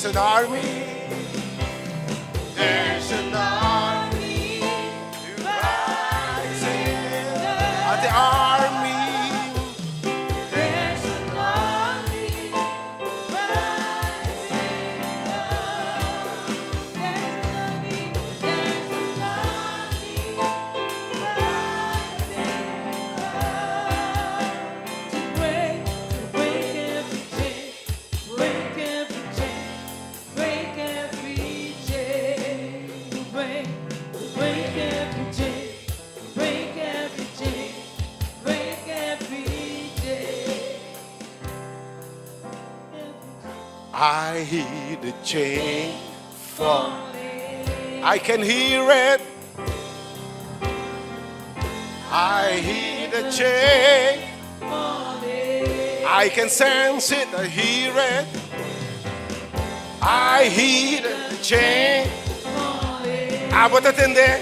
There's an army. There's an army rising. At the army. There's an army rising up. There's an army rising up. To break every chain, break every chain, break every chain. To break every chain, break every chain, break every chain. I hear the chain fall. I can hear it. I hear the chain. I can sense it. I hear it. I hear the chain. Abot atende.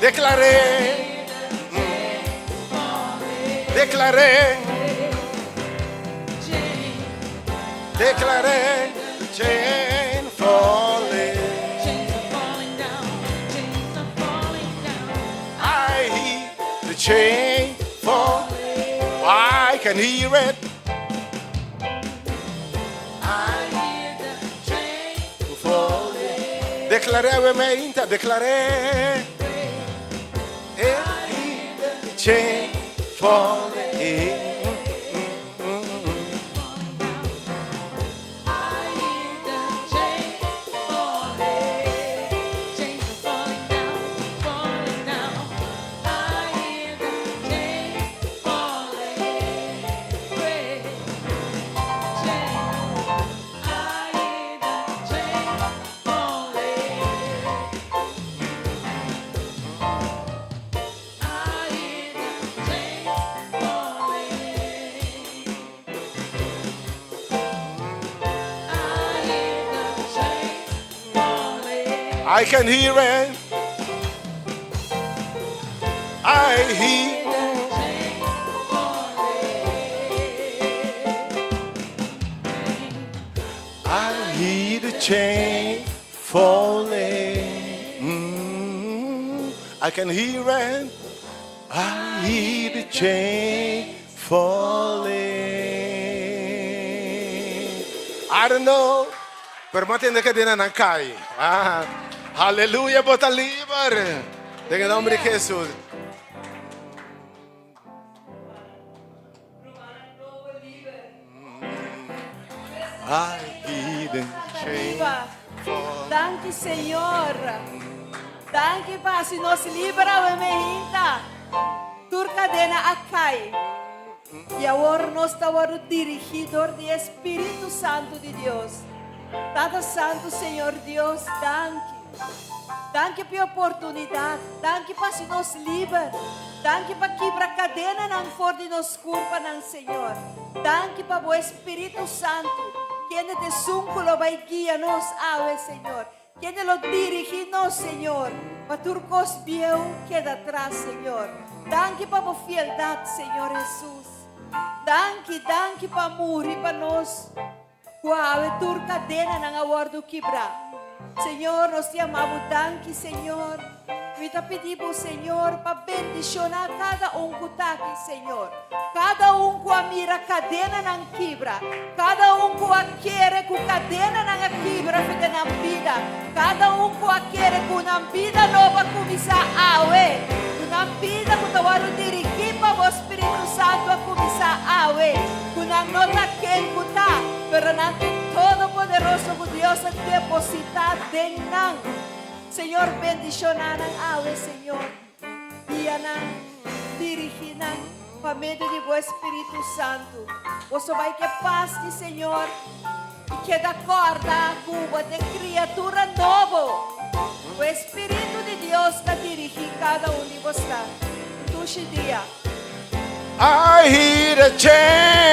Declaré. Declaré. Declaré. Chain falling. Chains are falling down, chains are falling down. I hear the chain fall. I can hear it. I hear the chain Falling. Declaré ovviamente, declaré. I hear the chain falling. I hear the chain falling. Chains are falling down, falling down. I hear the chain falling. Break chain. I hear the chain falling. I hear the chain falling. I can hear it. I hear. I hear the chain falling. I can hear it. I hear the chain falling. I don't know. Pero matindi ka din ng kay. Hallelujah, bota liber. Dengan nombre de Jesus. I hear the chain falling. Danke, Senhor. Danke, Pai, se nos libera, mehinta. Tur cadena acai. E agora nós estamos dirigidos do Espírito Santo de Deus. Tata Santo, Senhor Deus, danke. Danke pela oportunidade. Danke para se nos libera. Danke para quebrar cadena não for de nos culpa, não, Senhor. Danke para o Espírito Santo. Quem de súnculo vai guiar-nos, Senhor. Quem lo dirige-nos, Senhor. Para turcos bien queda atrás, Senhor. Danke para a fieldade, Senhor Jesus. Danke para morrer para nós. Qual é tur cadena não aguardo quebrar. Senhor, nós te amamos, danke, Senhor. Me te pedimos, Senhor, para bendicionar cada que está aqui, Senhor. Cada que a mira cadena não quebra. Cada que a quer que cadena não quebra, fica na vida. Cada que a quer que uma vida nova começar a ver. Uma vida que eu dirigir para o Espírito Santo a começar a ver. Uma nota quem está, pero não todo-poderoso que Deus depositar dentro. Senhor, bendicionar a Senhor. Guia-nos, dirigir-nos, para meio do Espírito Santo. Você vai que paz de Senhor. E que da corda Cuba de criatura nova. O Espírito de Deus está dirigindo cada de vocês. Tuxe dia. I hear the chain